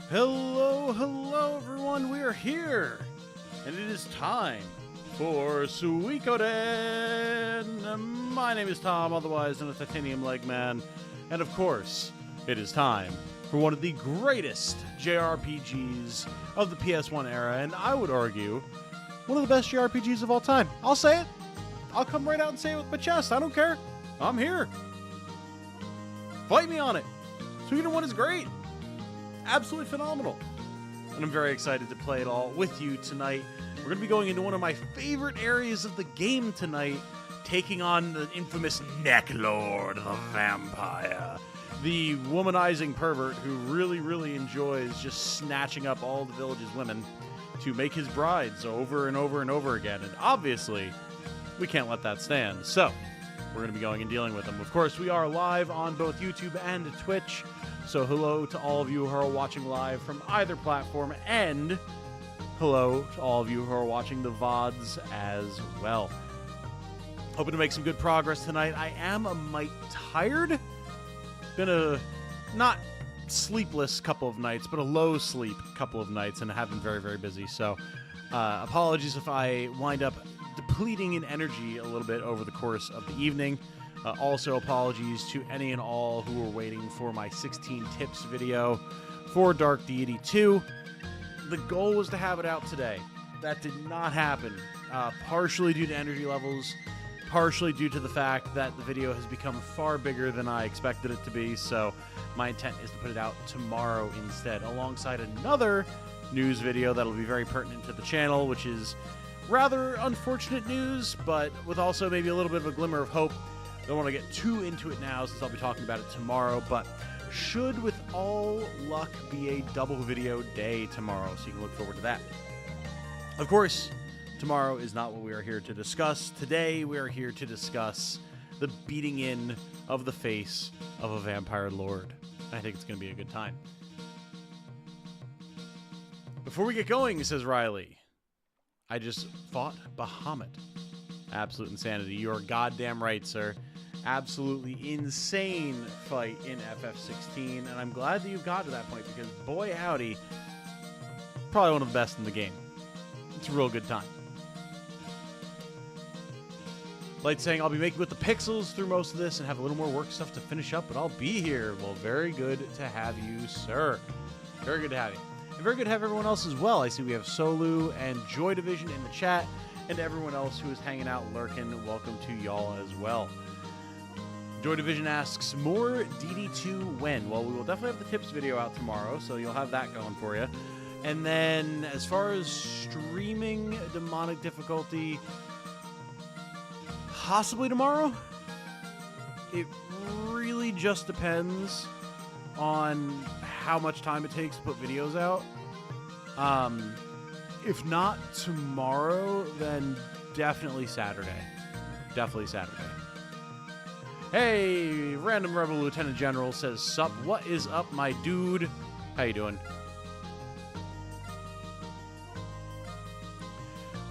Hello, hello everyone, we are here, and it is time for Suikoden! My name is Tom, otherwise known as Titanium Leg Man, and of course, it is time for one of the greatest JRPGs of the PS1 era, and I would argue, one of the best JRPGs of all time. I'll say it. I'll come right out and say it with my chest. I don't care. I'm here. Fight me on it. Suikoden 1 is great. Absolutely phenomenal. And I'm very excited to play it all with you tonight. We're going to be going into one of my favorite areas of the game tonight, taking on the infamous Neclord, the vampire. The womanizing pervert who really enjoys just snatching up all the village's women to make his brides over and over and over again. And obviously, we can't let that stand. So, we're going to be going and dealing with him. Of course, we are live on both YouTube and Twitch. So hello to all of you who are watching live from either platform, and hello to all of you who are watching the VODs as well. Hoping to make some good progress tonight. I am a mite tired. Been a not sleepless couple of nights, but a low sleep couple of nights, and have been very busy. So apologies if I wind up depleting in energy a little bit over the course of the evening. Also, apologies to any and all who were waiting for my 16 tips video for Dark Deity 2. The goal was to have it out today. That did not happen, partially due to energy levels, partially due to the fact that the video has become far bigger than I expected it to be, so my intent is to put it out tomorrow instead, alongside another news video that'll be very pertinent to the channel, which is rather unfortunate news, but with also maybe a little bit of a glimmer of hope. Don't want to get too into it now since I'll be talking about it tomorrow, but should, with all luck, be a double video day tomorrow, so you can look forward to that. Of course, tomorrow is not what we are here to discuss. Today, we are here to discuss the beating in of the face of a vampire lord. I think it's going to be a good time. Before we get going, says Riley, I just fought Bahamut. Absolute insanity. You're goddamn right, sir. Absolutely insane fight in FF16, and I'm glad that you got to that point, because boy howdy, probably one of the best in the game. It's a real good time. Light saying, I'll be making with the pixels through most of this and have a little more work stuff to finish up, but I'll be here. Well, very good to have you, sir. Very good to have you. And very good to have everyone else as well. I see we have Solu and Joy Division in the chat, and everyone else who is hanging out, lurking, welcome to y'all as well. Joy Division asks, more DD2 when? Well, we will definitely have the tips video out tomorrow, so you'll have that going for you. And then, as far as streaming demonic difficulty, possibly tomorrow? It really just depends on how much time it takes to put videos out. If not tomorrow, then definitely Saturday. Definitely Saturday. Hey, Random Rebel Lieutenant General says, sup, what is up, my dude? How you doing?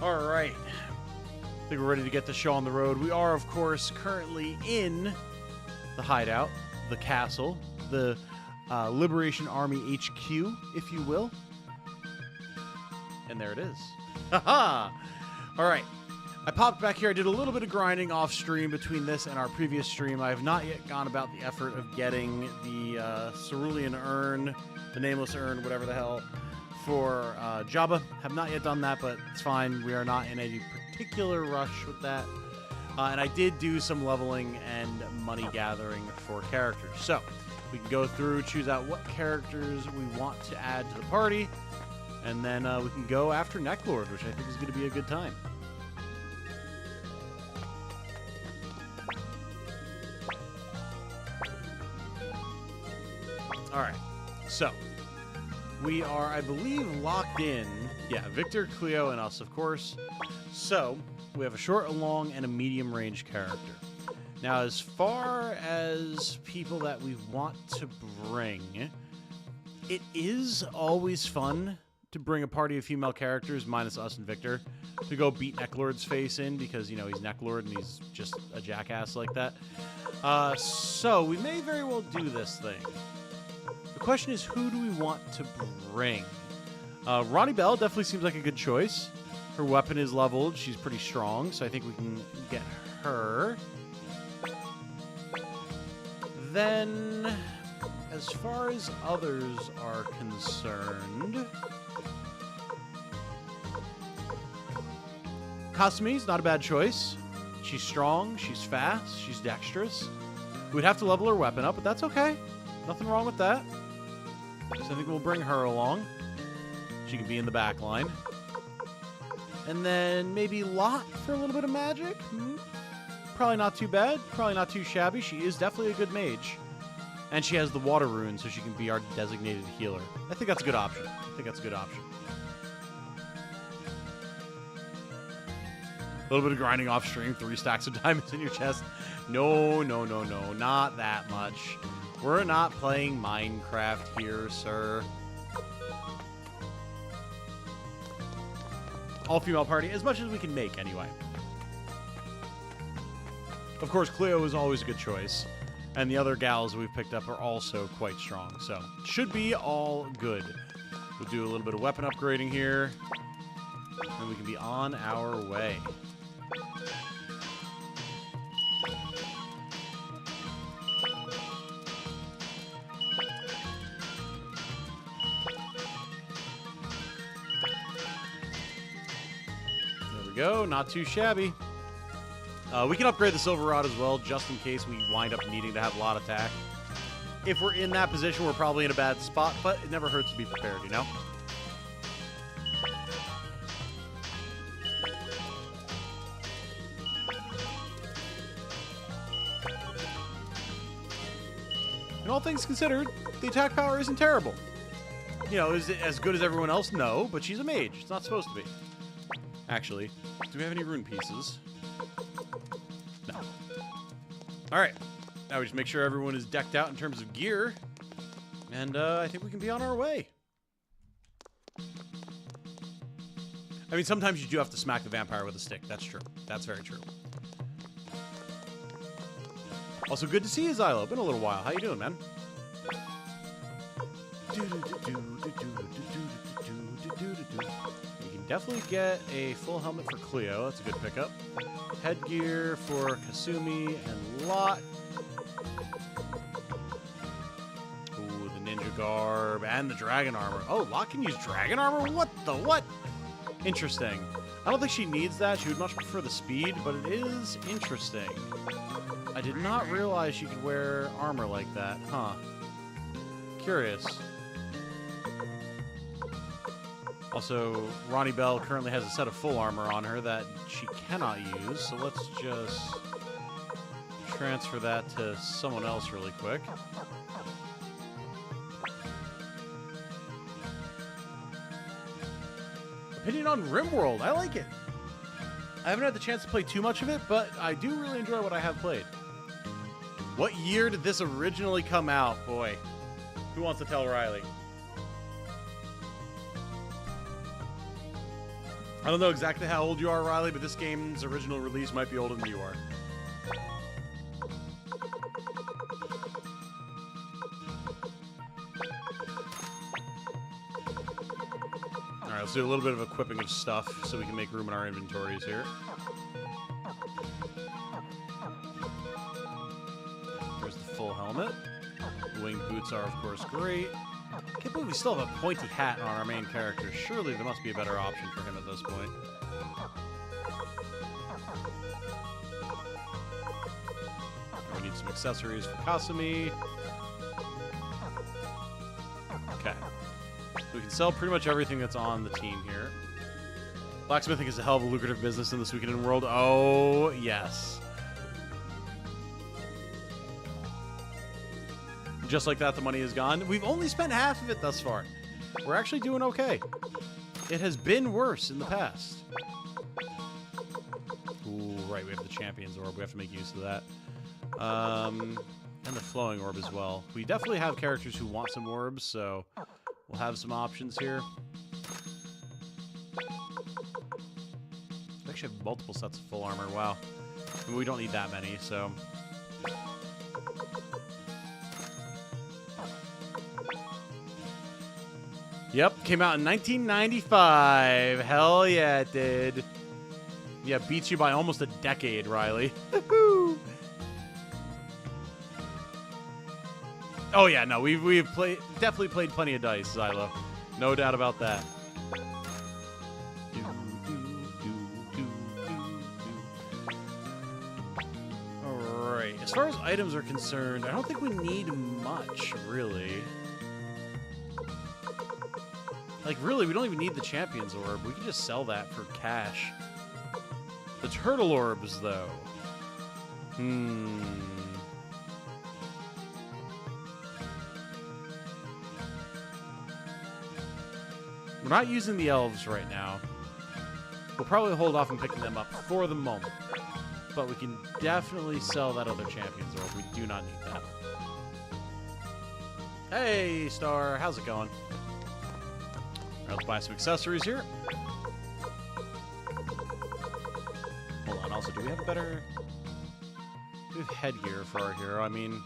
All right. I think we're ready to get the show on the road. We are, of course, currently in the hideout, the castle, the Liberation Army HQ, if you will. And there it is. Haha! All right. I popped back here. I did a little bit of grinding off stream between this and our previous stream. I have not yet gone about the effort of getting the Cerulean Urn, the Nameless Urn, whatever the hell, for Jabba. Have not yet done that, but it's fine. We are not in a particular rush with that. And I did do some leveling and money gathering for characters. So we can go through, choose out what characters we want to add to the party, and then we can go after Neclord, which I think is going to be a good time. All right, so we are, I believe, locked in. Yeah, Victor, Cleo, and us, of course. So we have a short, a long, and a medium range character. Now, as far as people that we want to bring, it is always fun to bring a party of female characters, minus us and Victor, to go beat Neclord's face in, because, you know, he's Neclord and he's just a jackass like that. So we may very well do this thing. The question is, who do we want to bring? Ronnie Bell definitely seems like a good choice. Her weapon is leveled. She's pretty strong, so I think we can get her. Then, as far as others are concerned, Kasumi's not a bad choice. She's strong, she's fast, she's dexterous. We'd have to level her weapon up, but that's okay. Nothing wrong with that. So I think we'll bring her along. She can be in the back line. And then maybe Lot for a little bit of magic. Probably not too bad. Probably not too shabby. She is definitely a good mage. And she has the water rune, so she can be our designated healer. I think that's a good option. A little bit of grinding off stream, 3 stacks of diamonds in your chest. No, not that much. We're not playing Minecraft here, sir. All-female party, as much as we can make, anyway. Of course, Cleo is always a good choice. And the other gals we've picked up are also quite strong. So, should be all good. We'll do a little bit of weapon upgrading here. And we can be on our way. Go, not too shabby. We can upgrade the Silver Rod as well, just in case we wind up needing to have a lot of attack. If we're in that position, we're probably in a bad spot, but it never hurts to be prepared, you know? And all things considered, the attack power isn't terrible. You know, is it as good as everyone else? No, but she's a mage. It's not supposed to be. Actually, do we have any rune pieces? No. Alright. Now we just make sure everyone is decked out in terms of gear. And I think we can be on our way. I mean, sometimes you do have to smack the vampire with a stick. That's true. That's very true. Also, good to see you, Xylo. Been a little while. How you doing, man? We can definitely get a full helmet for Cleo. That's a good pickup. Headgear for Kasumi and Lot. Ooh, the ninja garb and the dragon armor. Oh, Lot can use dragon armor? What the what? Interesting. I don't think she needs that. She would much prefer the speed, but it is interesting. I did not realize she could wear armor like that. Huh. Curious. Also, Ronnie Bell currently has a set of full armor on her that she cannot use, so let's just transfer that to someone else really quick. Opinion on RimWorld. I like it. I haven't had the chance to play too much of it, but I do really enjoy what I have played. What year did this originally come out? Boy, who wants to tell Riley? I don't know exactly how old you are, Riley, but this game's original release might be older than you are. Alright, let's do a little bit of equipping of stuff so we can make room in our inventories here. There's the full helmet. The winged boots are, of course, great. I can't believe we still have a pointy hat on our main character. Surely there must be a better option for him at this point. We need some accessories for Kasumi. Okay. So we can sell pretty much everything that's on the team here. Blacksmithing is a hell of a lucrative business in the Suikoden world. Oh, yes. Just like that, the money is gone. We've only spent half of it thus far. We're actually doing okay. It has been worse in the past. Ooh, right, we have the Champion's Orb. We have to make use of that. And the Flowing Orb as well. We definitely have characters who want some orbs, so we'll have some options here. We actually have multiple sets of full armor. Wow. I mean, we don't need that many, so... Yep, came out in 1995. Hell yeah, it did. Yeah, beats you by almost a decade, Riley. Oh yeah, no, we've definitely played plenty of dice, Xylo. No doubt about that. Alright, as far as items are concerned, I don't think we need much, really. Like, really, we don't even need the Champion's Orb. We can just sell that for cash. The Turtle Orbs, though. We're not using the elves right now. We'll probably hold off on picking them up for the moment. But we can definitely sell that other Champion's Orb. We do not need that. Hey, Star. How's it going? All right, let's buy some accessories here. Hold on. Also, do we have a better... We have headgear for our hero. I mean,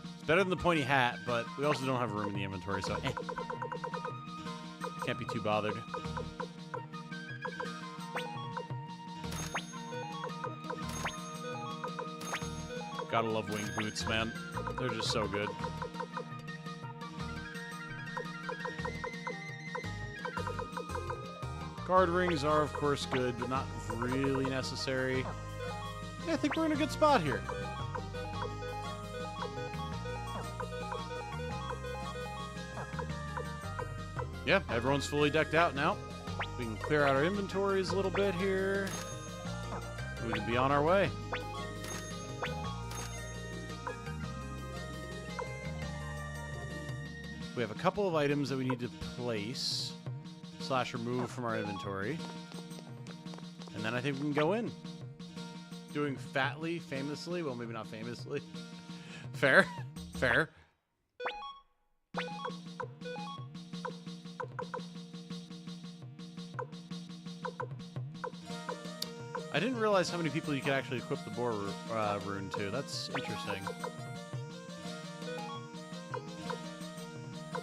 it's better than the pointy hat, but we also don't have room in the inventory, so can't be too bothered. Gotta love winged boots, man. They're just so good. Guard rings are, of course, good, but not really necessary. Yeah, I think we're in a good spot here. Yeah, everyone's fully decked out now. We can clear out our inventories a little bit here. We can be on our way. We have a couple of items that we need to place / remove from our inventory. And then I think we can go in. Doing fatly, famously. Well, maybe not famously. Fair. Fair. I didn't realize how many people you could actually equip the boar rune to. That's interesting.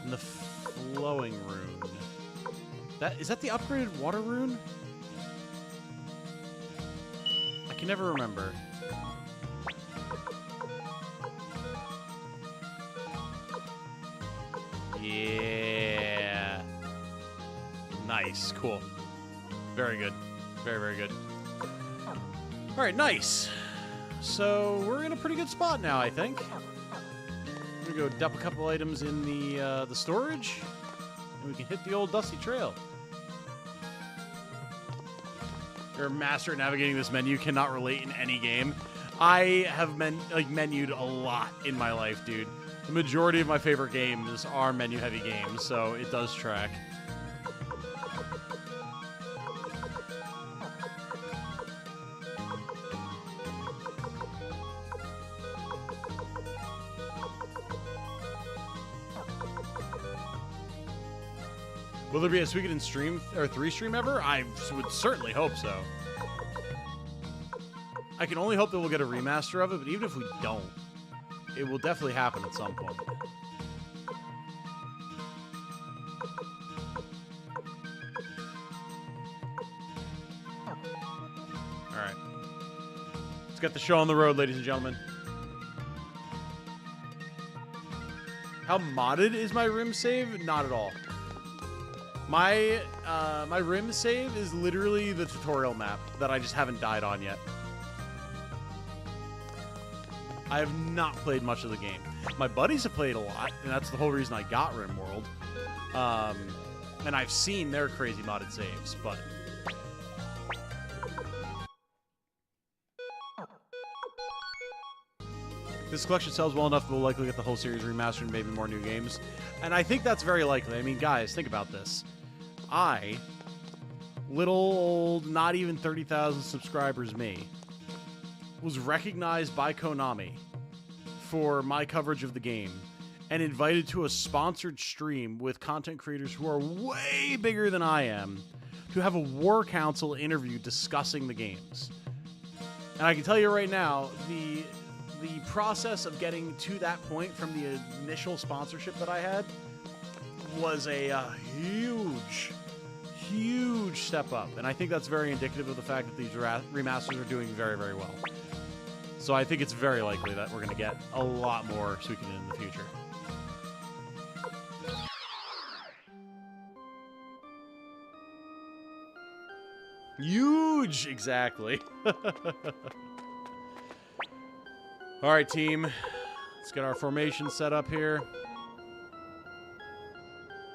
And the flowing rune. Is that the upgraded water rune? I can never remember. Yeah. Nice. Cool. Very good. Very, very good. All right, nice. So we're in a pretty good spot now, I think. We're gonna go dump a couple items in the storage, and we can hit the old dusty trail. You're a master at navigating this menu. Cannot relate in any game. I have menued a lot in my life, dude. The majority of my favorite games are menu-heavy games, so it does track. Will there be a Suikoden stream or 3 stream ever? I would certainly hope so. I can only hope that we'll get a remaster of it, but even if we don't, it will definitely happen at some point. Alright. Let's get the show on the road, ladies and gentlemen. How modded is my rim save? Not at all. My rim save is literally the tutorial map that I just haven't died on yet. I have not played much of the game. My buddies have played a lot, and that's the whole reason I got RimWorld. And I've seen their crazy modded saves, but... This collection sells well enough that we'll likely get the whole series remastered and maybe more new games. And I think that's very likely. I mean, guys, think about this. Little old, not even 30,000 subscribers me, was recognized by Konami for my coverage of the game and invited to a sponsored stream with content creators who are way bigger than I am to have a War Council interview discussing the games. And I can tell you right now, the process of getting to that point from the initial sponsorship that I had was a huge step up. And I think that's very indicative of the fact that these remasters are doing very, very well. So I think it's very likely that we're going to get a lot more Suikoden in the future. Huge! Exactly. All right, team. Let's get our formation set up here.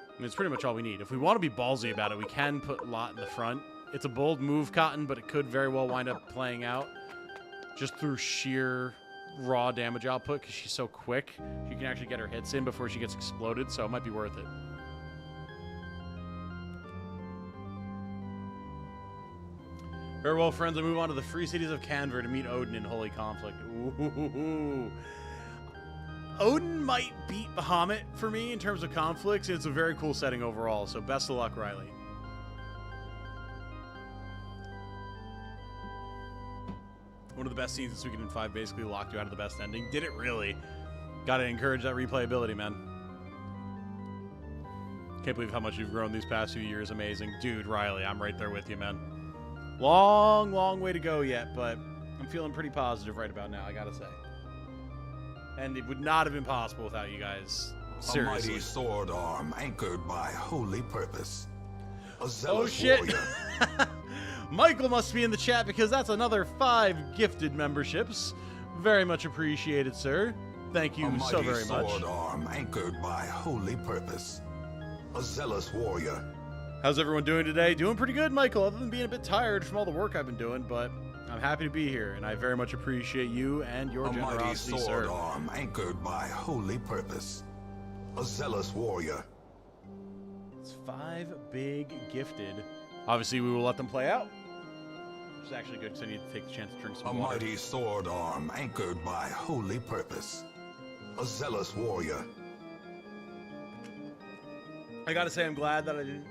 I mean, it's pretty much all we need. If we want to be ballsy about it, we can put Lot in the front. It's a bold move, Cotton, but it could very well wind up playing out just through sheer raw damage output because she's so quick. She can actually get her hits in before she gets exploded, so it might be worth it. Very well, friends. I move on to the free cities of Canver to meet Odin in holy conflict. Ooh. Odin might beat Bahamut for me in terms of conflicts. It's a very cool setting overall, so best of luck, Riley. One of the best scenes in Suikoden 5 basically locked you out of the best ending. Did it really? Gotta encourage that replayability, man. Can't believe how much you've grown these past few years. Amazing. Dude, Riley, I'm right there with you, man. Long way to go yet, but I'm feeling pretty positive right about now, I gotta say. And it would not have been possible without you guys. Seriously. A mighty sword arm anchored by holy purpose. A zealous shit. warrior. Michael must be in the chat because that's another 5 gifted memberships. Very much appreciated, sir. Thank you so very much. A mighty sword arm anchored by holy purpose. A zealous warrior. How's everyone doing today? Doing pretty good, Michael, other than being a bit tired from all the work I've been doing, but I'm happy to be here, and I very much appreciate you and your generosity, sir. A mighty sword arm anchored by holy purpose. A zealous warrior. It's 5 big gifted. Obviously, we will let them play out. Which is actually good, because I need to take the chance to drink some water. A mighty sword arm anchored by holy purpose. A zealous warrior. I gotta say, I'm glad that I didn't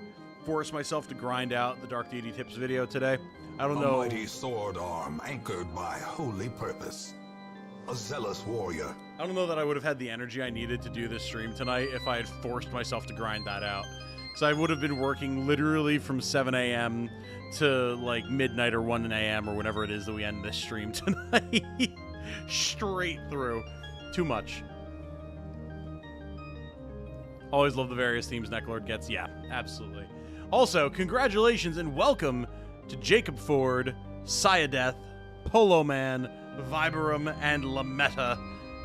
force myself to grind out the Dark Deity Tips video today. I don't know. A mighty sword arm anchored by holy purpose. A zealous warrior. I don't know that I would have had the energy I needed to do this stream tonight if I had forced myself to grind that out. Because I would have been working literally from 7 a.m. to like midnight or 1 a.m. or whenever it is that we end this stream tonight. Straight through. Too much. Always love the various themes Neclord gets. Yeah, absolutely. Also, congratulations and welcome to Jacob Ford, Sayadeth, Polo Man, Viberum, and Lametta.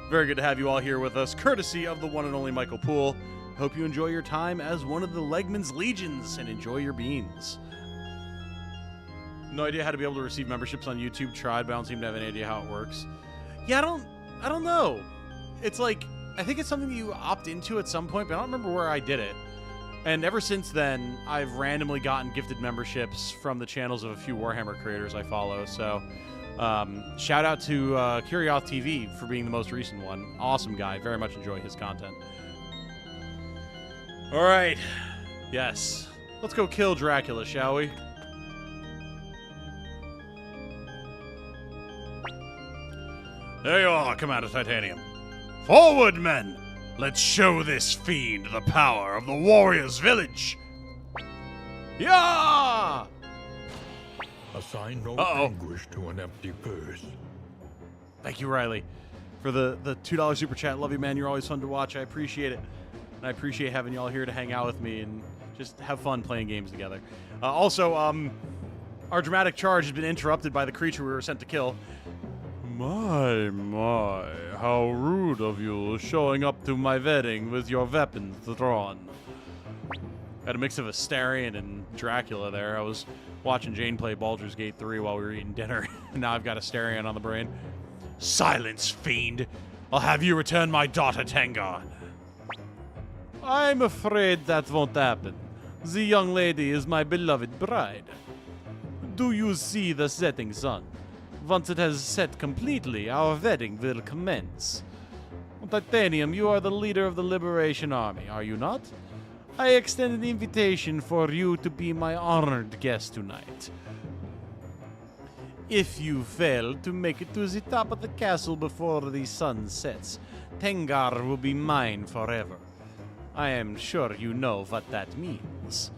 Very good to have you all here with us, courtesy of the one and only Michael Poole. Hope you enjoy your time as one of the Legman's Legions and enjoy your beans. No idea how to be able to receive memberships on YouTube. Tried, but I don't seem to have any idea how it works. Yeah, I don't know. It's like, I think it's something that you opt into at some point, but I don't remember where I did it. And ever since then, I've randomly gotten gifted memberships from the channels of a few Warhammer creators I follow. So, shout out to Curioth TV for being the most recent one. Awesome guy. Very much enjoy his content. All right. Yes. Let's go kill Dracula, shall we? There you are, Commander Titanium. Forward, men! Let's show this fiend the power of the warrior's village! Yeah! Assign no anguish to an empty purse. Thank you, Riley, for the $2 super chat. Love you, man. You're always fun to watch. I appreciate it. And I appreciate having y'all here to hang out with me and just have fun playing games together. Also, our dramatic charge has been interrupted by the creature we were sent to kill. My, how rude of you, showing up to my wedding with your weapons drawn. Had a mix of Astarion and Dracula there. I was watching Jane play Baldur's Gate 3 while we were eating dinner, and now I've got Astarion on the brain. Silence, fiend! I'll have you return my daughter, Tengar. I'm afraid that won't happen. The young lady is my beloved bride. Do you see the setting sun? Once it has set completely, our wedding will commence. Titanium, you are the leader of the Liberation Army, are you not? I extend an invitation for you to be my honored guest tonight. If you fail to make it to the top of the castle before the sun sets, Tengar will be mine forever. I am sure you know what that means.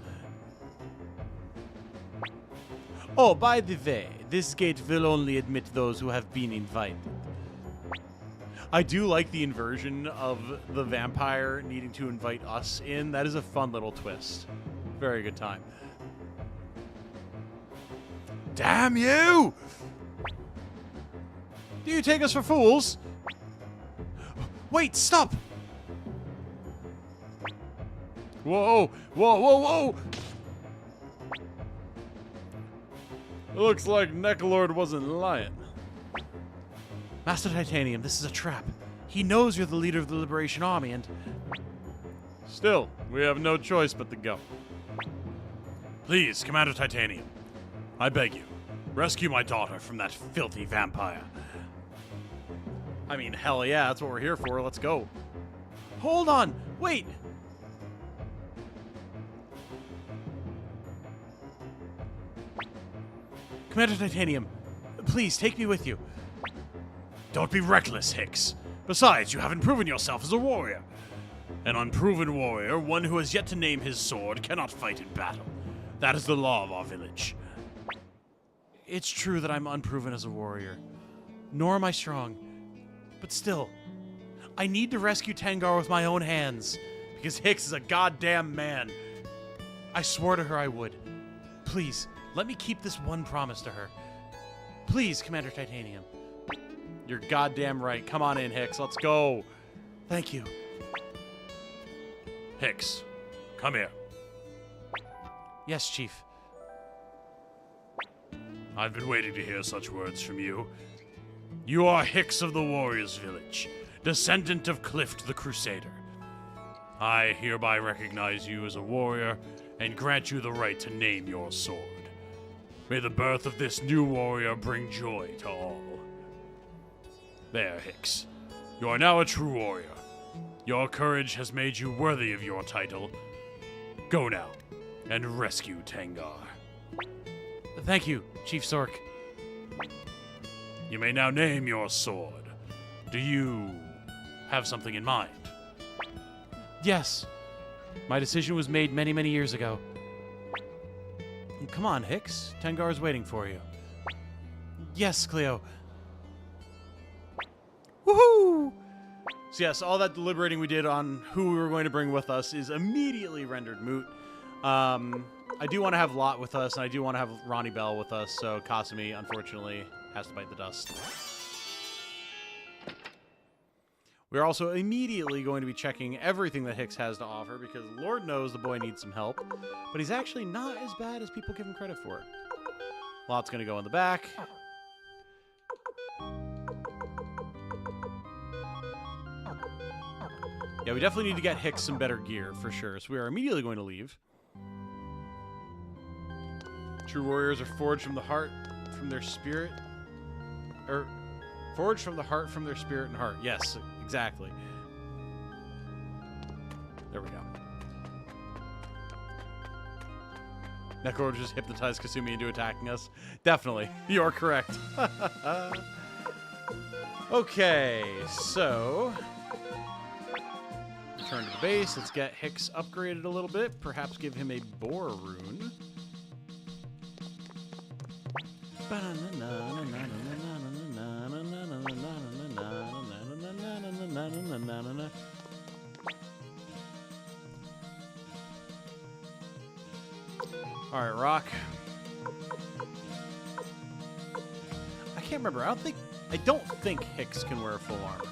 Oh, by the way, this gate will only admit those who have been invited. I do like the inversion of the vampire needing to invite us in. That is a fun little twist. Very good time. Damn you! Do you take us for fools? Wait, stop! Whoa, whoa, whoa, whoa! Looks like Neclord wasn't lying. Master Titanium, this is a trap. He knows you're the leader of the Liberation Army and... Still, we have no choice but to go. Please, Commander Titanium, I beg you, rescue my daughter from that filthy vampire. I mean, hell yeah, that's what we're here for. Let's go. Hold on, wait! Commander Titanium, please take me with you. Don't be reckless, Hicks. Besides, you haven't proven yourself as a warrior. An unproven warrior, one who has yet to name his sword, cannot fight in battle. That is the law of our village. It's true that I'm unproven as a warrior, nor am I strong. But still, I need to rescue Tengar with my own hands, because Hicks is a goddamn man. I swore to her I would. Please, let me keep this one promise to her. Please, Commander Titanium. You're goddamn right. Come on in, Hicks. Let's go. Thank you. Hicks, come here. Yes, Chief. I've been waiting to hear such words from you. You are Hicks of the Warriors Village, descendant of Clift the Crusader. I hereby recognize you as a warrior and grant you the right to name your sword. May the birth of this new warrior bring joy to all. There, Hicks. You are now a true warrior. Your courage has made you worthy of your title. Go now, and rescue Tengar. Thank you, Chief Sork. You may now name your sword. Do you have something in mind? Yes. My decision was made many, many years ago. Come on, Hicks. Tengar's waiting for you. Yes, Cleo. Woohoo! So yes, all that deliberating we did on who we were going to bring with us is immediately rendered moot. I do want to have Lot with us, and I do want to have Ronnie Bell with us, so Kasumi, unfortunately, has to bite the dust. We're also immediately going to be checking everything that Hicks has to offer, because Lord knows the boy needs some help, but he's actually not as bad as people give him credit for. Lot's going to go in the back. Yeah, we definitely need to get Hicks some better gear, for sure, so we are immediately going to leave. True warriors are forged from the heart, from their spirit, forged from the heart, from their spirit and heart. Yes, exactly. There we go. Neclord just hypnotized Kasumi into attacking us. Definitely. You're correct. Okay, so... return to the base. Let's get Hicks upgraded a little bit. Perhaps give him a boar rune. Alright, Rock. I can't remember. I don't think Hicks can wear full armor.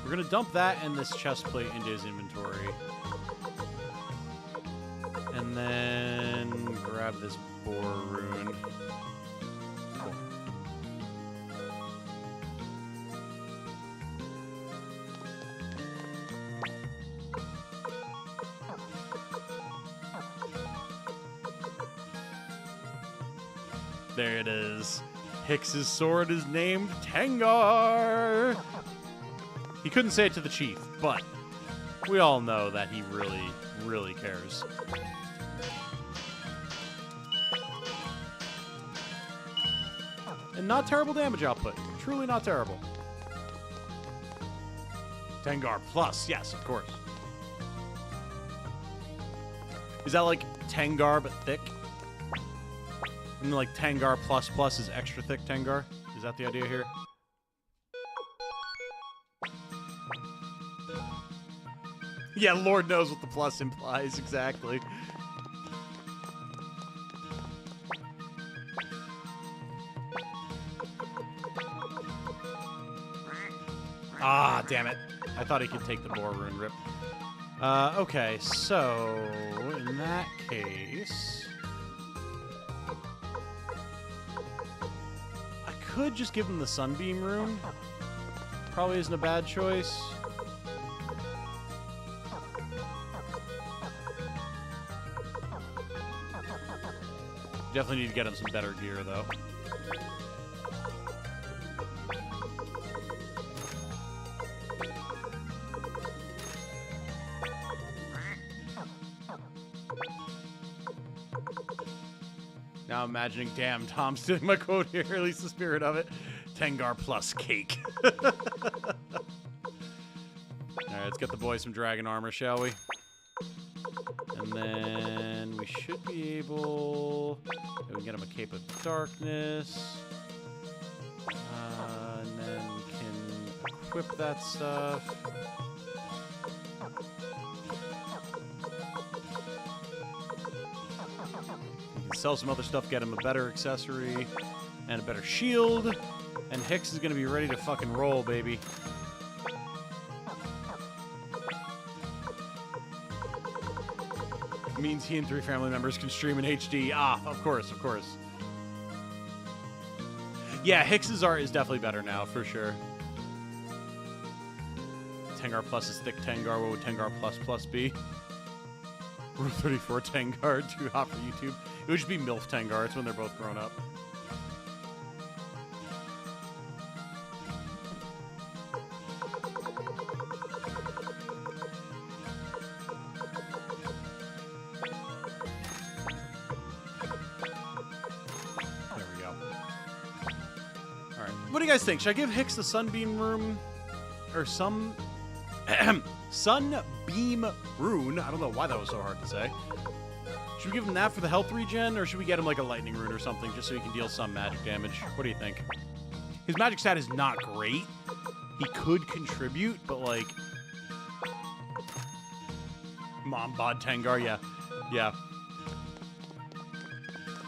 We're gonna dump that and this chest plate into his inventory. And then grab this boar rune. Cool. There it is. Hicks's sword is named Tengar. He couldn't say it to the chief, but we all know that he really, really cares. And not terrible damage output. Truly not terrible. Tengar plus, yes, of course. Is that like Tengar but thick? And like Tengar plus plus is extra thick Tengar? Is that the idea here? Yeah, Lord knows what the plus implies, exactly. Ah, damn it. I thought he could take the Boar Rune Rip. Okay, so in that case, I could just give him the Sunbeam Rune. Probably isn't a bad choice. Definitely need to get him some better gear, though. Now I'm imagining, damn, Tom's stealing my quote here, at least the spirit of it. Tengar plus cake. Alright, let's get the boys some dragon armor, shall we? And then we should be able... We can get him a Cape of Darkness. And then we can equip that stuff. Sell some other stuff, get him a better accessory and a better shield, and Hicks is gonna be ready to fucking roll, baby. Means he and 3 family members can stream in HD. Ah, of course, of course. Yeah, Hicks's art is definitely better now, for sure. Tengar plus is thick Tengar. What would Tengar plus plus be? Rule 34 Tengar, too hot for YouTube. It would just be MILF Tengar. It's when they're both grown up. There we go. Alright. What do you guys think? Should I give Hicks the Sunbeam Room? Or some... Sunbeam Rune. I don't know why that was so hard to say. Should we give him that for the health regen, or should we get him like a lightning rune or something, just so he can deal some magic damage? What do you think? His magic stat is not great. He could contribute, but like... Mom Bod Tengar, yeah. Yeah.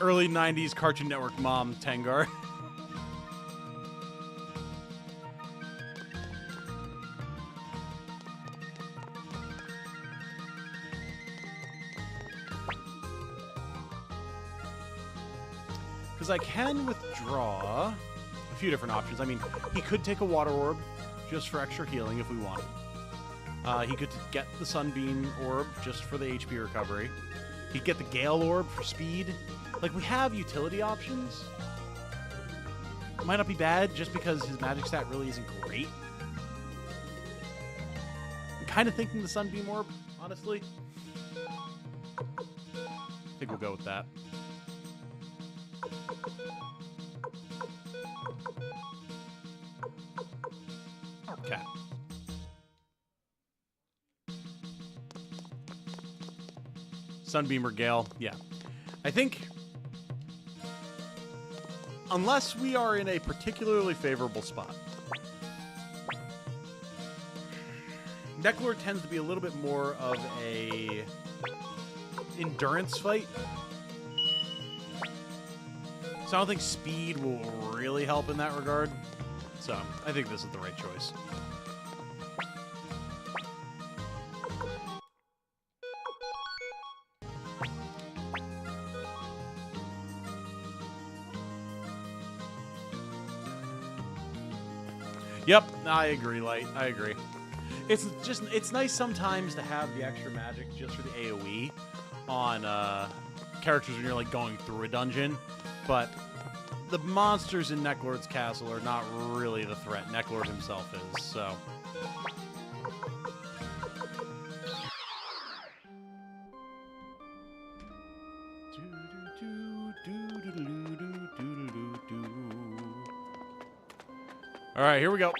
Early 90s Cartoon Network Mom Tengar. I can withdraw a few different options. I mean, he could take a Water Orb just for extra healing if we wanted. He could get the Sunbeam Orb just for the HP recovery. He'd get the Gale Orb for speed. Like, we have utility options. It might not be bad just because his magic stat really isn't great. I'm kind of thinking the Sunbeam Orb, honestly. I think we'll go with that. Okay. Sunbeam or Gale, yeah. I think, unless we are in a particularly favorable spot, Neclord tends to be a little bit more of a endurance fight. So I don't think speed will really help in that regard. So I think this is the right choice. Yep, I agree, Light. I agree. It's nice sometimes to have the extra magic just for the AoE on characters when you're like going through a dungeon, but the monsters in Neclord's castle are not really the threat. Neclord himself is, so. All right, here we go.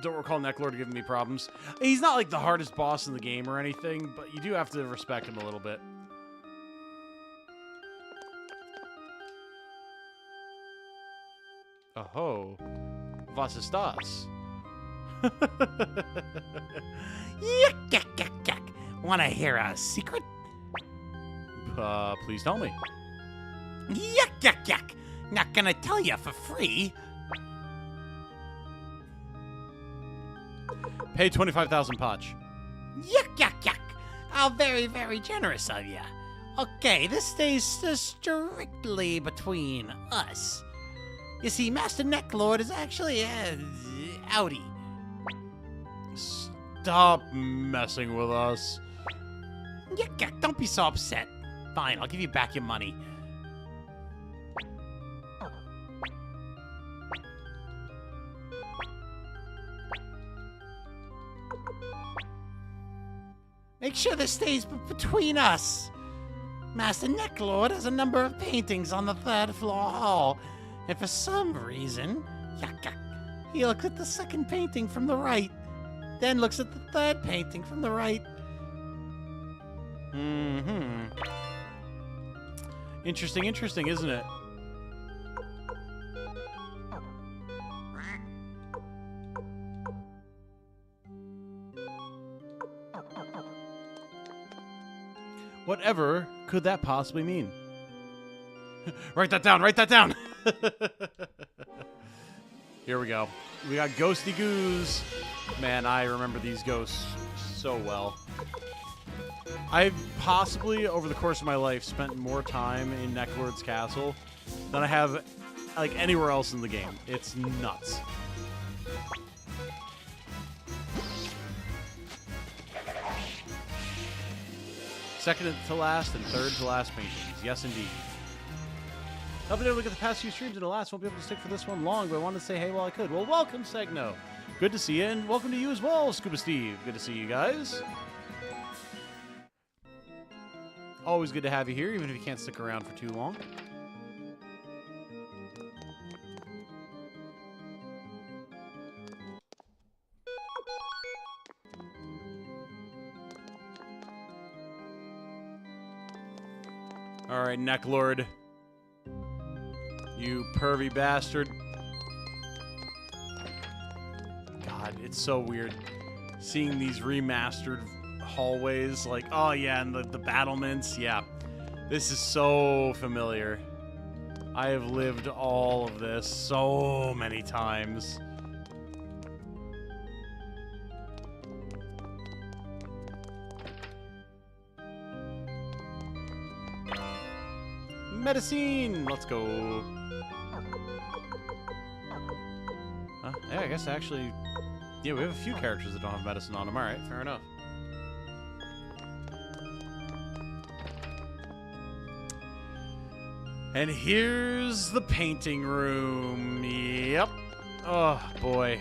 don't recall Neclord giving me problems. He's not like the hardest boss in the game or anything, but you do have to respect him a little bit. Oh, was ist das? Yuck, yuck, yuck, yuck. Wanna hear a secret? Please tell me. Yuck, yuck, yuck. Not gonna tell you for free. Pay 25,000 potch. Yuck, yuck, yuck. How very, very generous of you. Okay, this stays strictly between us. You see, Master Neclord is actually outie. Stop messing with us. Yuck, yuck, don't be so upset. Fine, I'll give you back your money. Make sure this stays between us. Master Neclord has a number of paintings on the 3rd floor hall, and for some reason, yuck, yuck, he looks at the 2nd painting from the right, then looks at the 3rd painting from the right. Mm-hmm. Interesting, interesting, isn't it? Whatever could that possibly mean? Write that down, write that down! Here we go. We got Ghosty Goose. Man, I remember these ghosts so well. I've possibly, over the course of my life, spent more time in Neclord's castle than I have, like, anywhere else in the game. It's nuts. Second to last and third to last paintings. Yes, indeed. I've been able to look at the past few streams, and alas, won't be able to stick for this one long, but I wanted to say hey while I could. Well, welcome, Segno. Good to see you, and welcome to you as well, Scuba Steve. Good to see you guys. Always good to have you here, even if you can't stick around for too long. All right, Neclord. You pervy bastard. God, it's so weird seeing these remastered hallways. Like, oh yeah, and the battlements. Yeah, this is so familiar. I have lived all of this so many times. Medicine! Let's go. Yeah, I guess actually... Yeah, we have a few characters that don't have medicine on them. Alright, fair enough. And here's the painting room. Yep. Oh, boy.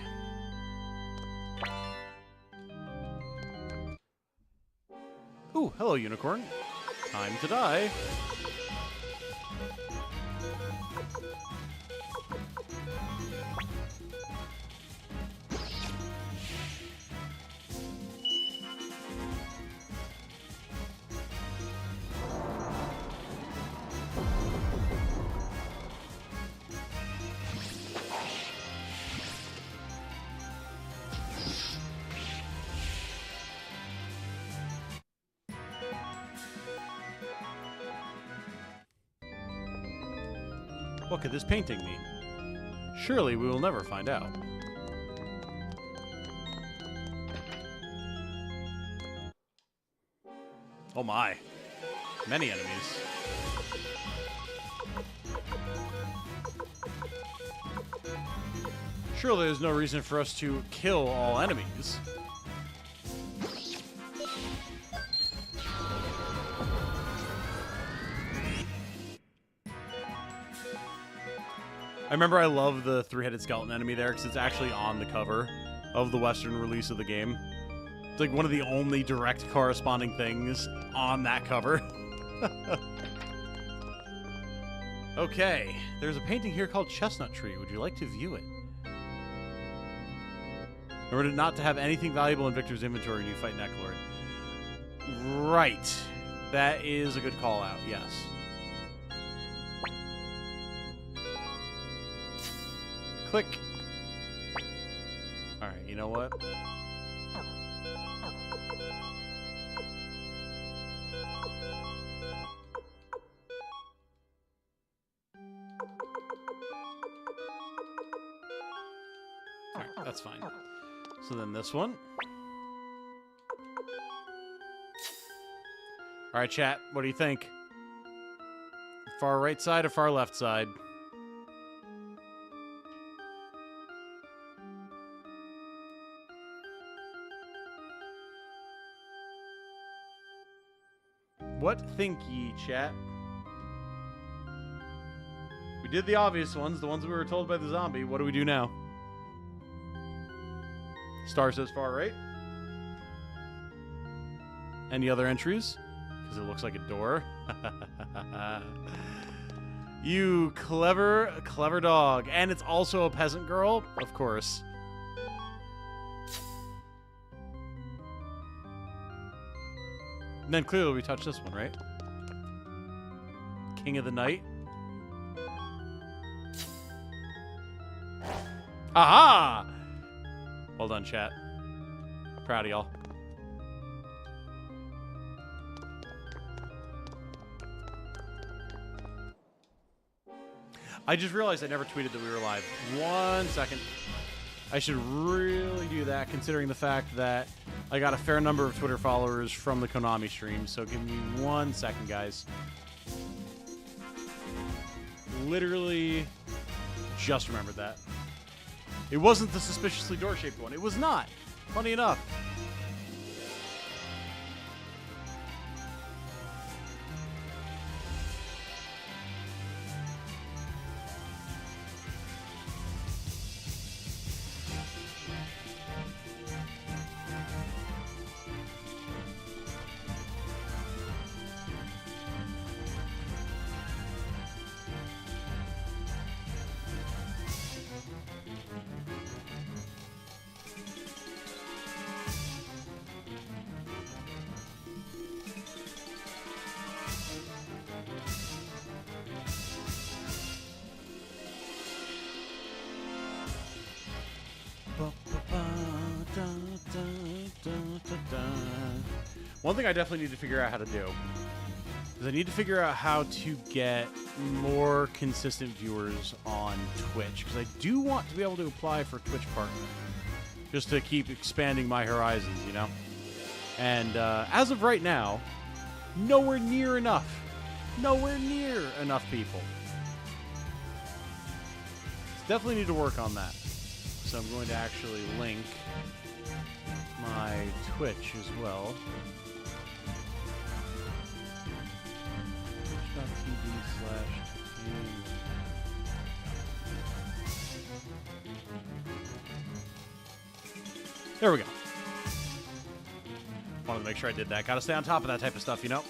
Ooh, hello, unicorn. Time to die. What could this painting mean? Surely we will never find out. Oh my. Many enemies. Surely there's no reason for us to kill all enemies. I remember I love the three-headed skeleton enemy there because it's actually on the cover of the Western release of the game. It's like one of the only direct corresponding things on that cover. Okay, there's a painting here called Chestnut Tree. Would you like to view it? Remember not to have anything valuable in Victor's inventory when you fight Neclord. Right. That is a good call out, yes. Click. Alright, you know what? Alright, that's fine. So then this one. Alright, chat, what do you think? Far right side or far left side? What think ye, chat? We did the obvious ones, the ones we were told by the zombie. What do we do now? Star says far right. Any other entries? Because it looks like a door. You clever, clever dog. And it's also a peasant girl? Of course. And then clearly we touch this one, right? King of the Night. Aha! Well done, chat. Proud of y'all. I just realized I never tweeted that we were live. 1 second. I should really do that, considering the fact that I got a fair number of Twitter followers from the Konami stream. So give me 1 second, guys. Literally just remembered that. It wasn't the suspiciously door-shaped one. It was not. Funny enough. One thing I definitely need to figure out how to do is I need to figure out how to get more consistent viewers on Twitch, because I do want to be able to apply for Twitch Partner just to keep expanding my horizons, you know? And as of right now, nowhere near enough. Nowhere near enough people. Definitely need to work on that. So I'm going to actually link my Twitch as well. Twitch.tv/. There we go. Wanted to make sure I did that. Gotta stay on top of that type of stuff, you know?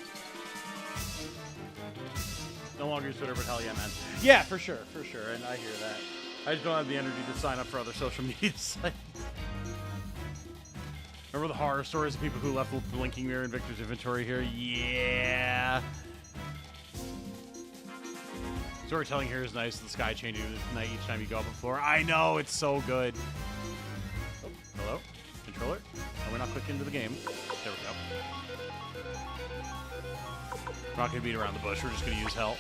No longer use Twitter, but hell yeah, man. Yeah, for sure, and I hear that. I just don't have the energy to sign up for other social media sites. Remember the horror stories of people who left the blinking mirror in Victor's inventory here? Yeah. Storytelling here is nice. The sky changing at night each time you go up a floor. I know, it's so good. Oh, hello? Controller? Are we not quick into the game? There we go. We're not going to beat around the bush. We're just going to use hell.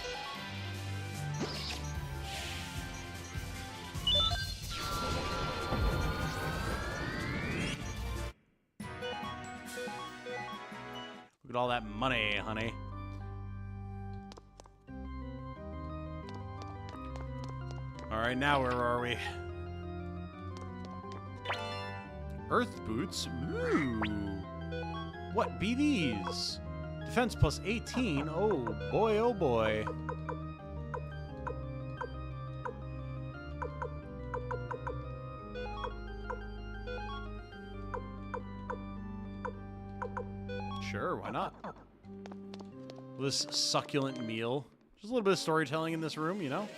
Look at all that money, honey. Alright, now where are we? Earth boots? Ooh. What be these? Defense plus 18? Oh boy, oh boy. Sure, why not? This succulent meal. Just a little bit of storytelling in this room, you know?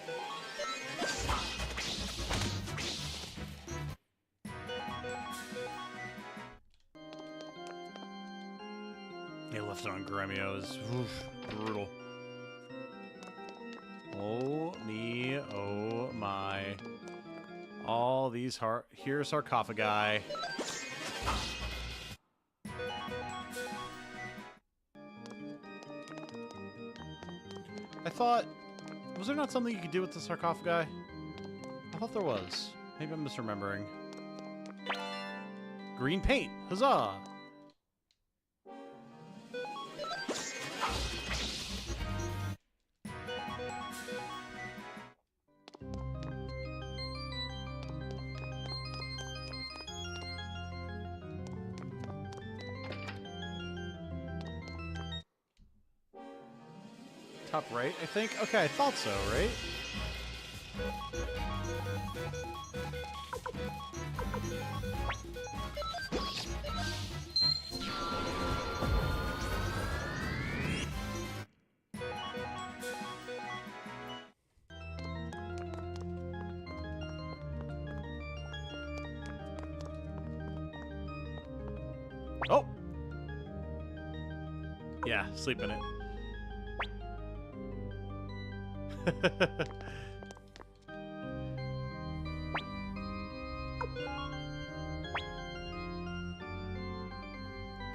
They left it on Gremio is brutal. Oh me, oh my. All these here sarcophagi. I thought, was there not something you could do with the sarcophagi? I thought there was. Maybe I'm misremembering. Green paint, huzzah! Top right, I think? Okay, I thought so, right? Oh! Yeah, sleep in it. Can't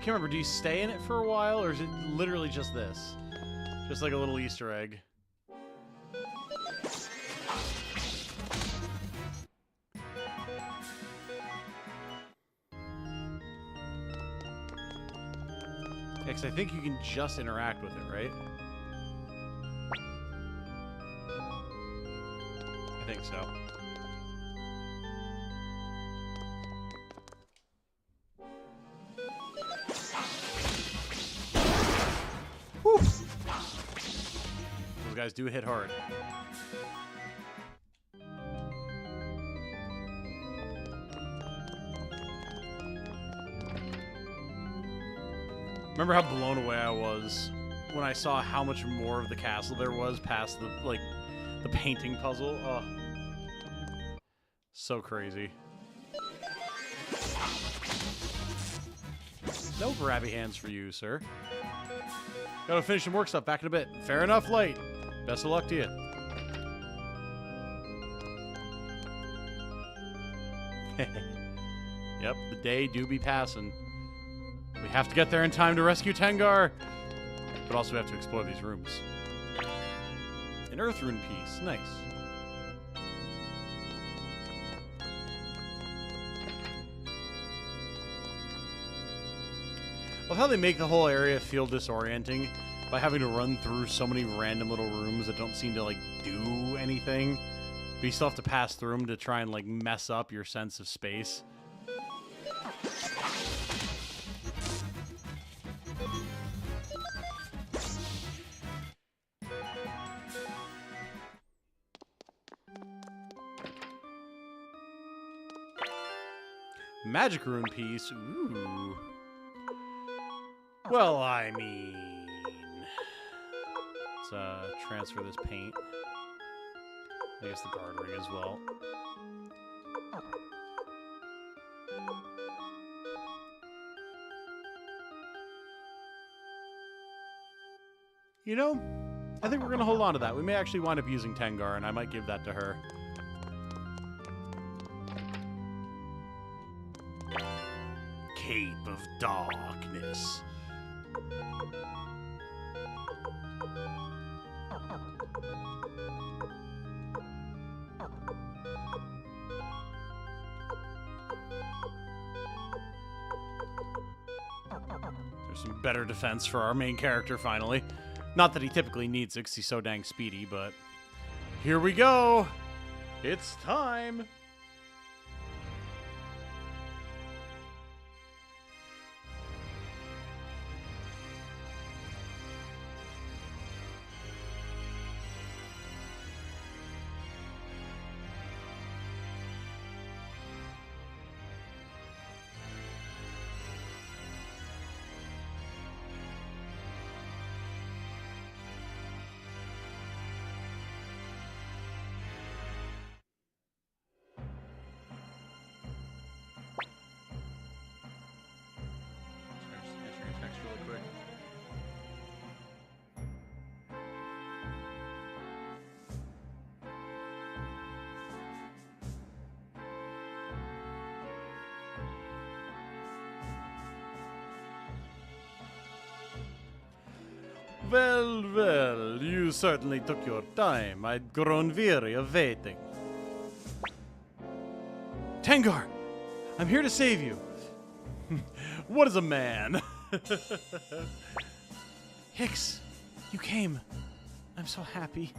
remember, do you stay in it for a while, or is it literally just this? Just like a little Easter egg. Yeah, 'cause I think you can just interact with it, right? I think so. Whew. Those guys do hit hard. Remember how blown away I was when I saw how much more of the castle there was past the, like, the painting puzzle? Oh. So crazy. No grabby hands for you, sir. Gotta finish some work stuff. Back in a bit. Fair enough, Light. Best of luck to you. Yep, the day do be passing. We have to get there in time to rescue Tengar. But also we have to explore these rooms. An Earth Rune piece. Nice. I love how they make the whole area feel disorienting by having to run through so many random little rooms that don't seem to, like, do anything. But you still have to pass through them to try and, like, mess up your sense of space. Magic rune piece. Ooh. Well, I mean... Let's transfer this paint. I guess the guard ring as well. You know, I think we're going to hold on to that. We may actually wind up using Tengar, and I might give that to her. Cape of Darkness. There's some better defense for our main character, finally. Not that he typically needs it, 'cause he's so dang speedy, but... Here we go! It's time! Well, well, you certainly took your time. I'd grown weary of waiting. Tengar, I'm here to save you. What is a man? Hicks, you came. I'm so happy.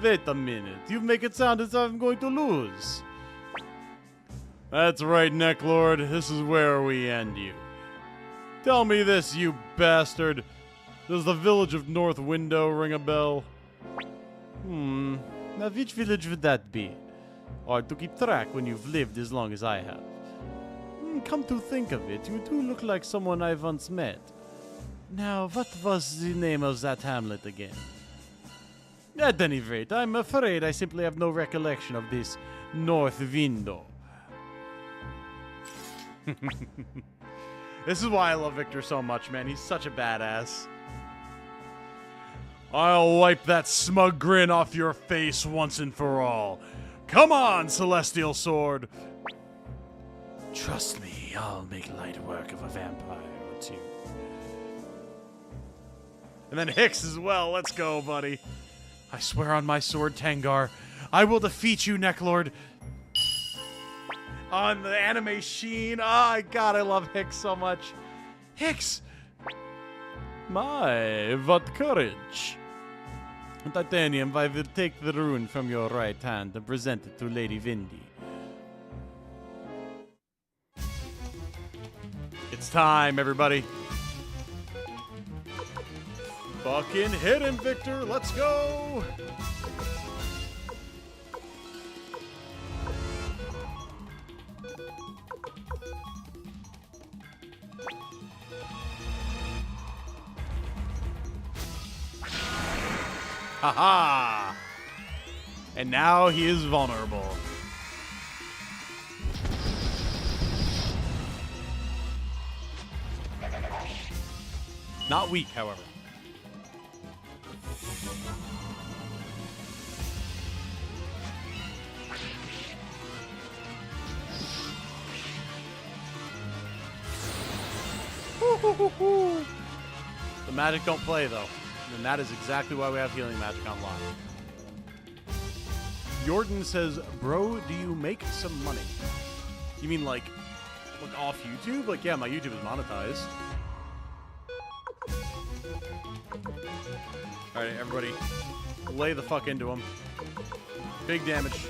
Wait a minute. You make it sound as if I'm going to lose. That's right, Neclord. This is where we end you. Tell me this, you bastard. Does the village of North Window ring a bell? Now which village would that be? Hard to keep track when you've lived as long as I have. Come to think of it, you do look like someone I once met. Now, what was the name of that hamlet again? At any rate, I'm afraid I simply have no recollection of this North Window. This is why I love Victor so much, man. He's such a badass. I'll wipe that smug grin off your face once and for all. Come on, Celestial Sword. Trust me, I'll make light work of a vampire or two. And then Hicks as well. Let's go, buddy. I swear on my sword, Tengar, I will defeat you, Neclord. On the anime sheen. Oh, God, I love Hicks so much. Hicks! My, what courage. Titanium, I will take the rune from your right hand and present it to Lady Vindy. It's time, everybody. Fucking hit him, Victor. Let's go. Haha! And now he is vulnerable. Not weak, however. The magic don't play, though. And that is exactly why we have healing magic on lock. Jordan says, bro, do you make some money? You mean like off YouTube? Like, yeah, my YouTube is monetized. Alright, everybody, lay the fuck into him. Big damage.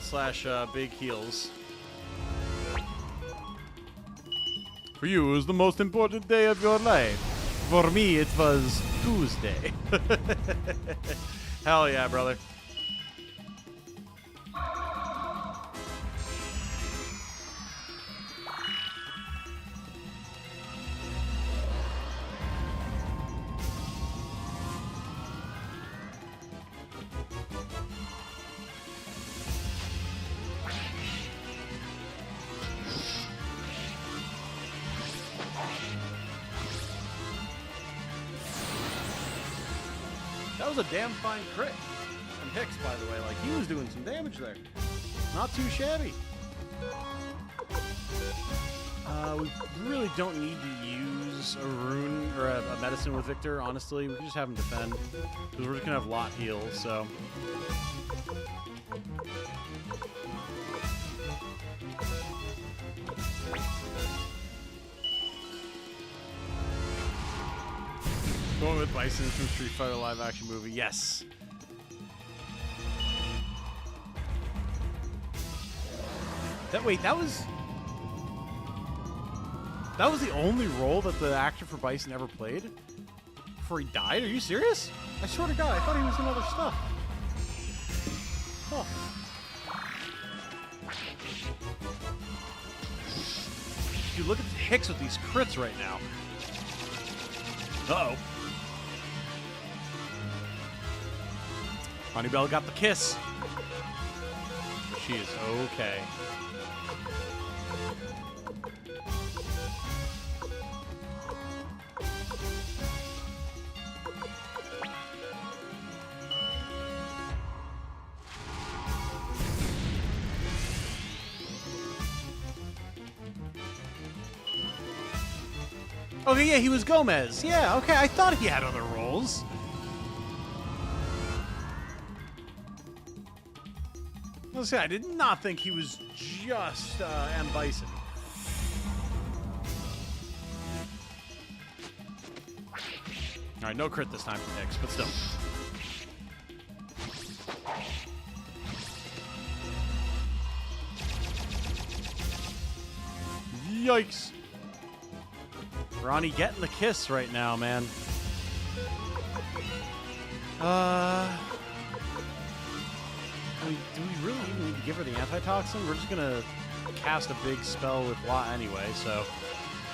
Slash big heals. For you, it was the most important day of your life. For me, it was Tuesday. Hell yeah, brother. That was a damn fine crit from Hicks, by the way. Like, he was doing some damage there. Not too shabby. We really don't need to use a rune or a medicine with Victor, honestly. We can just have him defend, because we're just going to have lot heal, so... Going with Bison from Street Fighter live action movie, yes. That was the only role that the actor for Bison ever played before he died? Are you serious? I swear to God, I thought he was in other stuff. Huh. Dude, look at Hicks with these crits right now. Uh-oh. Honeybell got the kiss. She is okay. Okay, yeah, he was Gomez. Yeah, okay, I thought he had other roles. Let's say I did not think he was just M. Bison. All right, no crit this time from Hicks, but still. Yikes. Ronnie getting the kiss right now, man. I mean, do we really even need to give her the antitoxin? We're just gonna cast a big spell with La anyway, so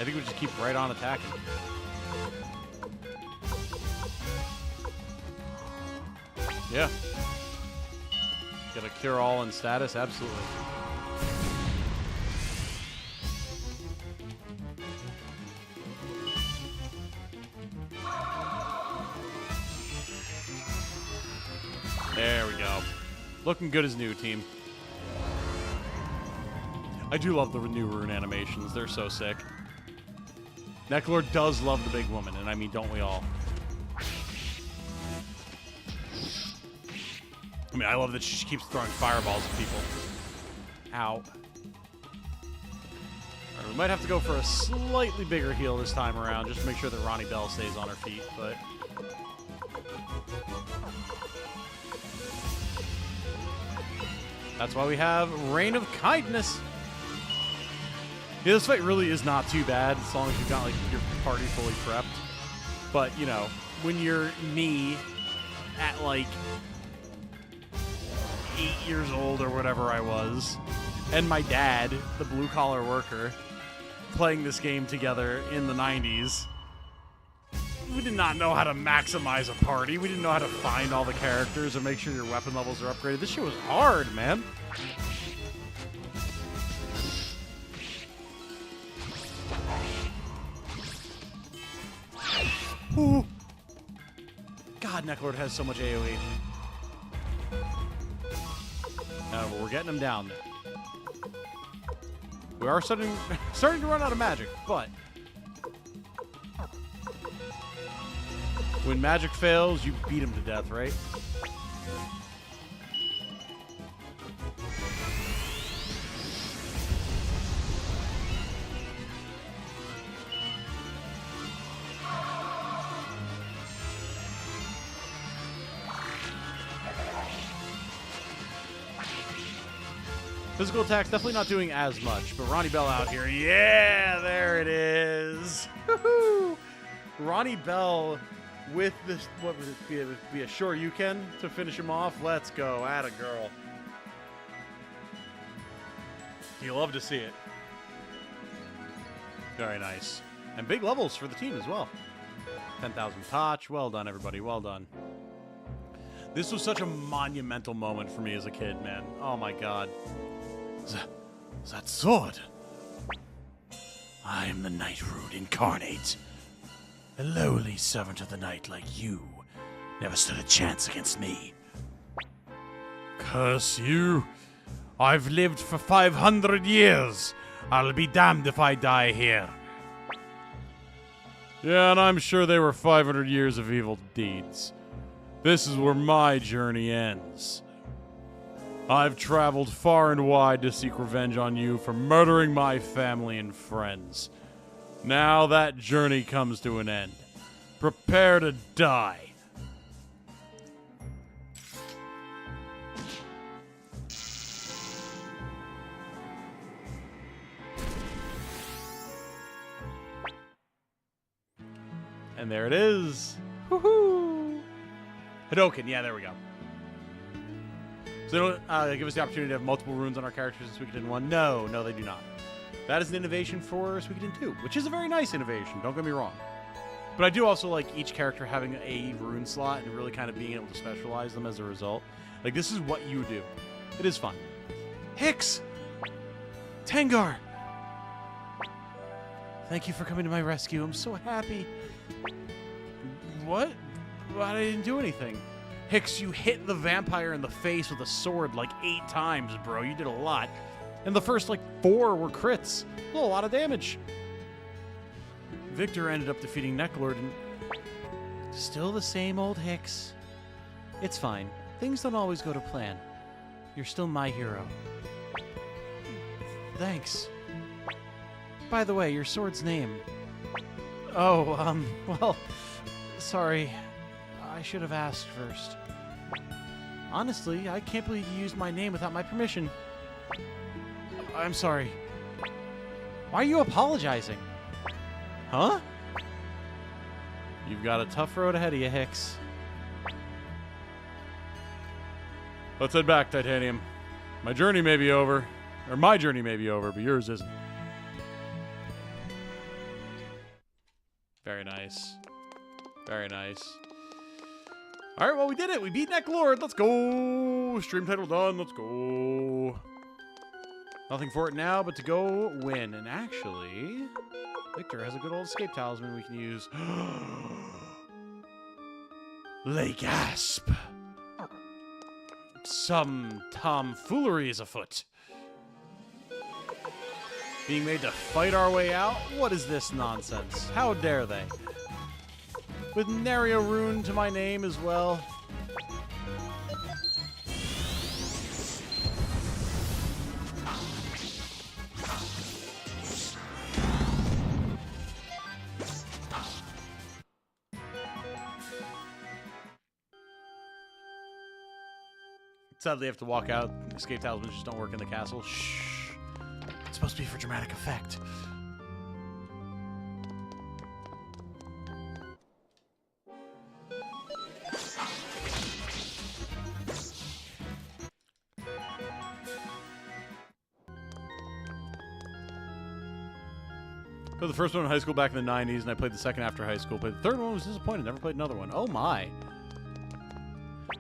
I think we just keep right on attacking. Yeah. Get a cure all in status? Absolutely. There we go. Looking good as new, team. I do love the new rune animations. They're so sick. Neclord does love the big woman, and I mean, don't we all? I mean, I love that she keeps throwing fireballs at people. Ow. All right, we might have to go for a slightly bigger heal this time around, just to make sure that Ronnie Bell stays on her feet, but... That's why we have Reign of Kindness. Yeah, this fight really is not too bad as long as you've got like your party fully prepped. But, you know, when you're me at like 8 years old or whatever I was, and my dad, the blue-collar worker, playing this game together in the 90s, we did not know how to maximize a party. We didn't know how to find all the characters and make sure your weapon levels are upgraded. This shit was hard, man. Ooh. God, Neclord has so much AoE. But we're getting him down. We are starting to run out of magic, but when magic fails, you beat him to death, right? Physical attacks definitely not doing as much, but Ronnie Bell out here. Yeah, there it is. Woohoo! Ronnie Bell with this, what would it be a sure you can to finish him off? Let's go. Atta girl. You love to see it. Very nice. And big levels for the team as well. 10,000 touch. Well done, everybody. Well done. This was such a monumental moment for me as a kid, man. Oh my god. That sword. I am the Night Rune incarnate. A lowly servant of the night like you never stood a chance against me. Curse you. I've lived for 500 years. I'll be damned if I die here. Yeah, and I'm sure they were 500 years of evil deeds. This is where my journey ends. I've traveled far and wide to seek revenge on you for murdering my family and friends. Now that journey comes to an end. Prepare to die. And there it is. Woohoo! Hadoken, yeah, there we go. So they don't give us the opportunity to have multiple runes on our characters in Suikoden 1. No, they do not. That is an innovation for Suikoden 2, which is a very nice innovation, don't get me wrong. But I do also like each character having a rune slot and really kind of being able to specialize them as a result. Like, this is what you do. It is fun. Hicks! Tengar! Thank you for coming to my rescue. I'm so happy. What? I didn't do anything. Hicks, you hit the vampire in the face with a sword like 8 times, bro. You did a lot. And the first, like, 4 were crits. A lot of damage. Victor ended up defeating Neclord and... Still the same old Hicks. It's fine. Things don't always go to plan. You're still my hero. Thanks. By the way, your sword's name. Oh, well, sorry. I should have asked first. Honestly, I can't believe you used my name without my permission. I'm sorry. Why are you apologizing? Huh? You've got a tough road ahead of you, Hicks. Let's head back, Titanium. My journey may be over. Or my journey may be over, but yours isn't. Very nice. Very nice. Alright, well, we did it. We beat Neclord. Let's go. Stream title done. Let's go. Nothing for it now but to go win. And actually, Victor has a good old escape talisman we can use. Lay gasp. Some tomfoolery is afoot. Being made to fight our way out? What is this nonsense? How dare they? With nary a rune to my name as well. Sadly, I have to walk out. Escape talismans just don't work in the castle. Shh. It's supposed to be for dramatic effect. Played the first one in high school back in the 90s, and I played the second after high school. But the third one was disappointing. Never played another one. Oh my.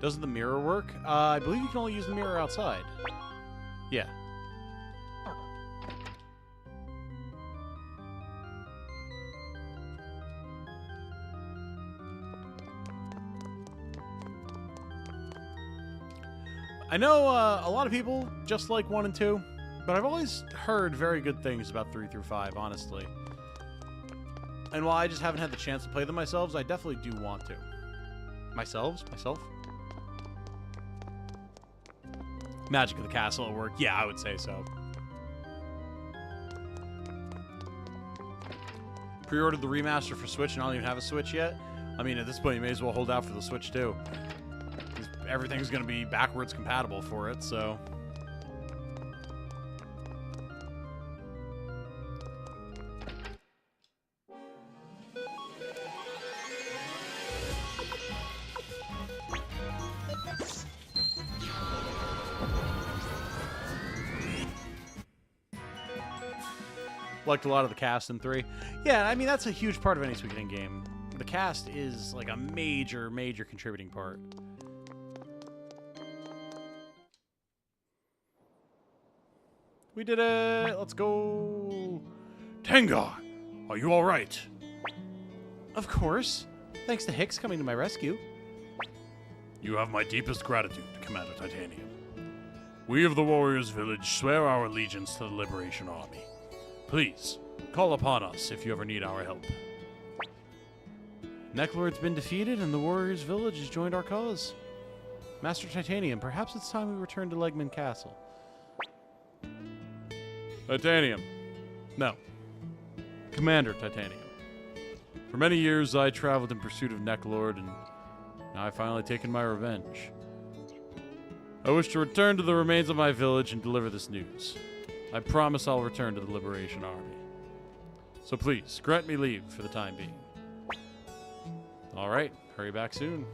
Doesn't the mirror work? I believe you can only use the mirror outside. Yeah. I know a lot of people just like 1 and 2, but I've always heard very good things about 3 through 5, honestly. And while I just haven't had the chance to play them myself, I definitely do want to. Myself? Magic of the Castle at work. Yeah, I would say so. Pre-ordered the remaster for Switch, and I don't even have a Switch yet. I mean, at this point, you may as well hold out for the Switch, too. Everything's going to be backwards compatible for it, so... Liked a lot of the cast in 3. Yeah, I mean, that's a huge part of any Suikoden game. The cast is like a major, major contributing part. We did it! Let's go! Tengar, are you all right? Of course. Thanks to Hicks coming to my rescue. You have my deepest gratitude, Commander Titanium. We of the Warriors Village swear our allegiance to the Liberation Army. Please, call upon us if you ever need our help. Neclord's been defeated and the Warriors Village has joined our cause. Master Titanium, perhaps it's time we return to Legman Castle. Titanium. No. Commander Titanium. For many years, I traveled in pursuit of Neclord, and now I've finally taken my revenge. I wish to return to the remains of my village and deliver this news. I promise I'll return to the Liberation Army. So please, grant me leave for the time being. Alright, hurry back soon.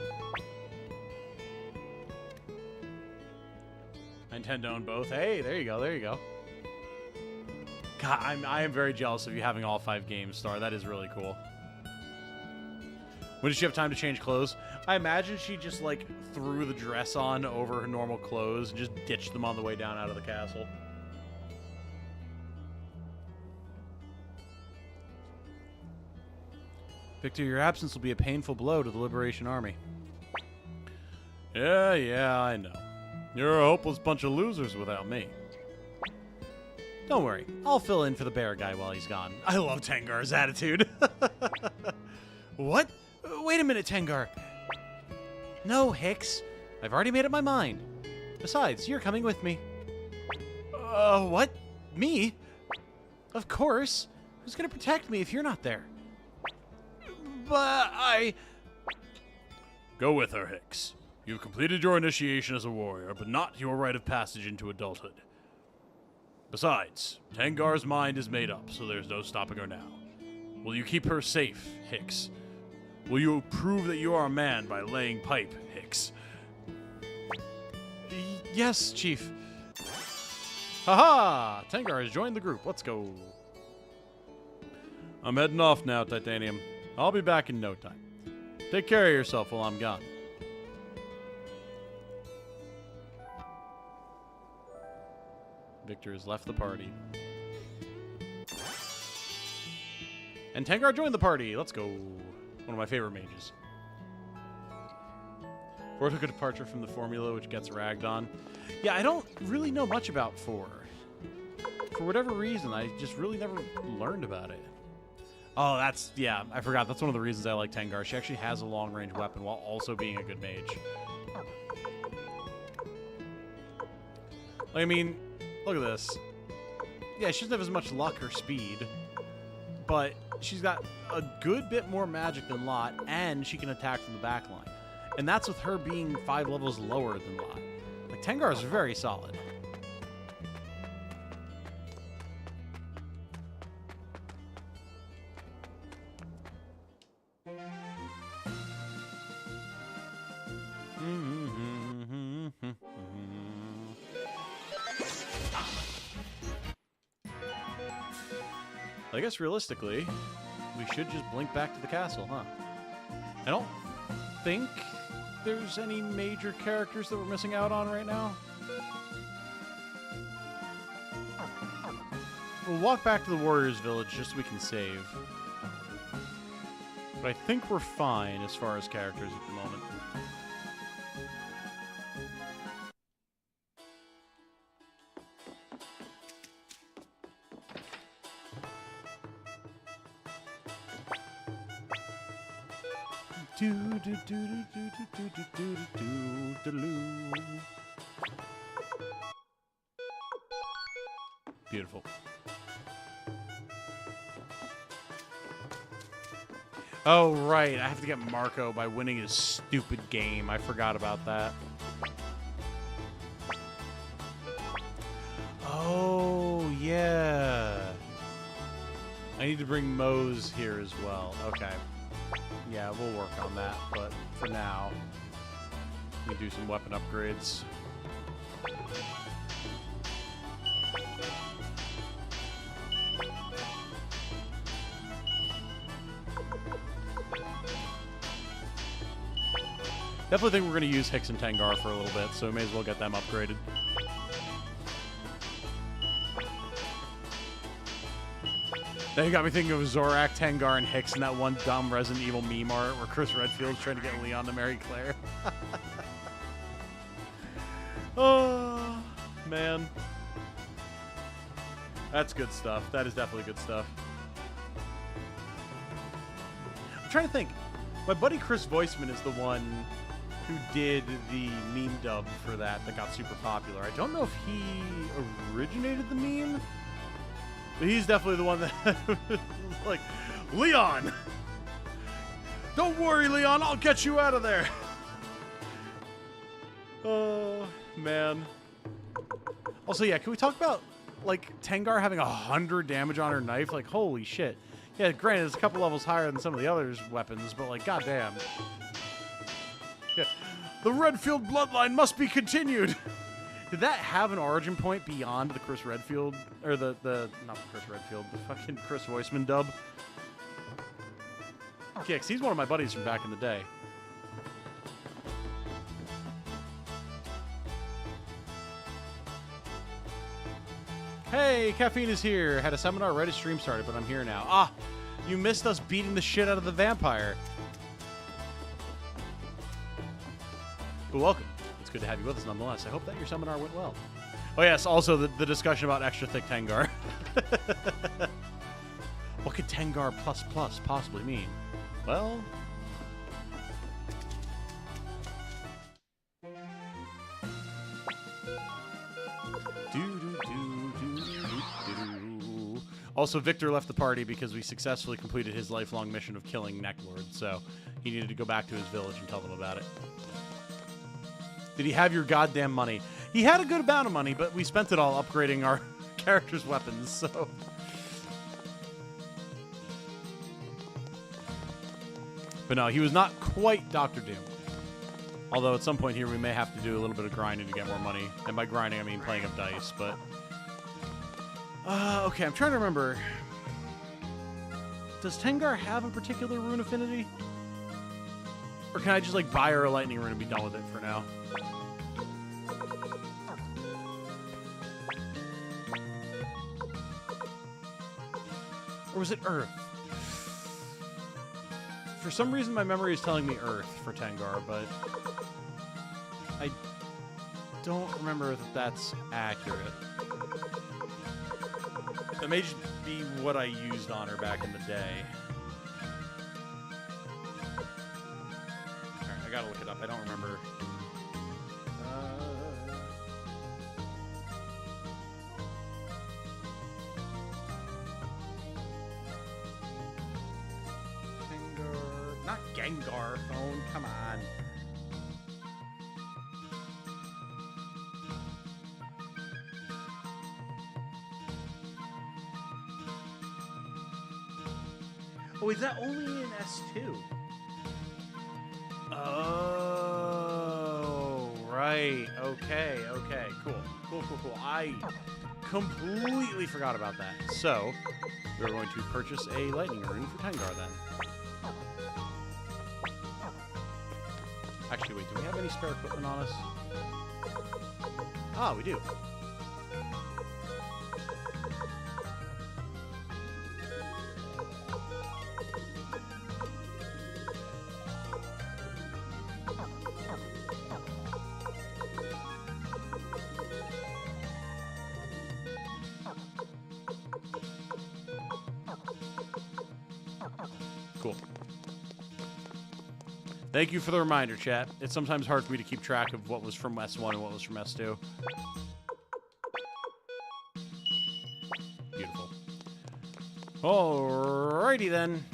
I intend to own both. Hey, there you go, there you go. God, I am very jealous of you having all 5 games, Star. That is really cool. When did she have time to change clothes? I imagine she just, like, threw the dress on over her normal clothes and just ditched them on the way down out of the castle. Victor, your absence will be a painful blow to the Liberation Army. Yeah, I know. You're a hopeless bunch of losers without me. Don't worry, I'll fill in for the bear guy while he's gone. I love Tengar's attitude. What? Wait a minute, Tengar. No, Hicks. I've already made up my mind. Besides, you're coming with me. What? Me? Of course. Who's gonna protect me if you're not there? But Go with her, Hicks. You've completed your initiation as a warrior, but not your rite of passage into adulthood. Besides, Tengar's mind is made up, so there's no stopping her now. Will you keep her safe, Hicks? Will you prove that you are a man by laying pipe, Hicks? Yes, Chief. Haha! Tengar has joined the group. Let's go. I'm heading off now, Titanium. I'll be back in no time. Take care of yourself while I'm gone. Victor has left the party. And Tengar joined the party. Let's go. One of my favorite mages. Four took a departure from the formula, which gets ragged on. Yeah, I don't really know much about 4. For whatever reason, I just really never learned about it. Oh, that's... yeah, I forgot. That's one of the reasons I like Tengar. She actually has a long-range weapon while also being a good mage. Like, I mean, look at this. Yeah, she doesn't have as much luck or speed, but she's got a good bit more magic than Lot, and she can attack from the back line. And that's with her being 5 levels lower than Lot. Like, Tengar is very solid. I guess realistically, we should just blink back to the castle, huh? I don't think there's any major characters that we're missing out on right now. We'll walk back to the Warriors Village just so we can save. But I think we're fine as far as characters at the moment. Beautiful. Oh, right. I have to get Marco by winning his stupid game. I forgot about that. Oh, yeah. I need to bring Mose here as well. Okay. Yeah, we'll work on that, but for now, we do some weapon upgrades. Definitely think we're going to use Hicks and Tengar for a little bit, so we may as well get them upgraded. Now you got me thinking of Zorak, Tengar, and Hicks in that one dumb Resident Evil meme art where Chris Redfield's trying to get Leon to marry Claire. Oh, man. That's good stuff. That is definitely good stuff. I'm trying to think. My buddy Chris Voiceman is the one who did the meme dub for that got super popular. I don't know if he originated the meme, but he's definitely the one that was like, Leon! Don't worry, Leon, I'll get you out of there! Oh, man. Also, yeah, can we talk about, like, Tengar having 100 damage on her knife? Like, holy shit. Yeah, granted, it's a couple levels higher than some of the others' weapons, but, like, goddamn. Yeah. The Redfield bloodline must be continued! Did that have an origin point beyond the Chris Redfield, or not the Chris Redfield, the fucking Chris Voiceman dub? Yeah, 'cause he's one of my buddies from back in the day. Hey, Caffeine is here. Had a seminar right as stream started, but I'm here now. Ah, you missed us beating the shit out of the vampire. But welcome. It's good to have you with us nonetheless. I hope that your seminar went well. Oh yes, also the discussion about extra thick Tengar. What could Tengar plus plus possibly mean? Well... Also, Victor left the party because we successfully completed his lifelong mission of killing Neclord, so he needed to go back to his village and tell them about it. Did he have your goddamn money? He had a good amount of money, but we spent it all upgrading our characters' weapons, so... But no, he was not quite Dr. Doom. Although at some point here we may have to do a little bit of grinding to get more money. And by grinding, I mean playing of dice, but... okay, I'm trying to remember. Does Tengar have a particular rune affinity? Or can I just, like, buy her a lightning rune and be done with it for now? Or was it Earth? For some reason, my memory is telling me Earth for Tengar, but I don't remember if that's accurate. That may just be what I used on her back in the day. Alright, I gotta look it up. I don't remember. Not Gengar phone, come on. Oh, is that only in S2? Oh, right. Okay, okay, cool. Cool. I completely forgot about that. So, we're going to purchase a lightning rune for Tengar then. Actually, wait, do we have any spare equipment on us? Ah, we do. Cool. Thank you for the reminder, chat. It's sometimes hard for me to keep track of what was from S1 and what was from S2. Beautiful. Alrighty then.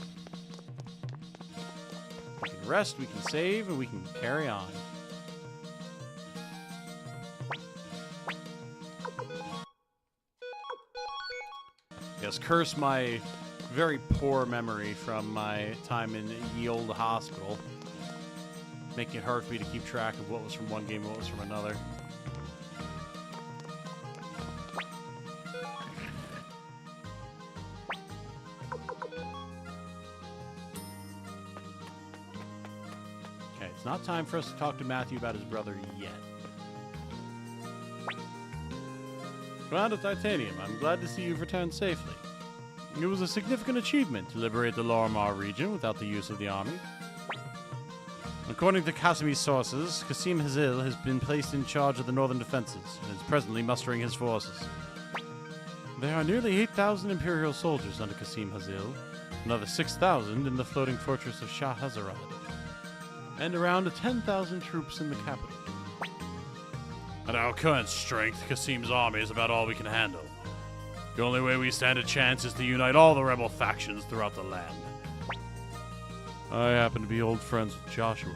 We can rest, we can save, and we can carry on. Yes, curse my very poor memory from my time in ye olde hospital. Making it hard for me to keep track of what was from one game and what was from another. Okay, it's not time for us to talk to Matthew about his brother yet. Commander Titanium, I'm glad to see you've returned safely. It was a significant achievement to liberate the Lorimar region without the use of the army. According to Kasimi's sources, Qasim Hazil has been placed in charge of the northern defenses and is presently mustering his forces. There are nearly 8,000 Imperial soldiers under Qasim Hazil, another 6,000 in the floating fortress of Shah Hazarad, and around 10,000 troops in the capital. At our current strength, Qasim's army is about all we can handle. The only way we stand a chance is to unite all the rebel factions throughout the land. I happen to be old friends with Joshua.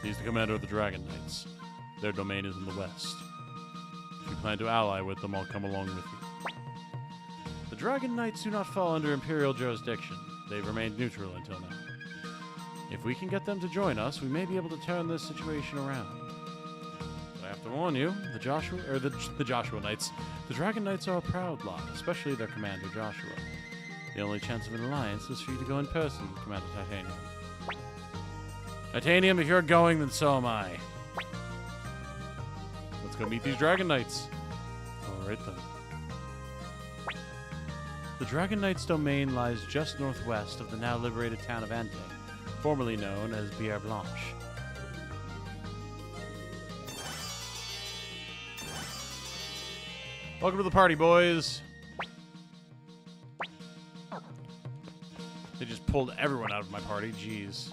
He's the commander of the Dragon Knights. Their domain is in the west. If you plan to ally with them, I'll come along with you. The Dragon Knights do not fall under Imperial jurisdiction. They've remained neutral until now. If we can get them to join us, we may be able to turn this situation around. But I have to warn you, the Joshua Knights. The Dragon Knights are a proud lot, especially their commander, Joshua. The only chance of an alliance is for you to go in person, Commander Titanium. Titanium, if you're going, then so am I. Let's go meet these Dragon Knights. Alright then. The Dragon Knights' domain lies just northwest of the now liberated town of Ante, formerly known as Bière Blanche. Welcome to the party, boys. They just pulled everyone out of my party. Jeez.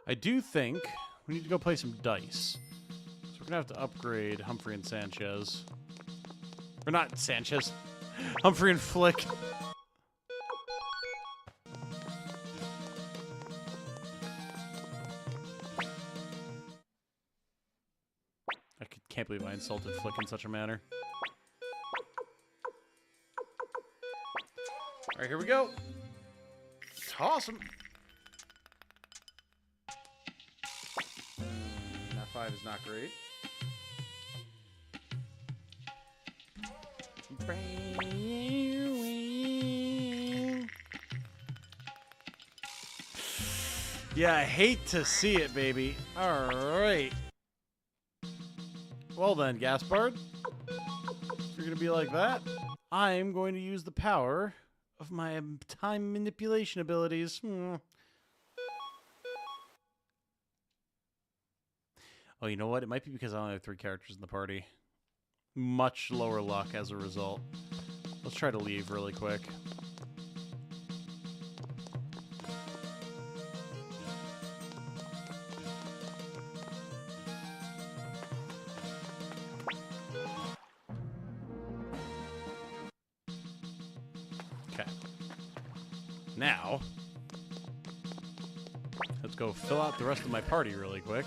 I do think we need to go play some dice. So we're gonna have to upgrade Humphrey and Sanchez. Or not Sanchez. Humphrey and Flick. Can't believe I insulted Flick in such a manner. Alright, here we go. Toss him. That 5 is not great. Yeah, I hate to see it, baby. Alright. Well then, Gaspard, if you're going to be like that, I'm going to use the power of my time manipulation abilities. Oh, you know what? It might be because I only have 3 characters in the party. Much lower luck as a result. Let's try to leave really quick. Now, let's go fill out the rest of my party really quick.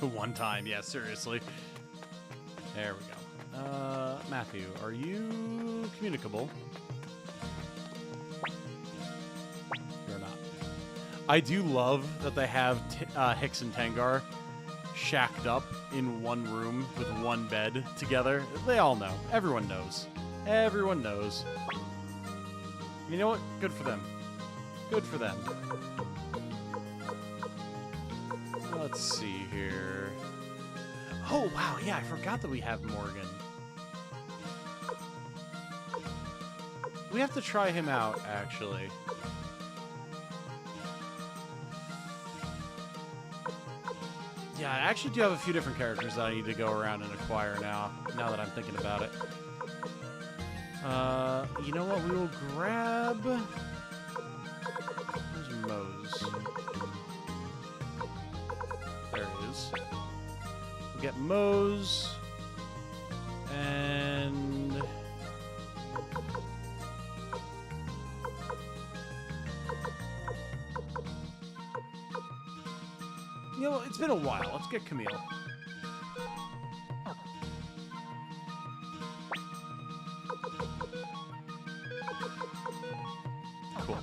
One time, yeah, seriously. There we go. Matthew, are you communicable? You're not. I do love that they have Hicks and Tengar shacked up in one room with one bed together. They all know. Everyone knows. Everyone knows. You know what? Good for them. Good for them. Let's see here. Oh, wow. Yeah, I forgot that we have Morgan. We have to try him out, actually. Yeah, I actually do have a few different characters that I need to go around and acquire now that I'm thinking about it. You know what? We will grab... Where's Mose? There he is. We'll get Mose. And... You know what? It's been a while. Let's get Camille. Cool.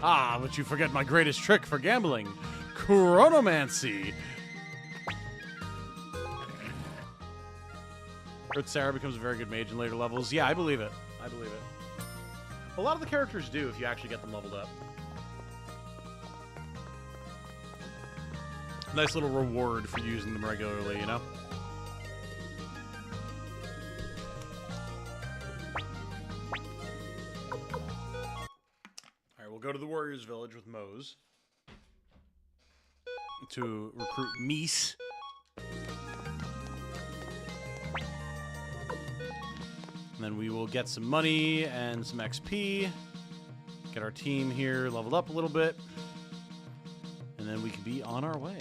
Ah, but you forget my greatest trick for gambling. Chronomancy. Earth Sarah becomes a very good mage in later levels. Yeah, I believe it. I believe it. A lot of the characters do if you actually get them leveled up. Nice little reward for using them regularly, you know? Alright, we'll go to the Warriors Village with Mose to recruit Mies. And then we will get some money and some XP. Get our team here leveled up a little bit. And then we can be on our way.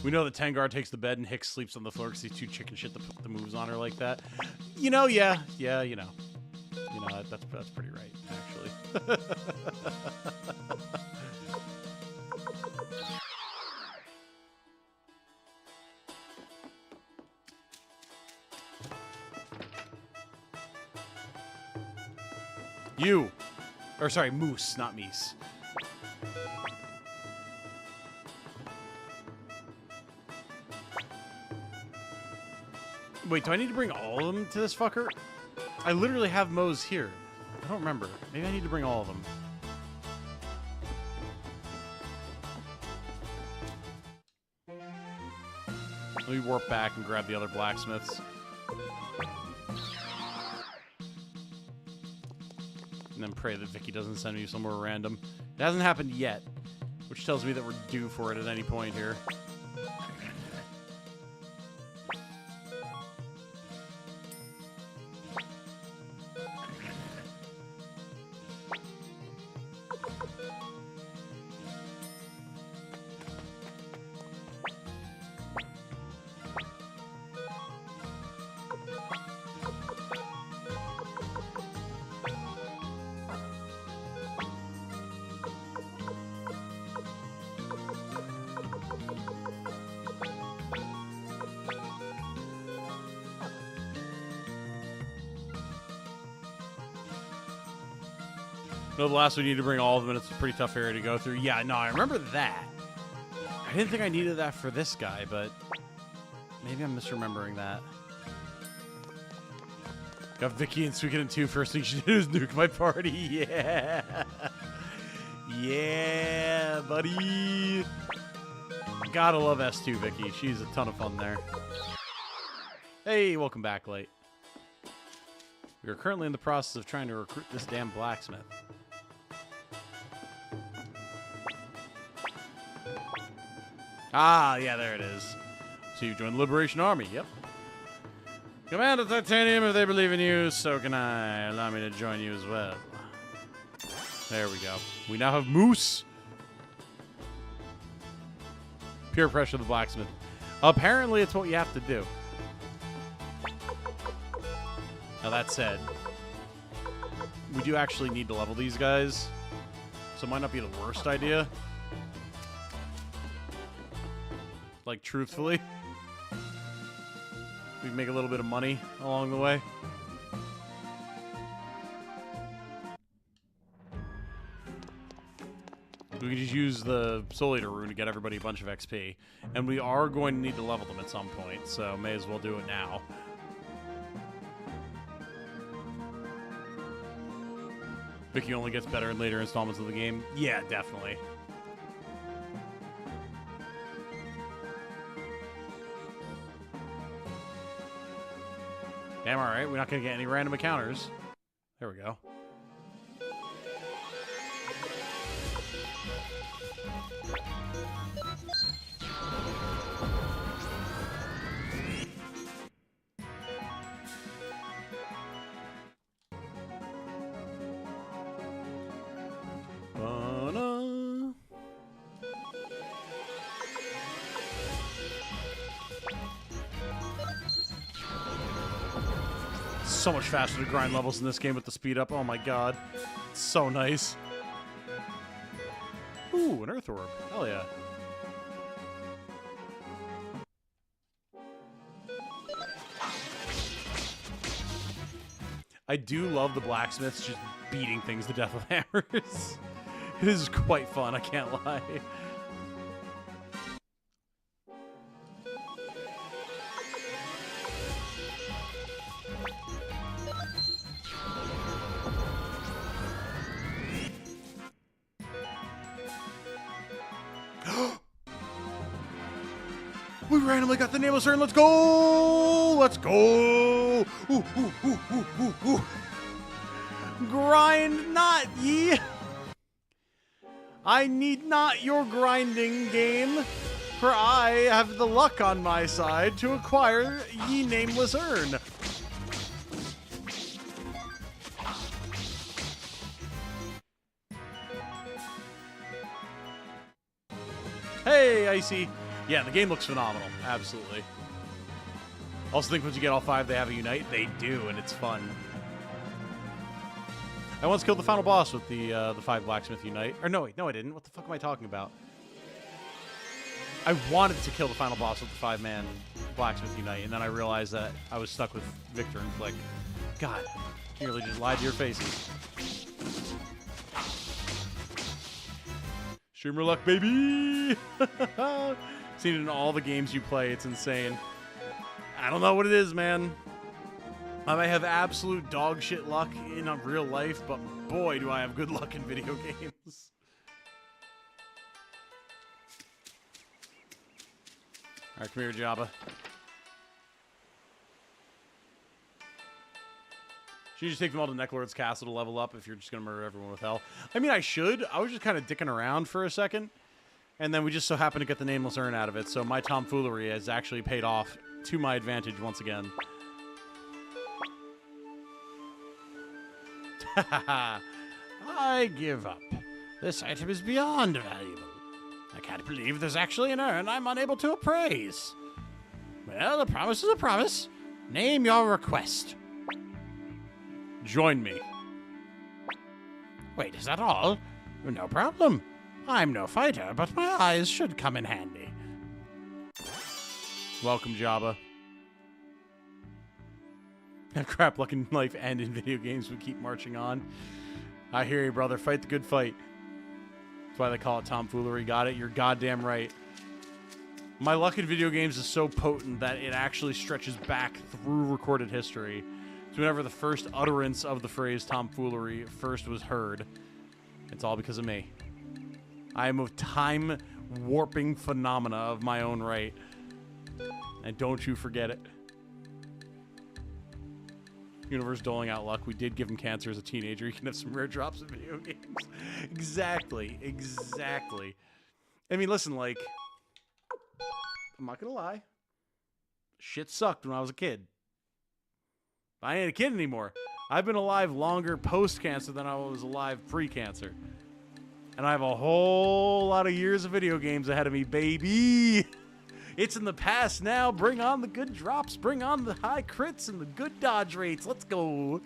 We know that Tengar takes the bed and Hicks sleeps on the floor because he's too chicken shit to put the moves on her like that. You know, yeah, you know. You know, that's pretty right, actually. You. Or sorry, Moose, not Mies. Wait, do I need to bring all of them to this fucker? I literally have Mose here. I don't remember. Maybe I need to bring all of them. Let me warp back and grab the other blacksmiths. And then pray that Vicky doesn't send me somewhere random. It hasn't happened yet, which tells me that we're due for it at any point here. No, the last we need to bring all of them, and it's a pretty tough area to go through. Yeah, no, I remember that. I didn't think I needed that for this guy, but maybe I'm misremembering that. Got Vicky and Suikoden 2. First thing she did was nuke my party. Yeah. Yeah, buddy. Gotta love S2 Vicky. She's a ton of fun there. Hey, welcome back, Late. We are currently in the process of trying to recruit this damn blacksmith. Ah, yeah, there it is. So you've joined the Liberation Army, yep. Commander Titanium, if they believe in you, so can I. Allow me to join you as well. There we go. We now have Moose. Peer pressure the blacksmith. Apparently, it's what you have to do. Now, that said, we do actually need to level these guys, so it might not be the worst idea. Like, truthfully. We can make a little bit of money along the way. We can just use the Soul-Eater rune to get everybody a bunch of XP. And we are going to need to level them at some point, so may as well do it now. Vicky only gets better in later installments of the game. Yeah, definitely. Damn, alright. We're not going to get any random encounters. There we go. So much faster to grind levels in this game with the speed up. Oh my god. It's so nice. Ooh, an Earth Orb. Hell yeah. I do love the blacksmiths just beating things to death with hammers. It is quite fun, I can't lie. We randomly got the nameless urn. Let's go! Let's go! Ooh, ooh, ooh, ooh, ooh, ooh. Grind not ye. I need not your grinding, game, for I have the luck on my side to acquire ye nameless urn. Hey, Icy. Yeah, the game looks phenomenal. Absolutely. Also think once you get all 5, they have a unite. They do, and it's fun. I once killed the final boss with the 5 blacksmith unite. Or no, wait, no, I didn't. What the fuck am I talking about? I wanted to kill the final boss with the 5-man blacksmith unite, and then I realized that I was stuck with Victor and Flick. God, nearly just lied to your faces. Streamer luck, baby! Seen it in all the games you play. It's insane. I don't know what it is, man. I might have absolute dog shit luck in real life, but boy, do I have good luck in video games. Alright, come here, Jabba. Should you just take them all to Neclord's castle to level up if you're just going to murder everyone with hell? I mean, I should. I was just kind of dicking around for a second. And then we just so happened to get the Nameless Urn out of it. So my tomfoolery has actually paid off to my advantage once again. I give up. This item is beyond valuable. I can't believe there's actually an urn I'm unable to appraise. Well, a promise is a promise. Name your request. Join me. Wait, is that all? No problem. I'm no fighter, but my eyes should come in handy. Welcome, Jabba. Crap, luck in life and in video games, we keep marching on. I hear you, brother. Fight the good fight. That's why they call it tomfoolery. Got it? You're goddamn right. My luck in video games is so potent that it actually stretches back through recorded history. So whenever the first utterance of the phrase tomfoolery first was heard, it's all because of me. I am a time-warping phenomena of my own right. And don't you forget it. Universe doling out luck. We did give him cancer as a teenager. You can have some rare drops in video games. Exactly. Exactly. I mean, listen, like, I'm not gonna lie. Shit sucked when I was a kid. I ain't a kid anymore. I've been alive longer post-cancer than I was alive pre-cancer. And I have a whole lot of years of video games ahead of me, baby. It's in the past now. Bring on the good drops. Bring on the high crits and the good dodge rates. Let's go.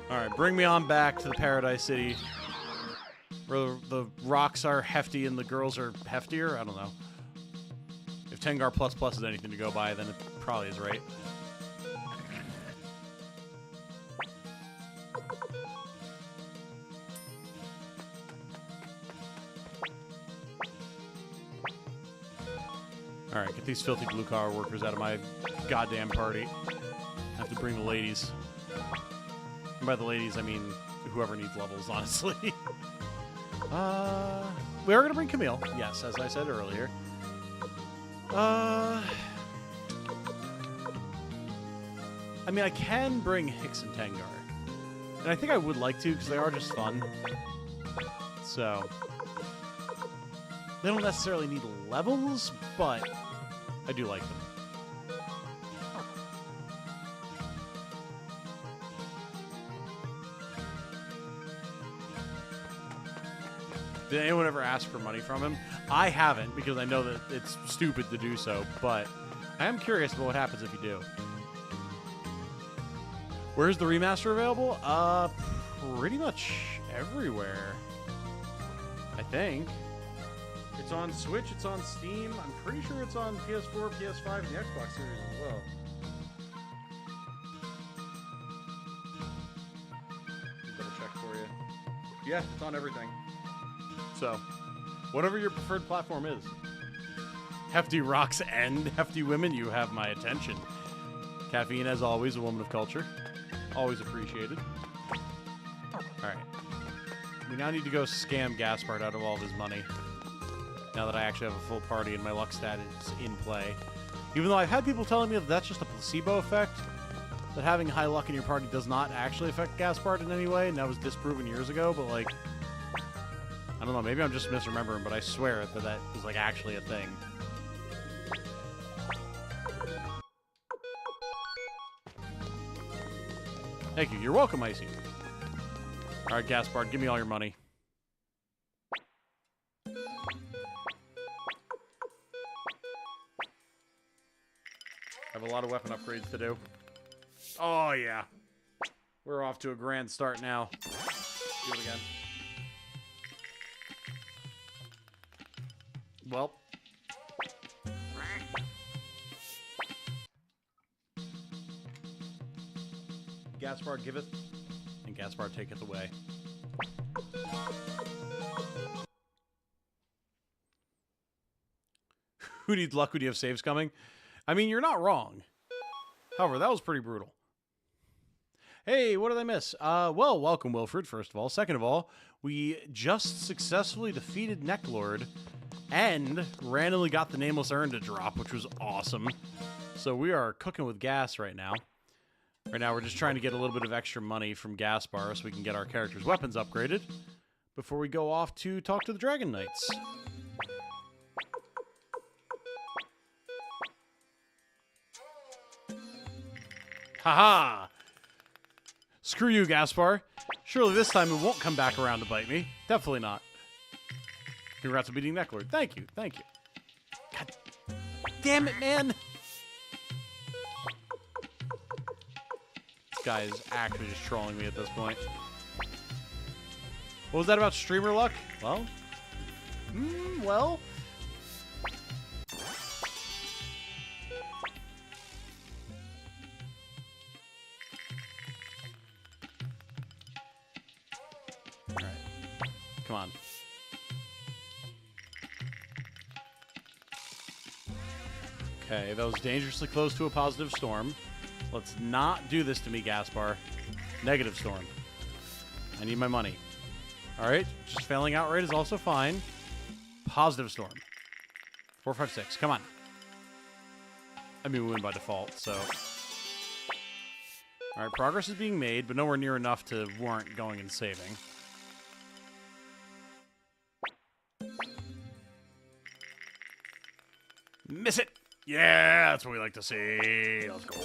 Alright, bring me on back to the Paradise City. Where the rocks are hefty and the girls are heftier? I don't know. If Tengar++ is anything to go by, then it probably is right. Alright, get these filthy blue-collar workers out of my goddamn party. I have to bring the ladies. And by the ladies, I mean whoever needs levels, honestly. We are going to bring Camille. Yes, as I said earlier. I mean, I can bring Hicks and Tengar. And I think I would like to, because they are just fun. So. They don't necessarily need levels, but I do like them. Did anyone ever ask for money from him? I haven't, because I know that it's stupid to do so, but I am curious about what happens if you do. Where's the remaster available? Pretty much everywhere. I think. It's on Switch, it's on Steam. I'm pretty sure it's on PS4, PS5, and the Xbox Series as well. Double check for you. Yeah, it's on everything. So, whatever your preferred platform is. Hefty rocks and hefty women, you have my attention. Caffeine, as always, a woman of culture. Always appreciated. Alright. We now need to go scam Gaspard out of all of his money. Now that I actually have a full party and my luck stat is in play. Even though I've had people telling me that that's just a placebo effect. That having high luck in your party does not actually affect Gaspard in any way. And that was disproven years ago, but like... I don't know, maybe I'm just misremembering, but I swear that that is like actually a thing. Thank you. You're welcome, Icy. Alright, Gaspard, give me all your money. I have a lot of weapon upgrades to do. Oh, yeah. We're off to a grand start now. Do it again. Well. Gaspard giveth, and Gaspard taketh away. Who needs luck when you have saves coming? I mean, you're not wrong. However, that was pretty brutal. Hey, what did I miss? Well, welcome, Wilfred, first of all. Second of all, we just successfully defeated Neclord and randomly got the Nameless Urn to drop, which was awesome. So we are cooking with gas right now. Right now, we're just trying to get a little bit of extra money from Gaspar so we can get our character's weapons upgraded before we go off to talk to the Dragon Knights. Haha! Screw you, Gaspar. Surely this time it won't come back around to bite me. Definitely not. Congrats on beating Neclord. Thank you, thank you. God damn it, man! This guy is actually just trolling me at this point. What was that about streamer luck? Well... well... Alright. Come on. Okay, that was dangerously close to a positive storm. Let's not do this to me, Gaspar. Negative storm. I need my money. Alright, just failing outright is also fine. Positive storm. 4, 5, 6. Come on. I mean, we win by default, so... Alright, progress is being made, but nowhere near enough to warrant going and saving. Miss it! Yeah, that's what we like to see. Let's go.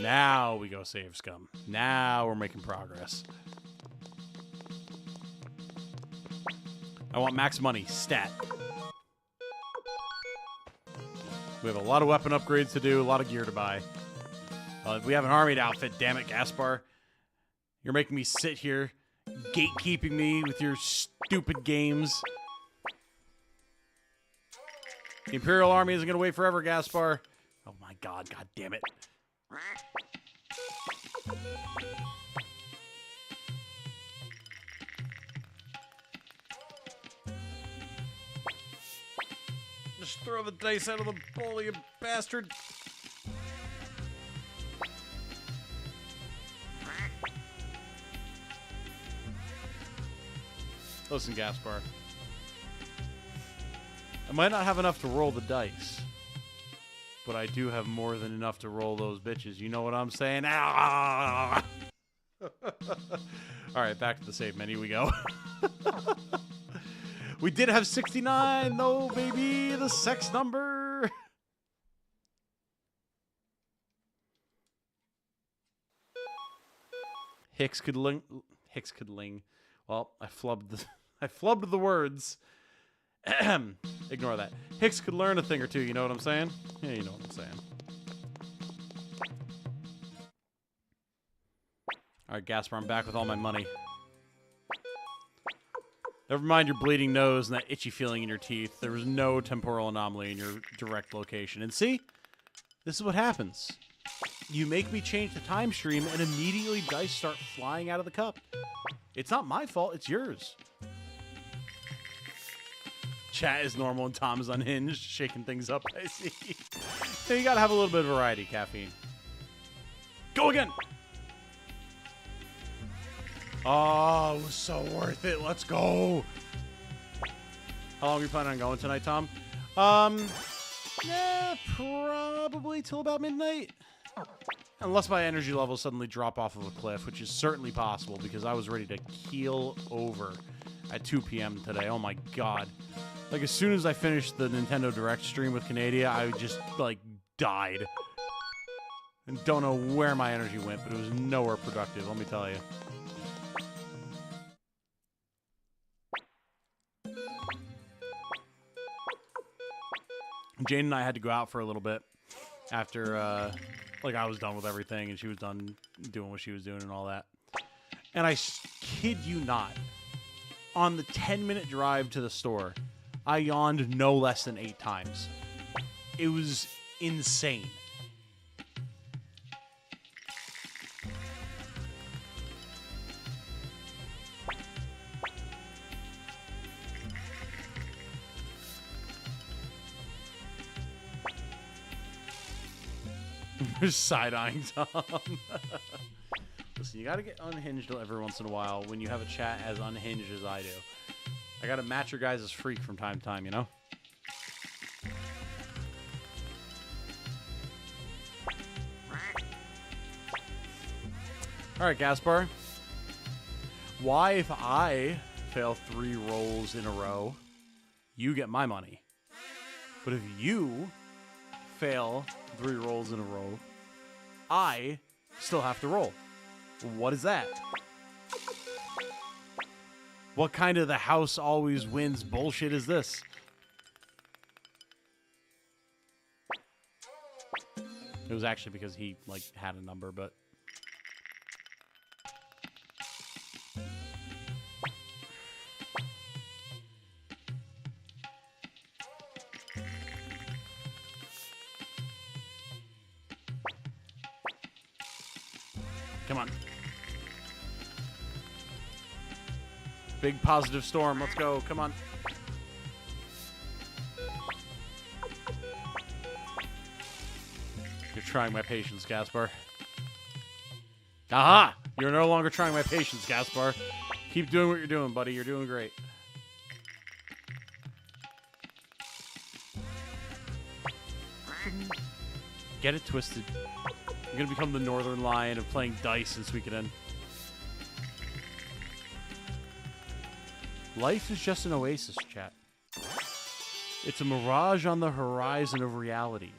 Now we go save scum. Now we're making progress. I want max money. Stat. We have a lot of weapon upgrades to do, a lot of gear to buy. We have an army to outfit, damn it, Gaspar. You're making me sit here, gatekeeping me with your stupid games. The Imperial Army isn't going to wait forever, Gaspar. Oh my god, god damn it. Just throw the dice out of the bowl, you bastard. Listen, Gaspar. I might not have enough to roll the dice, but I do have more than enough to roll those bitches. You know what I'm saying? Ah! Alright, back to the save menu we go. We did have 69, though, baby! The sex number! Hicks could ling. Well, I flubbed the words. Ignore that. Hicks could learn a thing or two, you know what I'm saying? Yeah, you know what I'm saying. Alright, Gaspar, I'm back with all my money. Never mind your bleeding nose and that itchy feeling in your teeth. There was no temporal anomaly in your direct location. And see? This is what happens. You make me change the time stream and immediately dice start flying out of the cup. It's not my fault, it's yours. Chat is normal and Tom is unhinged, shaking things up, I see. So you gotta have a little bit of variety, Caffeine. Go again! Oh, it was so worth it. Let's go. How long are you planning on going tonight, Tom? Probably till about midnight. Unless my energy levels suddenly drop off of a cliff, which is certainly possible because I was ready to keel over at 2 p.m. today. Oh my god. Like, as soon as I finished the Nintendo Direct stream with Canada, I just, like, died. And don't know where my energy went, but it was nowhere productive, let me tell you. Jane and I had to go out for a little bit after, like, I was done with everything and she was done doing what she was doing and all that. And I kid you not, on the 10-minute drive to the store, I yawned no less than 8 times. It was insane. Side-eyeing Tom. Listen, you gotta get unhinged every once in a while when you have a chat as unhinged as I do. I gotta match your guys' freak from time to time, you know? Alright, Gaspar. Why, if I fail 3 rolls in a row, you get my money? But if you fail 3 rolls in a row, I still have to roll. What is that? What kind of the house always wins bullshit is this? It was actually because he, like, had a number, but... Come on. Big positive storm. Let's go. Come on. You're trying my patience, Gaspar. Aha! You're no longer trying my patience, Gaspar. Keep doing what you're doing, buddy. You're doing great. Get it twisted. I'm gonna become the Northern Lion of playing dice in Suikoden. Life is just an oasis, chat. It's a mirage on the horizon of reality,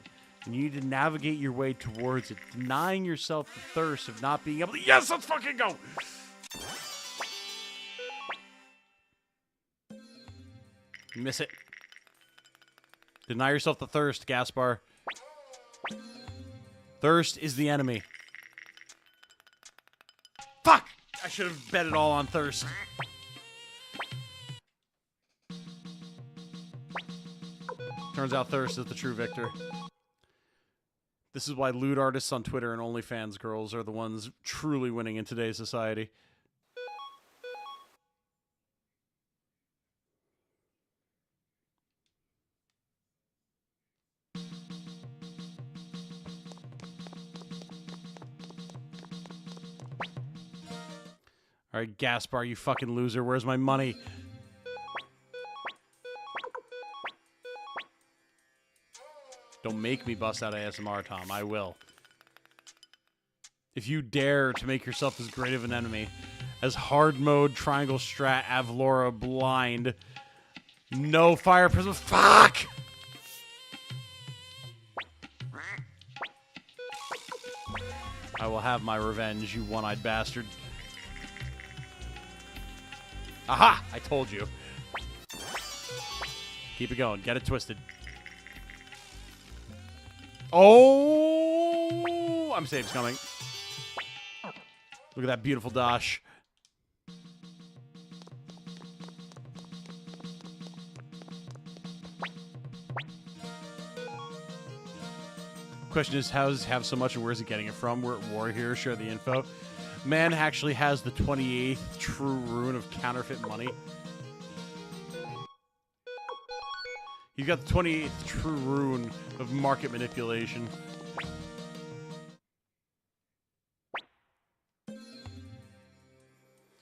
and you need to navigate your way towards it, denying yourself the thirst of not being able to... Yes, let's fucking go! Miss it. Deny yourself the thirst, Gaspar. Thirst is the enemy. Fuck! I should have bet it all on thirst. Turns out thirst is the true victor. This is why lewd artists on Twitter and OnlyFans girls are the ones truly winning in today's society. Alright, Gaspar, you fucking loser. Where's my money? Don't make me bust out ASMR, Tom. I will. If you dare to make yourself as great of an enemy as hard mode triangle strat Avlora blind. No fire prism. Fuck! I will have my revenge, you one-eyed bastard. Aha! I told you. Keep it going. Get it twisted. Oh! I'm safe. It's coming. Look at that beautiful dash. Question is, how does he have so much and where's he getting it from? We're at war here. Share the info. Man actually has the 28th true rune of counterfeit money. He's got the 28th true rune of market manipulation.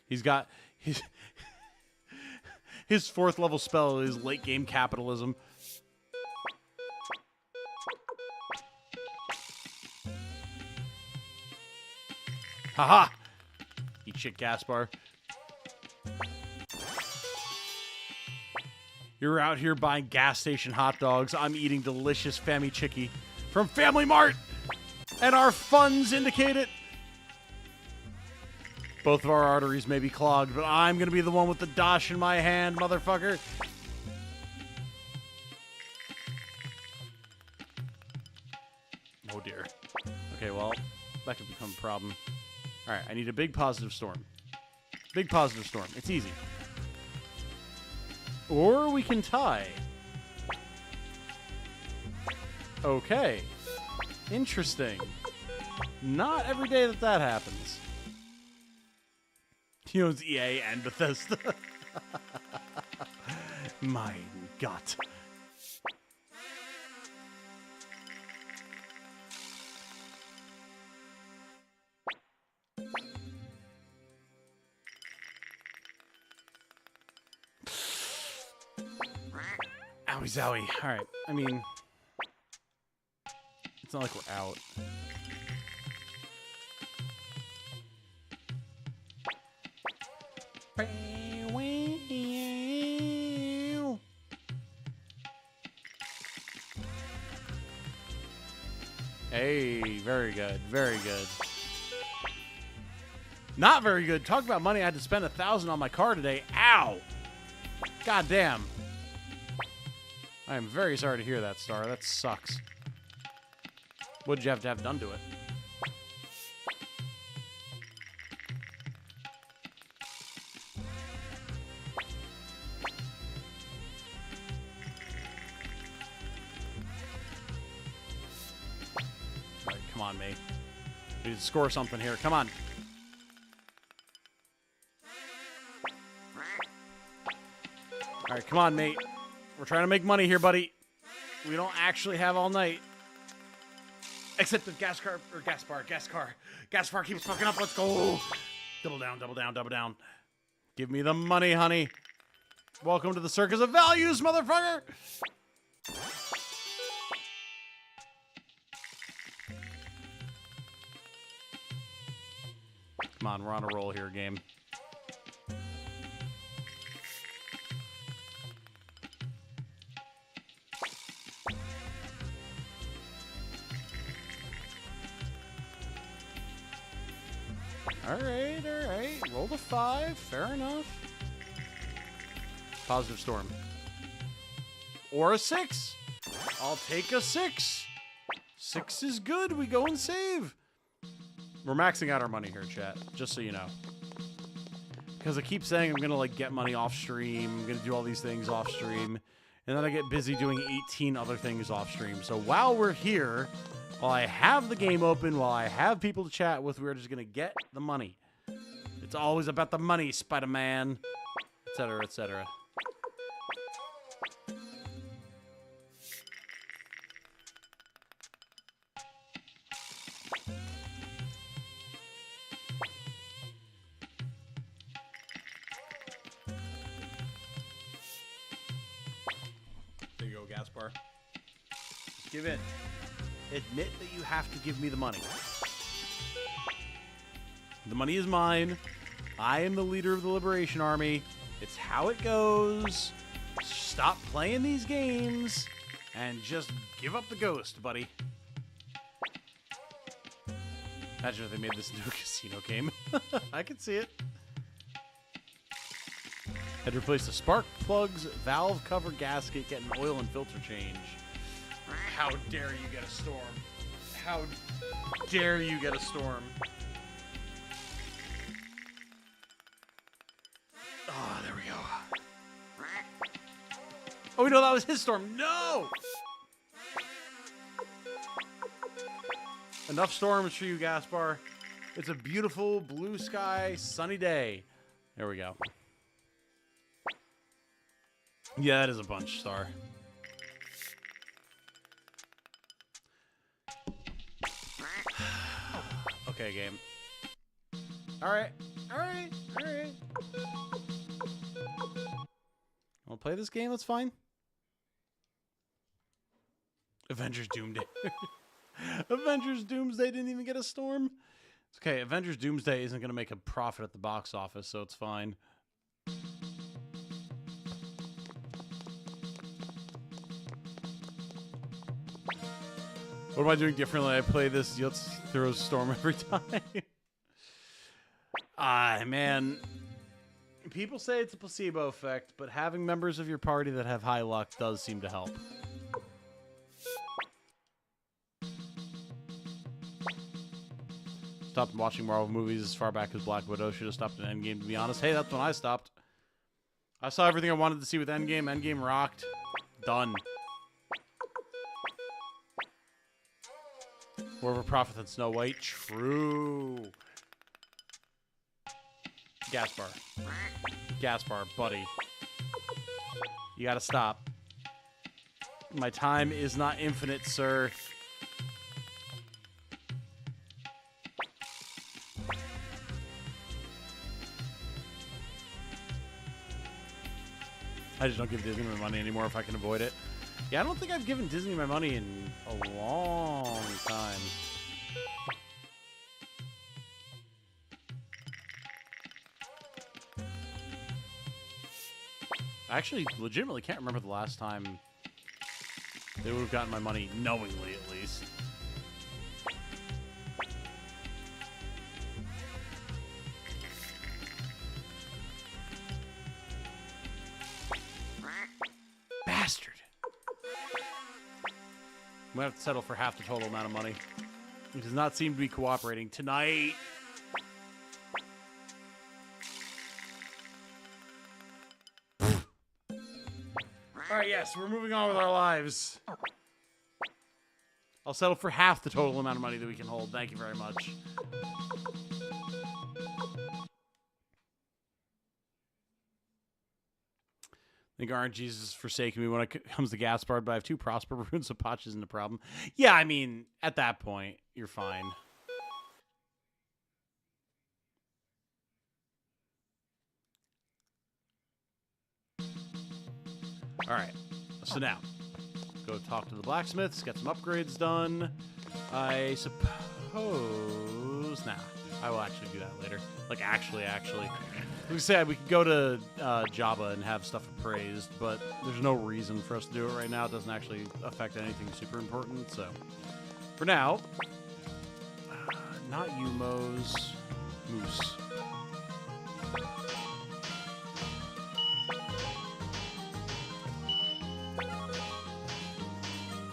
He's got his 4th level spell is late game capitalism. Haha! Eat shit, Gaspar. You're out here buying gas station hot dogs. I'm eating delicious Fammy Chicky from Family Mart. And our funds indicate it. Both of our arteries may be clogged, but I'm going to be the one with the dash in my hand, motherfucker. Oh, dear. Okay, well, that could become a problem. All right, I need a big positive storm. Big positive storm. It's easy. Or we can tie. Okay. Interesting. Not every day that happens. You know, it's EA and Bethesda. Mein Gott. Owie zowie. Alright, I mean... It's not like we're out. Hey, very good, very good. Not very good. Talk about money. I had to spend $1,000 on my car today. Ow! God damn. I am very sorry to hear that, Star. That sucks. What did you have to have done to it? All right, come on, mate. We need to score something here. Come on. All right, come on, mate. We're trying to make money here, buddy. We don't actually have all night. Except if gas car keeps fucking up. Let's go. Double down, double down, double down. Give me the money, honey. Welcome to the circus of values, motherfucker. Come on, we're on a roll here, game. All right. Roll the 5. Fair enough. Positive storm. Or a 6. I'll take a 6. 6 is good. We go and save. We're maxing out our money here, chat. Just so you know. Because I keep saying I'm going to, like, get money off stream. I'm going to do all these things off stream. And then I get busy doing 18 other things off stream. So while we're here... While I have the game open, while I have people to chat with, we're just going to get the money. It's always about the money, Spider-Man. Etc., etc. There you go, Gaspar. Just give in. Admit that you have to give me the money. The money is mine. I am the leader of the Liberation Army. It's how it goes. Stop playing these games and just give up the ghost, buddy. Imagine if they made this into a casino game. I could see it. Had to replace the spark plugs, valve cover gasket, get an oil and filter change. How dare you get a storm? How dare you get a storm? Oh, there we go. Oh, no, that was his storm. No! Enough storms for you, Gaspar. It's a beautiful blue sky, sunny day. There we go. Yeah, that is a bunch, Star. Okay, game. Alright. I'll play this game, that's fine. Avengers Doomsday. Avengers Doomsday didn't even get a storm. It's okay, Avengers Doomsday isn't going to make a profit at the box office, so it's fine. What am I doing differently? I play this, let's throw a storm every time. Man. People say it's a placebo effect, but having members of your party that have high luck does seem to help. Stopped watching Marvel movies as far back as Black Widow. Should have stopped at Endgame, to be honest. Hey, that's when I stopped. I saw everything I wanted to see with Endgame. Endgame rocked. Done. More of a prophet than Snow White. True. Gaspar. Gaspar, buddy. You gotta stop. My time is not infinite, sir. I just don't give Disney my money anymore if I can avoid it. Yeah, I don't think I've given Disney my money in a long time. I actually legitimately can't remember the last time they would have gotten my money knowingly, at least. Bastard. I'm gonna have to settle for half the total amount of money. It does not seem to be cooperating tonight. Alright, yes, we're moving on with our lives. I'll settle for half the total amount of money that we can hold. Thank you very much. I think RNG's is forsaking me when it comes to Gaspard, but I have 2 Prosper runes, so Potch isn't a problem. Yeah, I mean, at that point, you're fine. Alright, so now, go talk to the blacksmiths, get some upgrades done. I suppose... Nah, I will actually do that later. Like, actually. We said we could go to Jabba and have stuff appraised, but there's no reason for us to do it right now. It doesn't actually affect anything super important, so... For now, not you, Moose.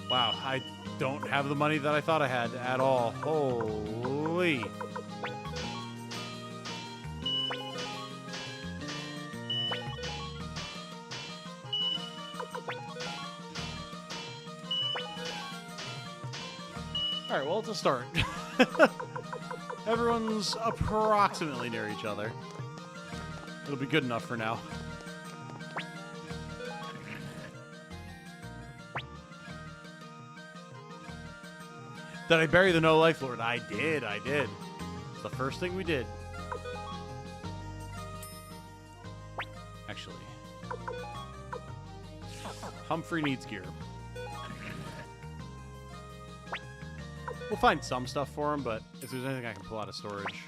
Wow, I don't have the money that I thought I had at all. Holy. Alright, well, it's a start. Everyone's approximately near each other. It'll be good enough for now. Did I bury the No Life Lord? I did. It's the first thing we did. Actually. Humphrey needs gear. We'll find some stuff for him, but if there's anything I can pull out of storage.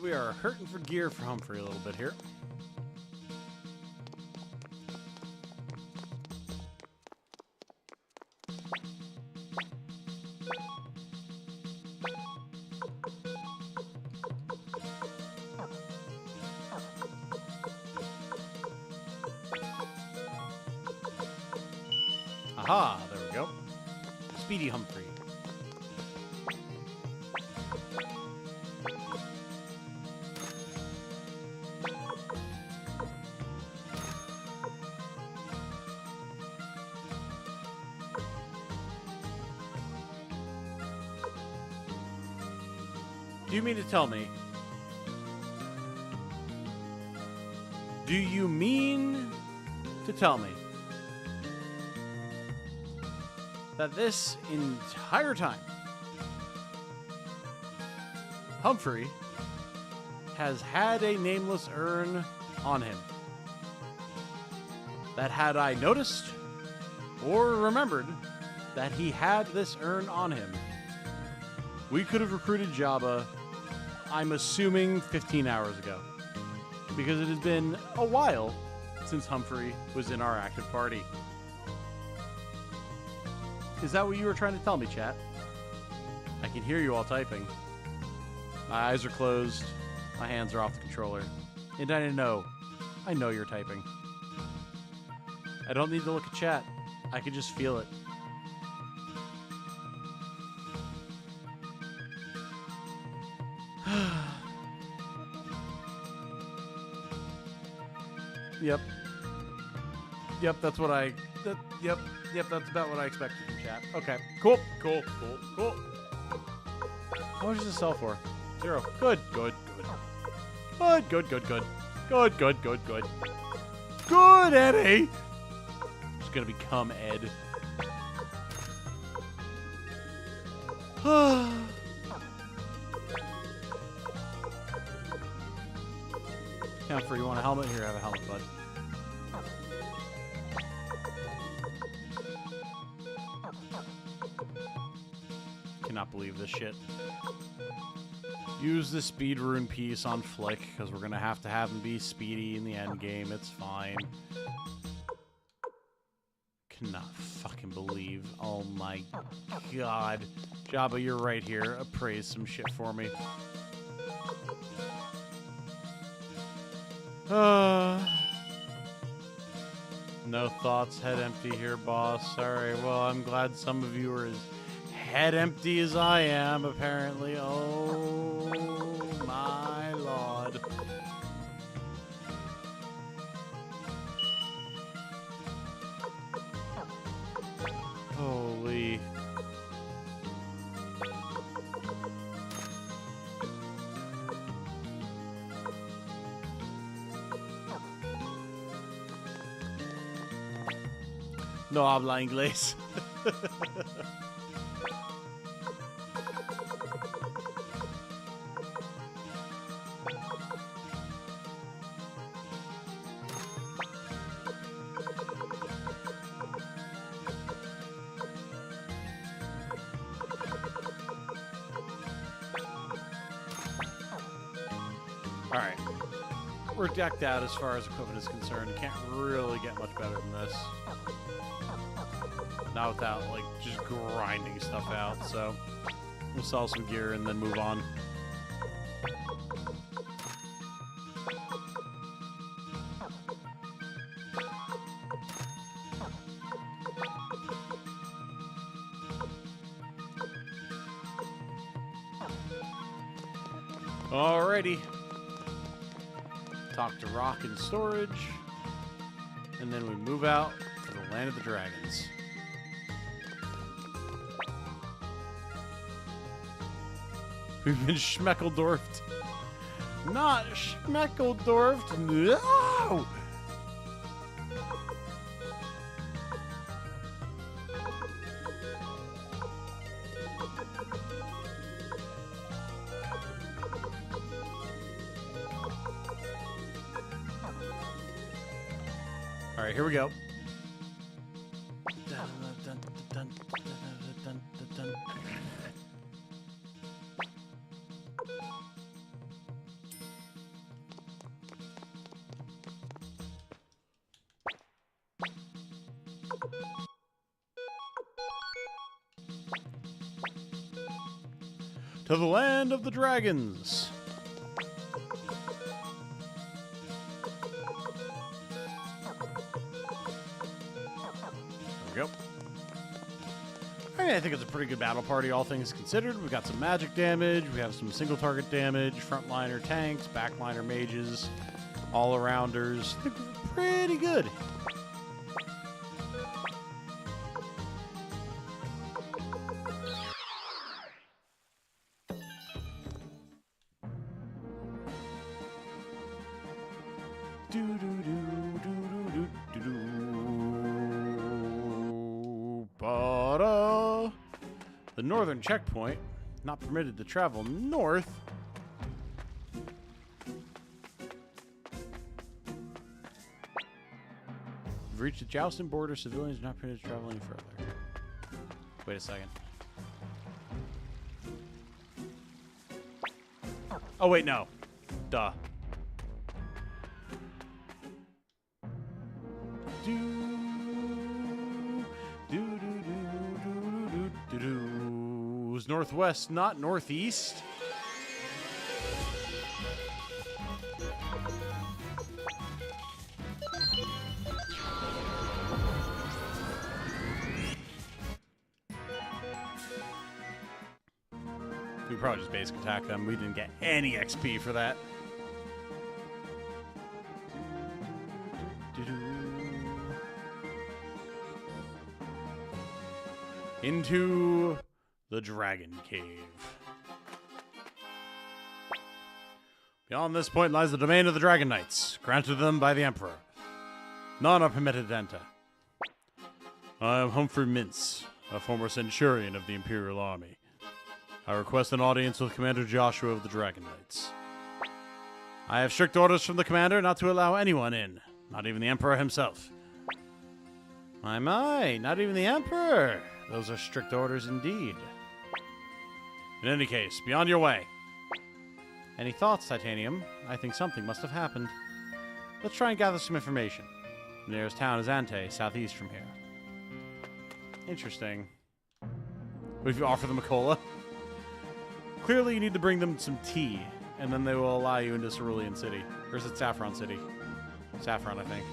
We are hurting for gear for Humphrey a little bit here. Aha, there we go. Speedy Humphrey. Do you mean to tell me? Do you mean to tell me that this entire time Humphrey has had a nameless urn on him? That had I noticed or remembered that he had this urn on him, we could have recruited Jabba, I'm assuming 15 hours ago, because it has been a while since Humphrey was in our active party. Is that what you were trying to tell me, chat? I can hear you all typing. My eyes are closed. My hands are off the controller. And I know you're typing. I don't need to look at chat. I can just feel it. Yep. Yep, that's what I... Yep, that's about what I expected from chat. Okay, cool. How much does this sell for? 0. Good. Good, Eddie! Just gonna become Ed. Count for you want a helmet? Here, have a helmet, bud. Cannot believe this shit. Use the speed rune piece on Flick, because we're gonna have to have him be speedy in the end game. It's fine. Cannot fucking believe. Oh my god. Jabba, you're right here. Appraise some shit for me. No thoughts, head empty here, boss. Sorry, well, I'm glad some of you are as head empty as I am, apparently. Oh, my lord. Holy... No habla inglés. Alright. We're decked out as far as equipment is concerned. Can't really get much better than this. Not without, like, just grinding stuff out, so we'll sell some gear and then move on. Alrighty. Talk to Rock in storage. And then we move out to the Land of the Dragons. We've been Schmeckeldorfed. Not Schmeckeldorfed. No! All right, here we go. To the Land of the Dragons. There we go. I think it's a pretty good battle party, all things considered. We've got some magic damage, we have some single target damage, frontliner tanks, backliner mages, all-arounders. I think we're pretty good. The northern checkpoint, not permitted to travel north. We've reached the Joustin border. Civilians are not permitted to travel any further. Wait a second. Oh, wait, no. Duh. is northwest, not northeast. We probably just basic attack them. We didn't get any XP for that. Into the Dragon Cave. Beyond this point lies the domain of the Dragon Knights, granted them by the Emperor. None are permitted to enter. I am Humphrey Mintz, a former centurion of the Imperial Army. I request an audience with Commander Joshua of the Dragon Knights. I have strict orders from the commander not to allow anyone in, not even the Emperor himself. My, not even the Emperor. Those are strict orders indeed. In any case, be on your way. Any thoughts, Titanium? I think something must have happened. Let's try and gather some information. The nearest town is Ante, southeast from here. Interesting. What if you offer them a cola? Clearly you need to bring them some tea, and then they will allow you into Cerulean City. Or is it Saffron City? Saffron, I think.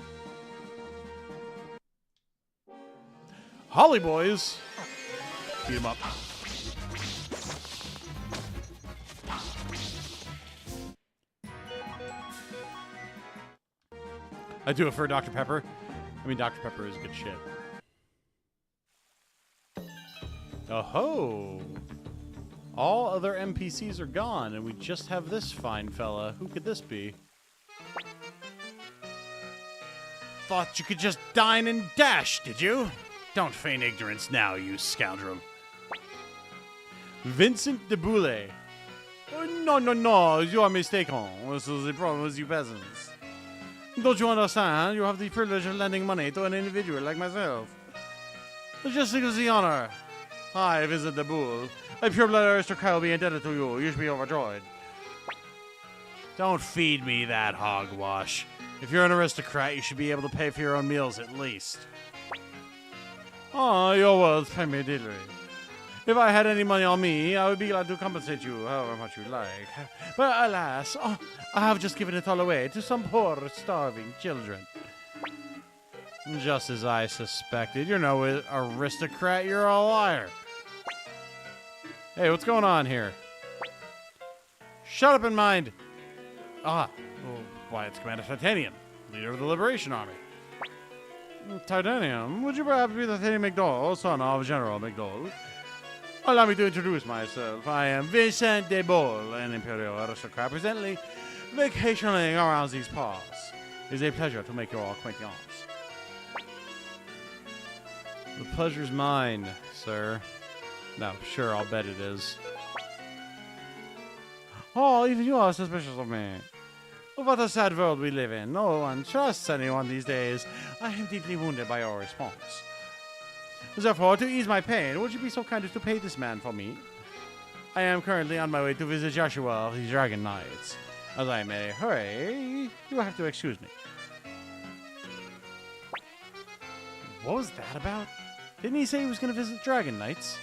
Holly boys! Beat him up. I do it for Dr. Pepper. I mean, Dr. Pepper is good shit. Oh-ho! All other NPCs are gone, and we just have this fine fella. Who could this be? Thought you could just dine and dash, did you? Don't feign ignorance now, you scoundrel. Vincent de Boule. Oh, no, you are mistaken. This is the problem with you peasants. Don't you understand? You have the privilege of lending money to an individual like myself. Just think of the honor. I, Vincent de Boule, a pure-blood aristocrat, will be indebted to you. You should be overjoyed. Don't feed me that hogwash. If you're an aristocrat, you should be able to pay for your own meals at least. Oh, your words pay me dearly. If I had any money on me, I would be glad to compensate you however much you like. But alas, I have just given it all away to some poor, starving children. Just as I suspected. You're no aristocrat, you're a liar. Hey, what's going on here? Shut up and mind. Why, it's Commander Titanium, leader of the Liberation Army. Titanium, would you perhaps be the Titanium McDowell, son of General McDowell? Allow me to introduce myself. I am Vincent de Boule, an Imperial aristocrat presently vacationing around these parts. It is a pleasure to make your acquaintance. The pleasure's mine, sir. No, sure, I'll bet it is. Oh, even you are suspicious of me. What a sad world we live in. No one trusts anyone these days. I am deeply wounded by your response. Therefore, to ease my pain, would you be so kind as to pay this man for me? I am currently on my way to visit Joshua of the Dragon Knights. As I may hurry, you have to excuse me. What was that about? Didn't he say he was going to visit Dragon Knights?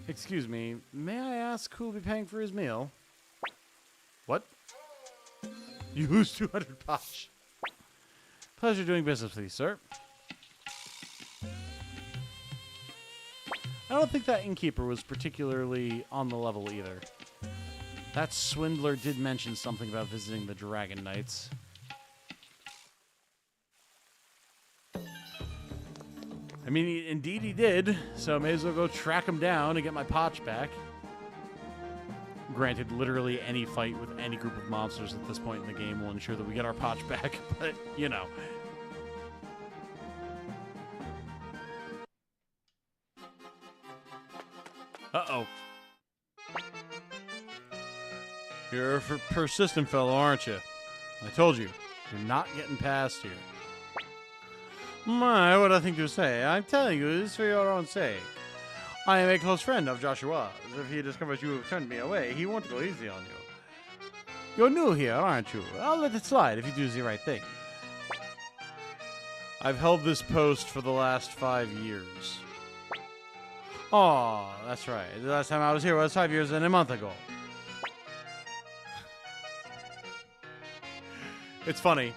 Excuse me, may I ask who will be paying for his meal? What? You lose 200 posh. Pleasure doing business with you, sir. I don't think that innkeeper was particularly on the level either. That swindler did mention something about visiting the Dragon Knights. I mean, indeed he did, so I may as well go track him down and get my potch back. Granted, literally any fight with any group of monsters at this point in the game will ensure that we get our potch back, but, you know. Uh-oh. You're a persistent fellow, aren't you? I told you, you're not getting past here. My, what a thing to say. I'm telling you this for your own sake. I am a close friend of Joshua's. If he discovers you have turned me away, he won't go easy on you. You're new here, aren't you? I'll let it slide if you do the right thing. I've held this post for the last 5 years. Oh, that's right. The last time I was here was 5 years and a month ago. It's funny.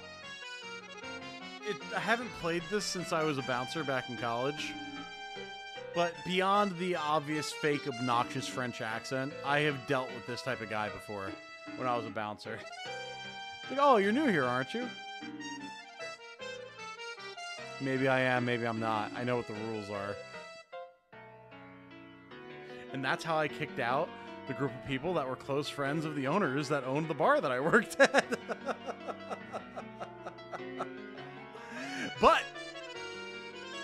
I haven't played this since I was a bouncer back in college. But beyond the obvious fake, obnoxious French accent, I have dealt with this type of guy before when I was a bouncer. Like, oh, you're new here, aren't you? Maybe I am, maybe I'm not. I know what the rules are. And that's how I kicked out the group of people that were close friends of the owners that owned the bar that I worked at. But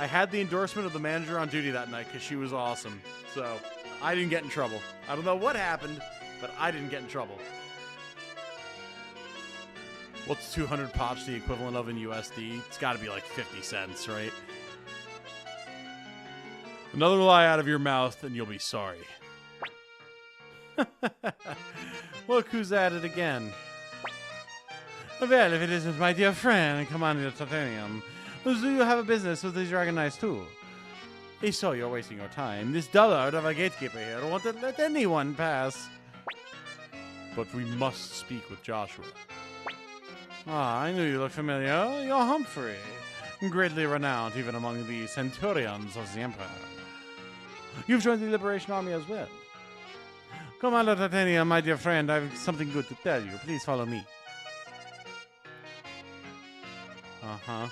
I had the endorsement of the manager on duty that night because she was awesome. So I didn't get in trouble. I don't know what happened, but I didn't get in trouble. What's 200 pops the equivalent of in USD? It's got to be like 50 cents, right? Another lie out of your mouth and you'll be sorry. Look who's at it again. Well, if it isn't my dear friend, Commander Titanium, do you have a business with the Dragon Knights too? I saw you're wasting your time. This dullard of a gatekeeper here won't let anyone pass. But we must speak with Joshua. Ah, I knew you looked familiar. You're Humphrey, greatly renowned even among the centurions of the Empire. You've joined the Liberation Army as well. Commander Titanium, my dear friend, I have something good to tell you. Please follow me. Uh-huh.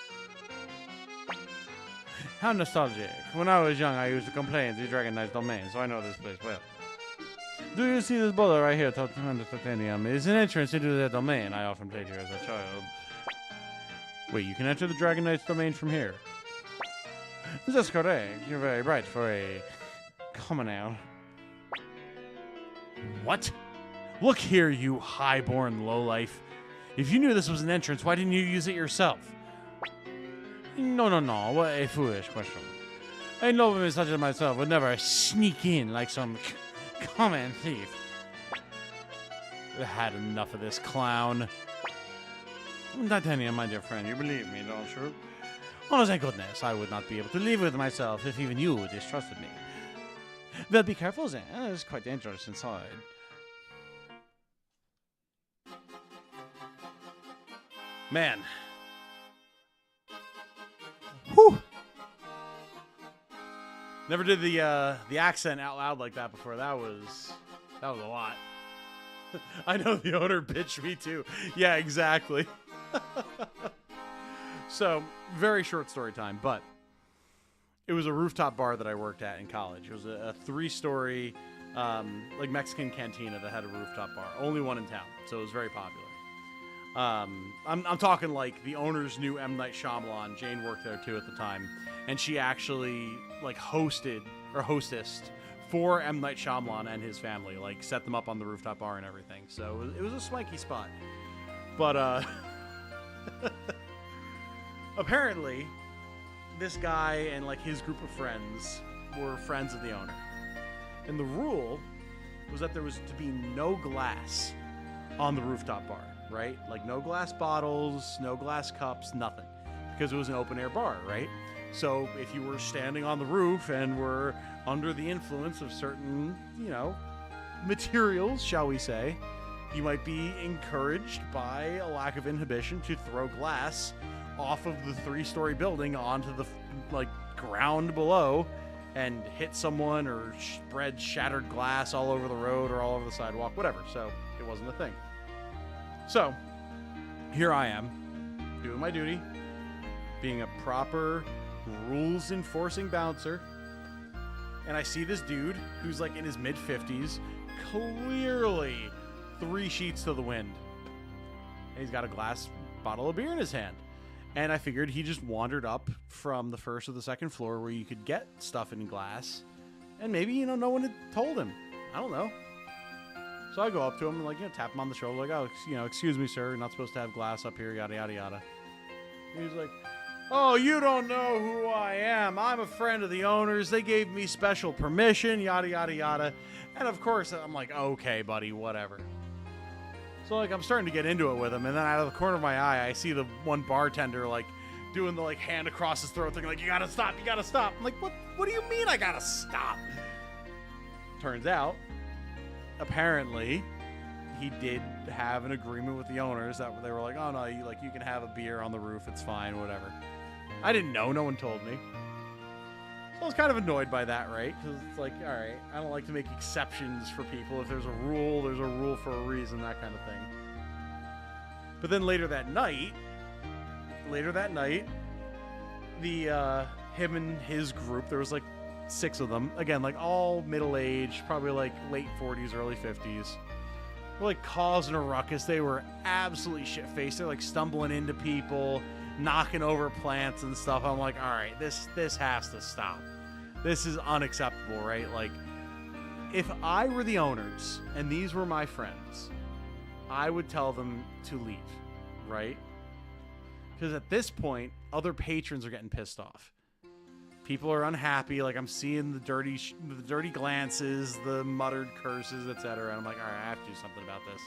How nostalgic. When I was young, I used to complain to the Dragon Knight's domain, so I know this place well. Do you see this boulder right here, Commander Titanium? It's an entrance into their domain. I often played here as a child. Wait, you can enter the Dragon Knight's domain from here? That's correct. You're very bright for a commoner. What? Look here, you high-born lowlife. If you knew this was an entrance, why didn't you use it yourself? No. What a foolish question. A nobleman such as myself would never sneak in like some common thief. I've had enough of this clown. Titanium, my dear friend, you believe me, don't you? Oh, thank goodness, I would not be able to live with myself if even you distrusted me. Well, be careful then. It's quite dangerous inside. Man. Whew. Never did the accent out loud like that before. That was a lot. I know the owner bitched me too. Yeah, exactly. So, very short story time, but it was a rooftop bar that I worked at in college. It was a 3-story, like Mexican cantina that had a rooftop bar. Only one in town, so it was very popular. I'm talking like the owners knew M. Night Shyamalan. Jane worked there too at the time, and she actually like hosted or hostessed for M. Night Shyamalan and his family. Like set them up on the rooftop bar and everything. So it was a swanky spot. But apparently, this guy and like his group of friends were friends of the owner, and the rule was that there was to be no glass on the rooftop bar. Right? Like no glass bottles, no glass cups, nothing. Because it was an open air bar, right? So if you were standing on the roof and were under the influence of certain, materials, shall we say, you might be encouraged by a lack of inhibition to throw glass off of the 3-story building onto the ground below and hit someone or spread shattered glass all over the road or all over the sidewalk, whatever. So it wasn't a thing. So, here I am, doing my duty, being a proper, rules-enforcing bouncer, and I see this dude who's like in his mid-50s, clearly 3 sheets to the wind. And he's got a glass bottle of beer in his hand. And I figured he just wandered up from the 1st or the 2nd floor where you could get stuff in glass, and maybe, no one had told him. I don't know. So I go up to him and tap him on the shoulder, like, oh, excuse me, sir, you're not supposed to have glass up here, yada, yada, yada. And he's like, oh, you don't know who I am. I'm a friend of the owners. They gave me special permission, yada, yada, yada. And of course, I'm like, okay, buddy, whatever. So, I'm starting to get into it with him, and then out of the corner of my eye, I see the one bartender, doing the, hand across his throat thing, like, you gotta stop. I'm like, what do you mean I gotta stop? turns out, apparently, he did have an agreement with the owners that they were like, oh no, you can have a beer on the roof, it's fine, whatever. I didn't know, no one told me. So I was kind of annoyed by that, right? Because it's like, all right, I don't like to make exceptions for people. If there's a rule for a reason, that kind of thing. But then later that night, the him and his group, there was like 6 of them, again, like all middle-aged, probably like late 40s, early 50s, were like causing a ruckus. They were absolutely shit-faced. They're like stumbling into people, knocking over plants and stuff. I'm like, all right, this has to stop. This is unacceptable, right? Like, if I were the owners and these were my friends, I would tell them to leave, right? Because at this point, other patrons are getting pissed off. People are unhappy. Like, I'm seeing the dirty glances, the muttered curses, etc. And I'm like, all right, I have to do something about this.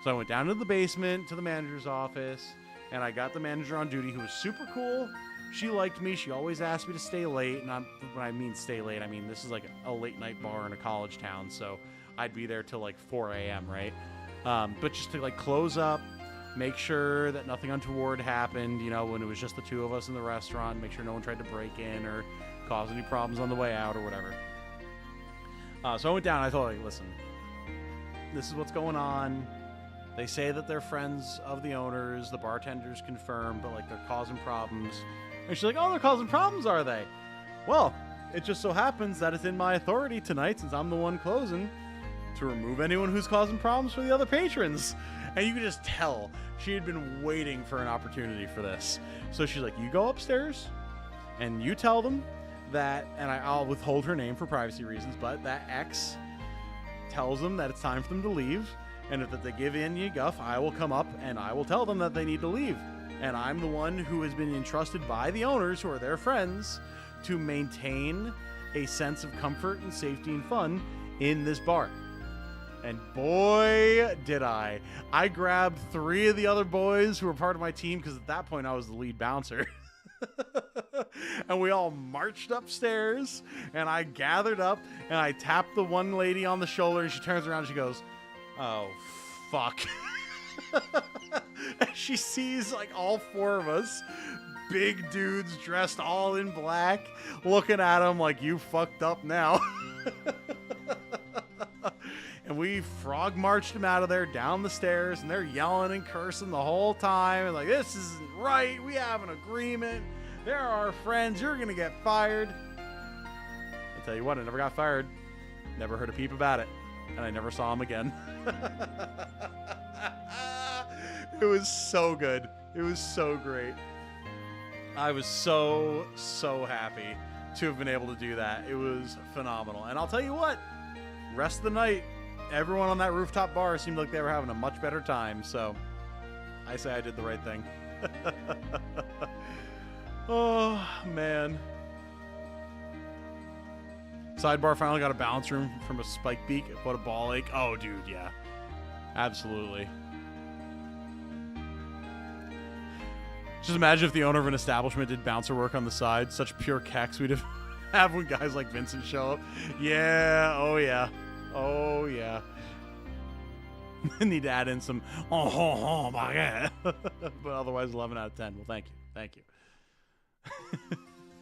So I went down to the basement, to the manager's office, and I got the manager on duty, who was super cool. She liked me. She always asked me to stay late. And when I mean stay late, I mean this is like a late night bar in a college town, so I'd be there till like 4 a.m., right? But just to like close up, make sure that nothing untoward happened, you know, when it was just the 2 of us in the restaurant, make sure no one tried to break in or cause any problems on the way out or whatever. So I went down and I thought, like, listen, this is what's going on. They say that they're friends of the owners, the bartenders confirm, but like they're causing problems. And she's like, oh, they're causing problems, are they? Well, it just so happens that it's in my authority tonight, since I'm the one closing, to remove anyone who's causing problems for the other patrons. And you could just tell she had been waiting for an opportunity for this. So she's like, you go upstairs and you tell them that, and I'll withhold her name for privacy reasons, but that X tells them that it's time for them to leave. And if they give in you guff, I will come up and I will tell them that they need to leave. And I'm the one who has been entrusted by the owners, who are their friends, to maintain a sense of comfort and safety and fun in this bar. And boy, did I. I grabbed 3 of the other boys who were part of my team, because at that point I was the lead bouncer. And we all marched upstairs, and I gathered up, and I tapped the one lady on the shoulder, and she turns around and she goes, oh, fuck. And she sees like all 4 of us, big dudes dressed all in black, looking at him like, you fucked up now. And we frog marched him out of there down the stairs, and they're yelling and cursing the whole time. And like, this isn't right. We have an agreement. They're our friends. You're going to get fired. I'll tell you what, I never got fired. Never heard a peep about it. And I never saw him again. It was so good. It was so great. I was so happy to have been able to do that. It was phenomenal. And I'll tell you what, rest of the night, everyone on that rooftop bar seemed like they were having a much better time. So I say I did the right thing. Oh, man. Sidebar finally got a bounce room from a spike beak. What a ball ache. Oh, dude, yeah. Absolutely. Just imagine if the owner of an establishment did bouncer work on the side. Such pure kecks we'd have when guys like Vincent show up. Yeah, oh yeah. Oh yeah. Need to add in some, oh my God. But otherwise, 11 out of 10. Well, thank you. Thank you.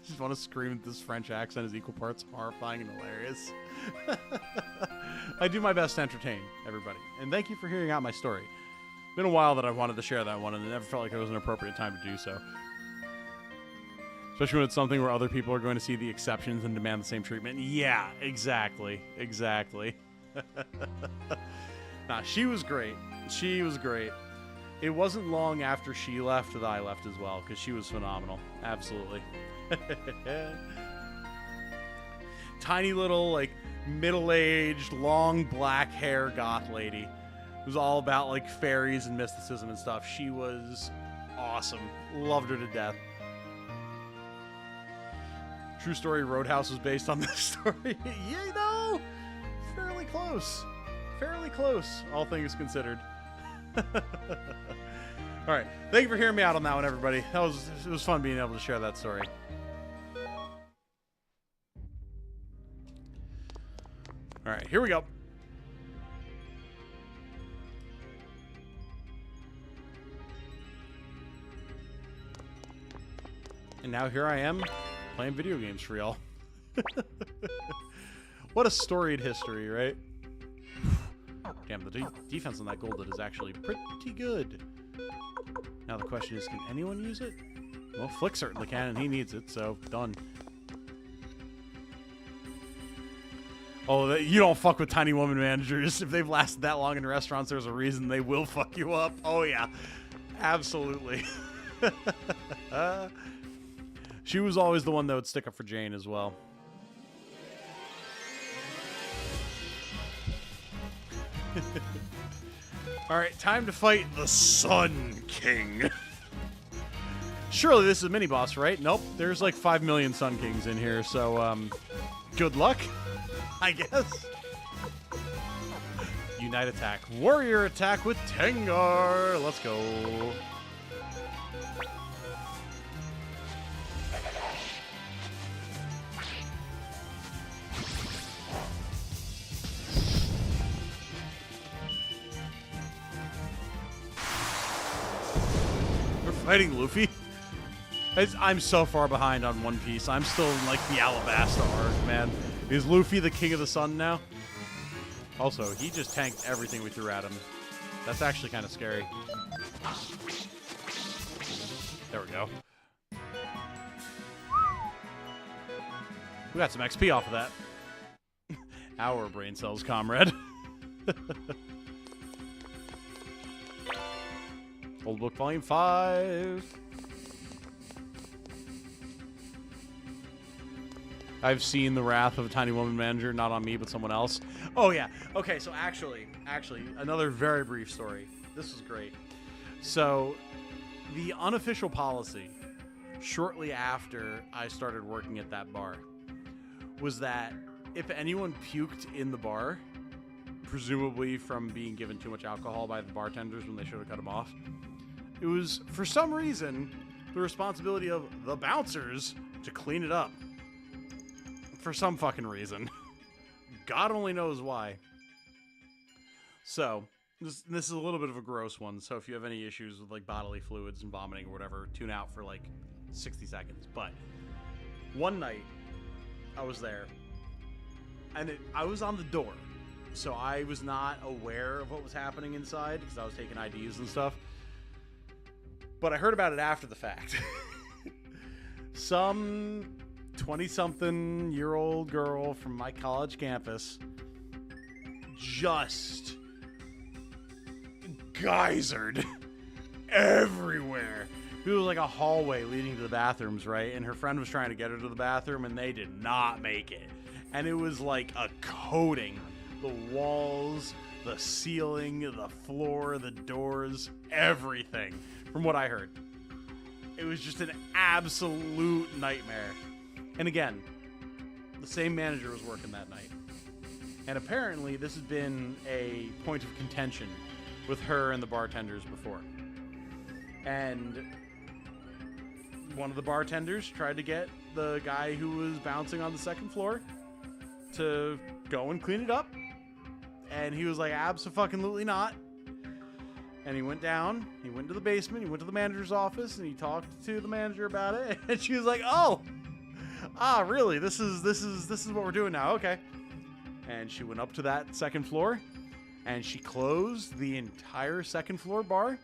Just want to scream that this French accent is equal parts horrifying and hilarious. I do my best to entertain everybody. And thank you for hearing out my story. It's been a while that I've wanted to share that one, and it never felt like it was an appropriate time to do so. Especially when it's something where other people are going to see the exceptions and demand the same treatment. Yeah, exactly. Exactly. Nah, she was great. She was great. It wasn't long after she left that I left as well, because she was phenomenal. Absolutely. Tiny little, like, middle-aged, long black hair goth lady. It was all about, like, fairies and mysticism and stuff. She was awesome. Loved her to death. True story, Roadhouse was based on this story. You know, fairly close. Fairly close, all things considered. All right, thank you for hearing me out on that one, everybody. It was fun being able to share that story. All All right, here we go. And now here I am playing video games for y'all. What a storied history, right? Damn, the defense on that Golden is actually pretty good. Now the question is, can anyone use it? Well, Flick certainly can, and he needs it, so done. Oh, you don't fuck with tiny woman managers. If they've lasted that long in restaurants, there's a reason they will fuck you up. Oh, yeah. Absolutely. She was always the one that would stick up for Jane as well. Alright, time to fight the Sun King. Surely this is a mini-boss, right? Nope, there's like 5 million Sun Kings in here, so, good luck, I guess. Unite attack. Warrior attack with Tengar. Let's go. Fighting Luffy? I'm so far behind on One Piece. I'm still in, like, the Alabasta arc, man. Is Luffy the king of the sun now? Also, he just tanked everything we threw at him. That's actually kind of scary. There we go. We got some XP off of that. Our brain cells, comrade. Old Book Volume 5. I've seen The Wrath of a Tiny Woman Manager, not on me, but someone else. Oh, yeah. Okay, so actually, another very brief story. This is great. So, the unofficial policy, shortly after I started working at that bar, was that if anyone puked in the bar, presumably from being given too much alcohol by the bartenders when they should have cut them off, it was, for some reason, the responsibility of the bouncers to clean it up. For some fucking reason. God only knows why. So, this is a little bit of a gross one, so if you have any issues with, like, bodily fluids and vomiting or whatever, tune out for, like, 60 seconds. But, one night, I was there, and I was on the door, so I was not aware of what was happening inside, because I was taking IDs and stuff. But I heard about it after the fact. Some 20-something-year-old girl from my college campus just geysered everywhere. It was like a hallway leading to the bathrooms, right? And her friend was trying to get her to the bathroom, and they did not make it. And it was like a coating. The walls, the ceiling, the floor, the doors, everything, from what I heard. It was just an absolute nightmare. And again, the same manager was working that night. And apparently this had been a point of contention with her and the bartenders before. And one of the bartenders tried to get the guy who was bouncing on the second floor to go and clean it up. And he was like, abso-fucking-lutely not. And he went down, he went to the basement, he went to the manager's office, and he talked to the manager about it. And she was like, oh, really? This is what we're doing now. Okay. And she went up to that second floor, and she closed the entire second floor bar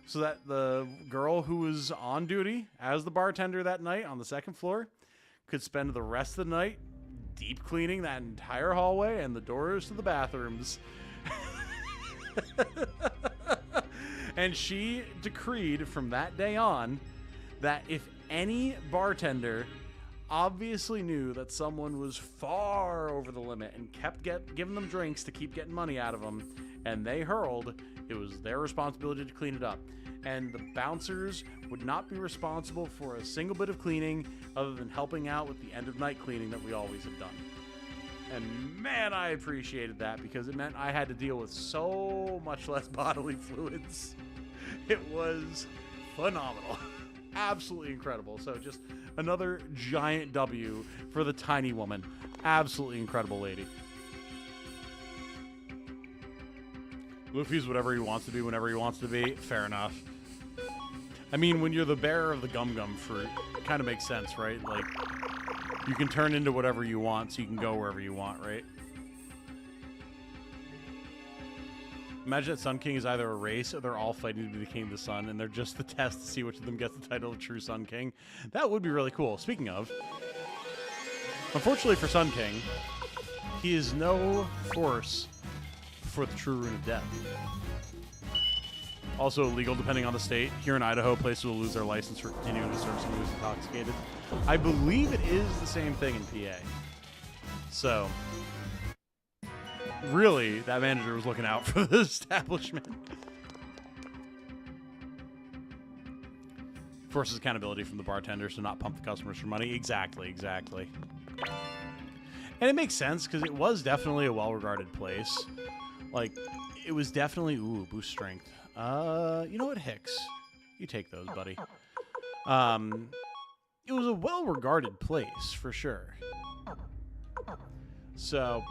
so that the girl who was on duty as the bartender that night on the second floor could spend the rest of the night deep cleaning that entire hallway and the doors to the bathrooms. And she decreed from that day on that if any bartender obviously knew that someone was far over the limit and kept giving them drinks to keep getting money out of them, and they hurled, it was their responsibility to clean it up. And the bouncers would not be responsible for a single bit of cleaning other than helping out with the end of night cleaning that we always have done. And man, I appreciated that, because it meant I had to deal with so much less bodily fluids. It was phenomenal. Absolutely incredible. So just another giant W for the tiny woman. Absolutely incredible lady. Luffy's whatever he wants to be whenever he wants to be. Fair enough. I mean, when you're the bearer of the Gum Gum fruit, it kind of makes sense, right? Like, you can turn into whatever you want, so you can go wherever you want, right? Imagine that Sun King is either a race or they're all fighting to be the king of the sun, and they're just the test to see which of them gets the title of true Sun King. That would be really cool. Speaking of, unfortunately for Sun King, he is no force for the true rune of death. Also illegal depending on the state. Here in Idaho, places will lose their license for continuing to serve someone who's intoxicated. I believe it is the same thing in PA. So, really, that manager was looking out for the establishment. Forces accountability from the bartenders to not pump the customers for money. Exactly. And it makes sense, because it was definitely a well-regarded place. Like, it was definitely... Ooh, boost strength. You know what, Hicks? You take those, buddy. It was a well-regarded place, for sure. So,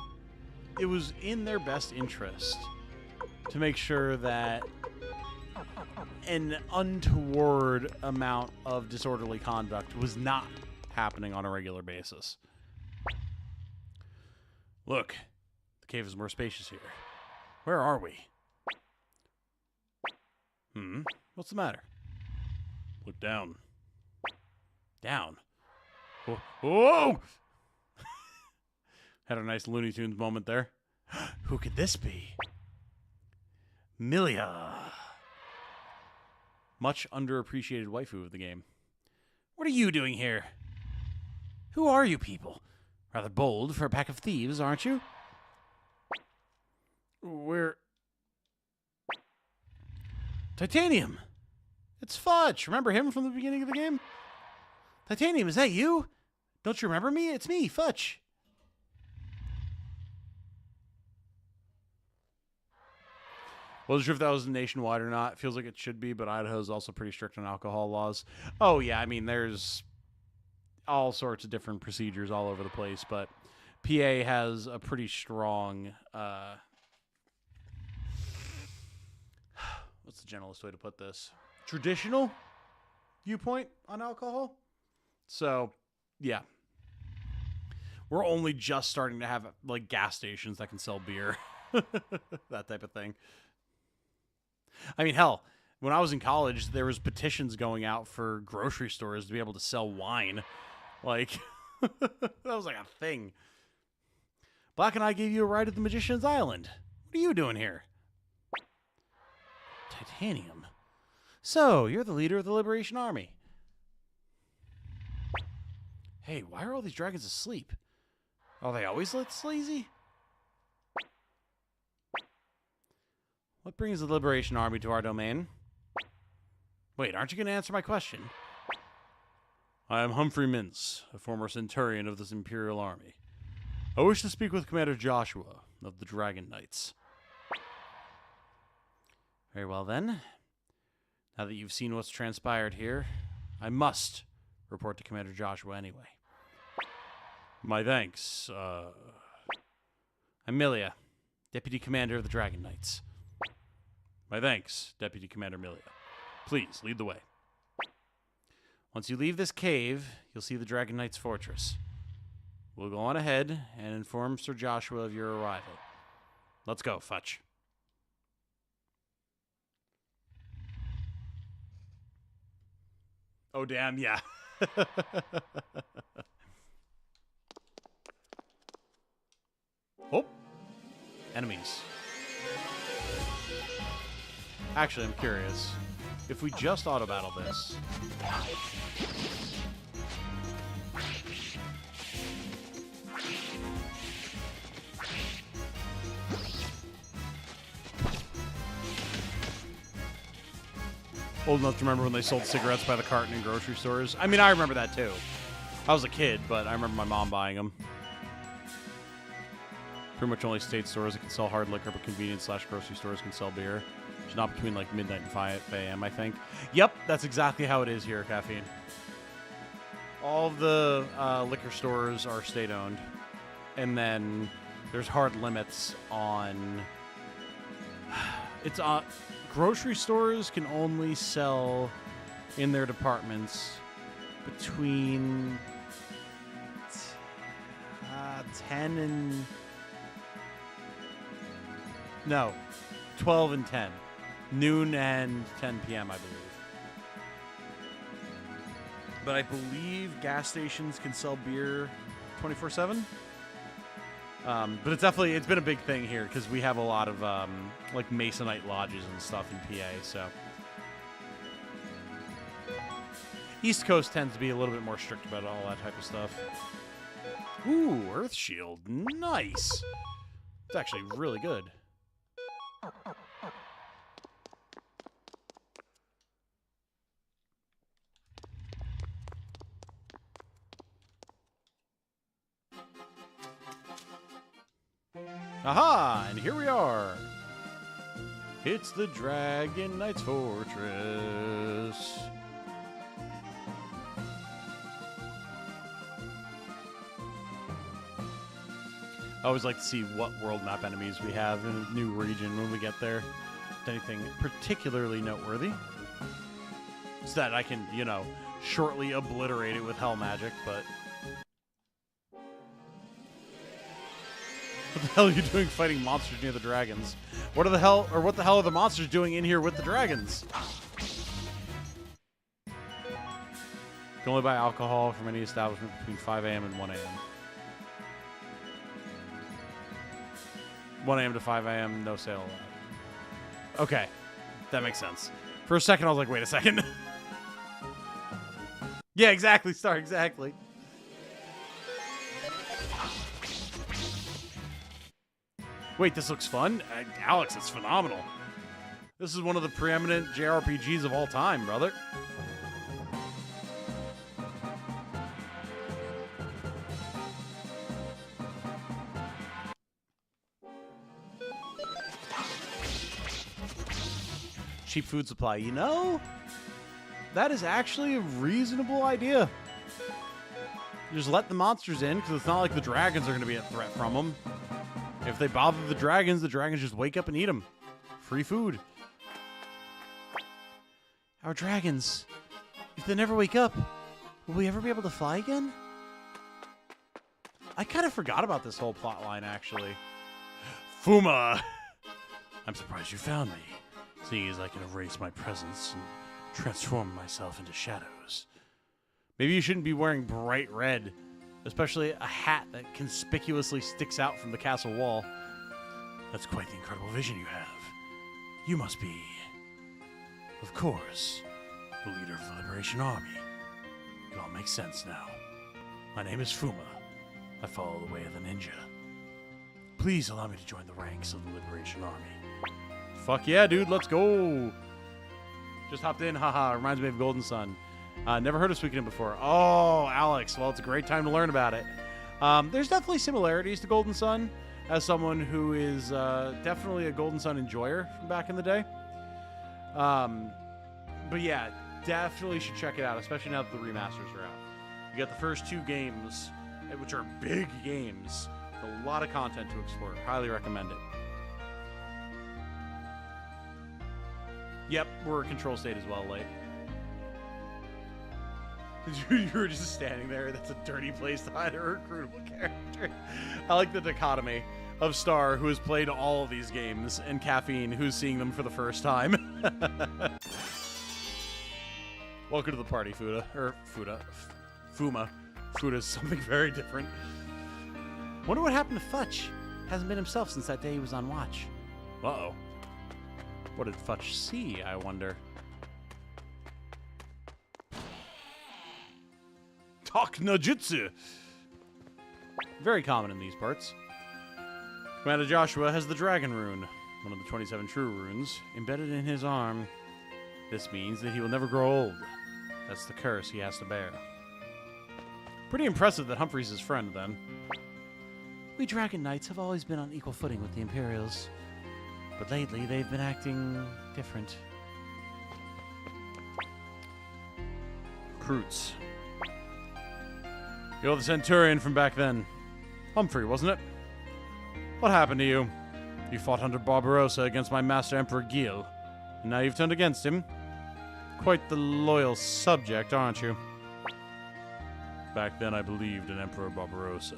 it was in their best interest to make sure that an untoward amount of disorderly conduct was not happening on a regular basis. Look, the cave is more spacious here. Where are we? What's the matter? Look down. Down. Whoa! Had a nice Looney Tunes moment there. Who could this be? Milia. Much underappreciated waifu of the game. What are you doing here? Who are you people? Rather bold for a pack of thieves, aren't you? We're... Titanium! It's Fudge! Remember him from the beginning of the game? Titanium, is that you? Don't you remember me? It's me, Fudge. Wasn't sure if that was nationwide or not. Feels like it should be, but Idaho's also pretty strict on alcohol laws. Oh, yeah, I mean, there's all sorts of different procedures all over the place, but PA has a pretty strong... what's the gentlest way to put this? Traditional viewpoint on alcohol. So, yeah. We're only just starting to have, like, gas stations that can sell beer. That type of thing. I mean, hell, when I was in college, there was petitions going out for grocery stores to be able to sell wine. Like, that was like a thing. Black and I gave you a ride at the Magician's Island. What are you doing here? Titanium. So, you're the leader of the Liberation Army. Hey, why are all these dragons asleep? Are they always lit sleazy? What brings the Liberation Army to our domain? Wait, aren't you going to answer my question? I am Humphrey Mintz, a former centurion of this Imperial Army. I wish to speak with Commander Joshua of the Dragon Knights. Very well, then. Now that you've seen what's transpired here, I must report to Commander Joshua anyway. My thanks. I'm Milia, Deputy Commander of the Dragon Knights. My thanks, Deputy Commander Milia. Please, lead the way. Once you leave this cave, you'll see the Dragon Knights Fortress. We'll go on ahead and inform Sir Joshua of your arrival. Let's go, Fudge. Oh, damn, yeah. Oh. Enemies. Actually, I'm curious. If we just auto-battle this... Old enough to remember when they sold cigarettes by the carton in grocery stores. I mean, I remember that too. I was a kid, but I remember my mom buying them. Pretty much only state stores that can sell hard liquor, but convenience/grocery stores can sell beer. It's not between like midnight and 5 a.m., I think. Yep, that's exactly how it is here, Caffeine. All of the liquor stores are state-owned. And then there's hard limits on it's grocery stores can only sell in their departments between 10 and... No, 12 and 10. Noon and 10 p.m., I believe. But I believe gas stations can sell beer 24/7. But it's been a big thing here because we have a lot of like Masonite lodges and stuff in PA. So East Coast tends to be a little bit more strict about all that type of stuff. Ooh, Earth Shield, nice. It's actually really good. Aha! And here we are. It's the Dragon Knight's Fortress. I always like to see what world map enemies we have in a new region when we get there. Anything particularly noteworthy. So that I can, you know, shortly obliterate it with hell magic, but... What the hell are you doing fighting monsters near the dragons? What the hell are the monsters doing in here with the dragons? You can only buy alcohol from any establishment between 5 a.m. and 1 a.m. 1 a.m. to 5 a.m., no sale allowed. Okay, that makes sense. For a second, I was like, wait a second. Yeah, exactly, Star, exactly. Wait, this looks fun? Alex, it's phenomenal. This is one of the preeminent JRPGs of all time, brother. Cheap food supply. You know, that is actually a reasonable idea. Just let the monsters in, because it's not like the dragons are going to be a threat from them. If they bother the dragons just wake up and eat them. Free food. Our dragons, if they never wake up, will we ever be able to fly again? I kind of forgot about this whole plot line, actually. Fuma! I'm surprised you found me, seeing as I can erase my presence and transform myself into shadows. Maybe you shouldn't be wearing bright red, especially a hat that conspicuously sticks out from the castle wall. That's quite the incredible vision you have. You must be, of course, the leader of the Liberation Army. It all makes sense now. My name is Fuma. I follow the way of the ninja. Please allow me to join the ranks of the Liberation Army. Fuck yeah, dude, let's go. Just hopped in, haha, reminds me of Golden Sun. Never heard of Suikoden before. Oh, Alex, well, it's a great time to learn about it. There's definitely similarities to Golden Sun, as someone who is definitely a Golden Sun enjoyer from back in the day. But yeah, definitely should check it out, especially now that the remasters are out. You got the first 2 games, which are big games, with a lot of content to explore. Highly recommend it. Yep, we're control state as well, late. You were just standing there. That's a dirty place to hide a recruitable character. I like the dichotomy of Star, who has played all of these games, and Caffeine, who's seeing them for the first time. Welcome to the party, Fuda. Or Fuda. Fuma. Fuda's something very different. Wonder what happened to Futch. Hasn't been himself since that day he was on watch. Uh-oh. What did Futch see, I wonder? Talk no jutsu. Very common in these parts. Commander Joshua has the Dragon Rune, one of the 27 true runes, embedded in his arm. This means that he will never grow old. That's the curse he has to bear. Pretty impressive that Humphrey's his friend, then. We Dragon Knights have always been on equal footing with the Imperials, but lately they've been acting different. Recruits. You're the Centurion from back then. Humphrey, wasn't it? What happened to you? You fought under Barbarossa against my master Emperor Gil, and now you've turned against him. Quite the loyal subject, aren't you? Back then I believed in Emperor Barbarossa.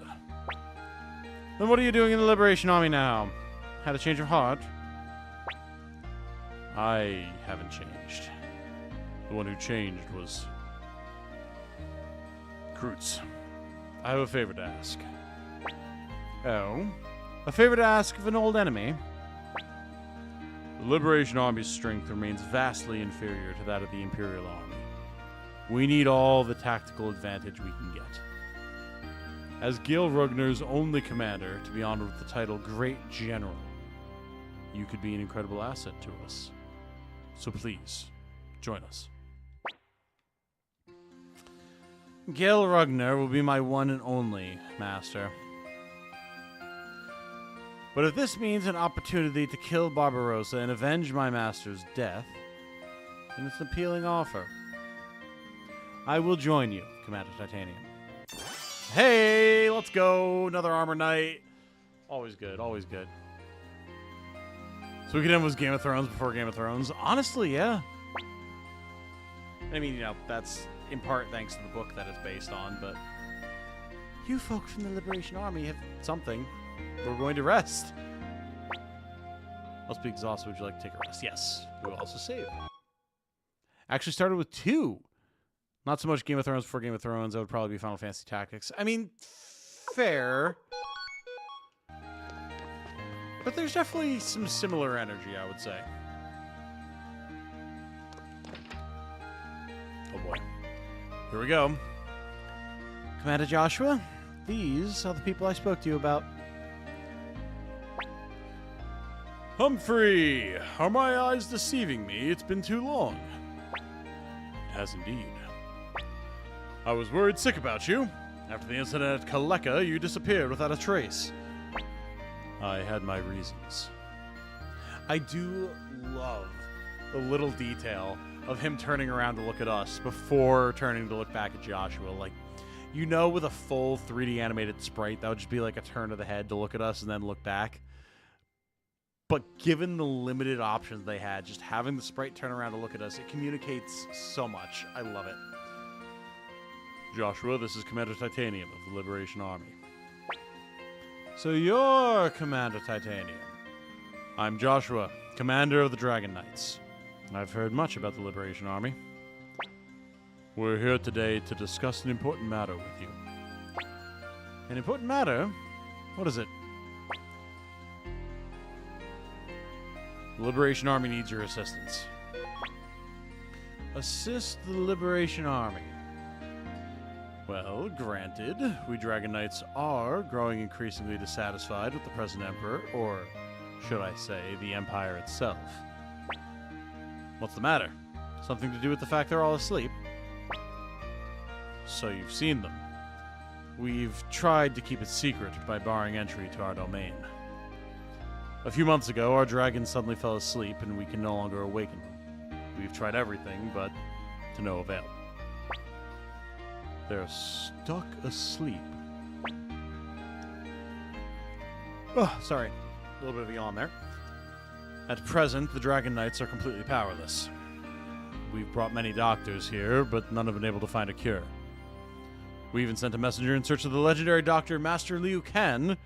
Then what are you doing in the Liberation Army now? Had a change of heart? I haven't changed. The one who changed was Krutz. I have a favor to ask. Oh? A favor to ask of an old enemy? The Liberation Army's strength remains vastly inferior to that of the Imperial Army. We need all the tactical advantage we can get. As Gil Rugner's only commander to be honored with the title Great General, you could be an incredible asset to us. So please, join us. Gil Rugner will be my one and only master. But if this means an opportunity to kill Barbarossa and avenge my master's death, then it's an appealing offer. I will join you, Commander Titanium. Hey, let's go. Another armor knight. Always good, always good. Suikoden was Game of Thrones before Game of Thrones. Honestly, yeah. I mean, you know, that's in part thanks to the book that it's based on, but you folk from the Liberation Army have something. We're going to rest. Must be exhausted. Would you like to take a rest? Yes. We will also save. Actually started with 2. Not so much Game of Thrones before Game of Thrones. That would probably be Final Fantasy Tactics. I mean, fair. But there's definitely some similar energy, I would say. Oh boy. Here we go. Commander Joshua, these are the people I spoke to you about. Humphrey! Are my eyes deceiving me? It's been too long. It has indeed. I was worried sick about you. After the incident at Kaleka, you disappeared without a trace. I had my reasons. I do love the little detail of him turning around to look at us before turning to look back at Joshua. Like, you know, with a full 3D animated sprite, that would just be like a turn of the head to look at us and then look back. But given the limited options they had, just having the sprite turn around to look at us, it communicates so much. I love it. Joshua, this is Commander Titanium of the Liberation Army. So you're Commander Titanium. I'm Joshua, Commander of the Dragon Knights. I've heard much about the Liberation Army. We're here today to discuss an important matter with you. An important matter? What is it? The Liberation Army needs your assistance. Assist the Liberation Army. Well, granted, we Dragon Knights are growing increasingly dissatisfied with the present Emperor, or should I say, the Empire itself. What's the matter? Something to do with the fact they're all asleep? So you've seen them. We've tried to keep it secret by barring entry to our domain. A few months ago, our dragons suddenly fell asleep and we can no longer awaken them. We've tried everything, but to no avail. They're stuck asleep. Oh, sorry. A little bit of a yawn there. At present, the Dragon Knights are completely powerless. We've brought many doctors here, but none have been able to find a cure. We even sent a messenger in search of the legendary doctor Master Liu Ken,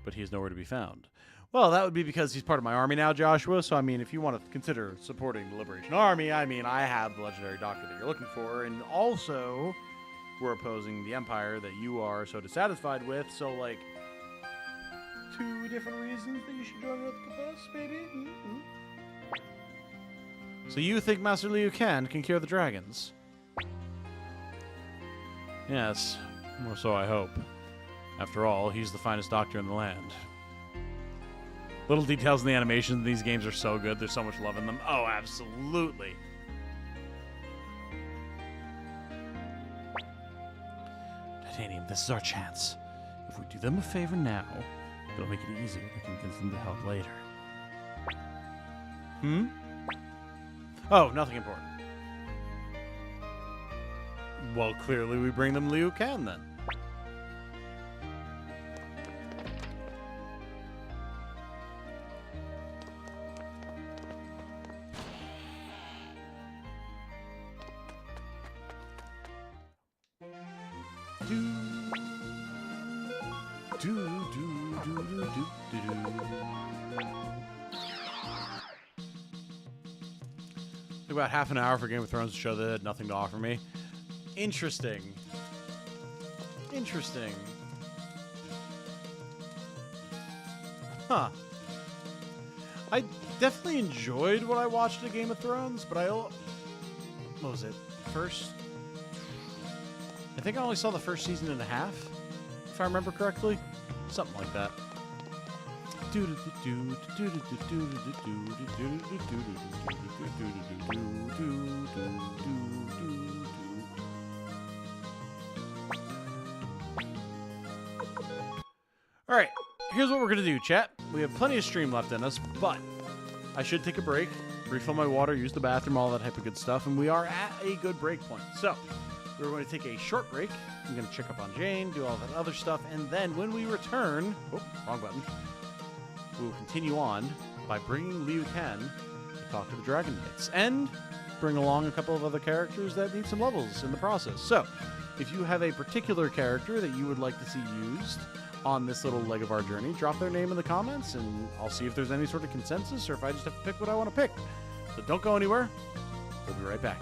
but he is nowhere to be found. Well, that would be because he's part of my army now, Joshua, so I mean, if you want to consider supporting the Liberation Army, I mean, I have the legendary doctor that you're looking for, and also, we're opposing the Empire that you are so dissatisfied with, so, like, 2 different reasons that you should join with us, maybe? Mm-hmm. So you think Master Liu Ken can cure the dragons? Yes, more so I hope. After all, he's the finest doctor in the land. Little details in the animations in these games are so good. There's so much love in them. Oh, absolutely. Titanium, this is our chance. If we do them a favor now, it'll make it easier to convince them to help later. Hmm? Oh, nothing important. Well, clearly we bring them Liu Ken, then. About half an hour for Game of Thrones to show that it had nothing to offer me. Interesting. Interesting. Huh. I definitely enjoyed what I watched of Game of Thrones, but what was it? I think I only saw the first season and a half, if I remember correctly. Something like that. All right, here's what we're gonna do, chat. We have plenty of stream left in us, but I should take a break, refill my water, use the bathroom, all that type of good stuff, and we are at a good break point. So we're going to take a short break. I'm going to check up on Jane, do all that other stuff, and then when we return, wrong button, we will continue on by bringing Liu Ken to talk to the Dragon Knights and bring along a couple of other characters that need some levels in the process. So if you have a particular character that you would like to see used on this little leg of our journey, drop their name in the comments, and I'll see if there's any sort of consensus or if I just have to pick what I want to pick. So don't go anywhere. We'll be right back.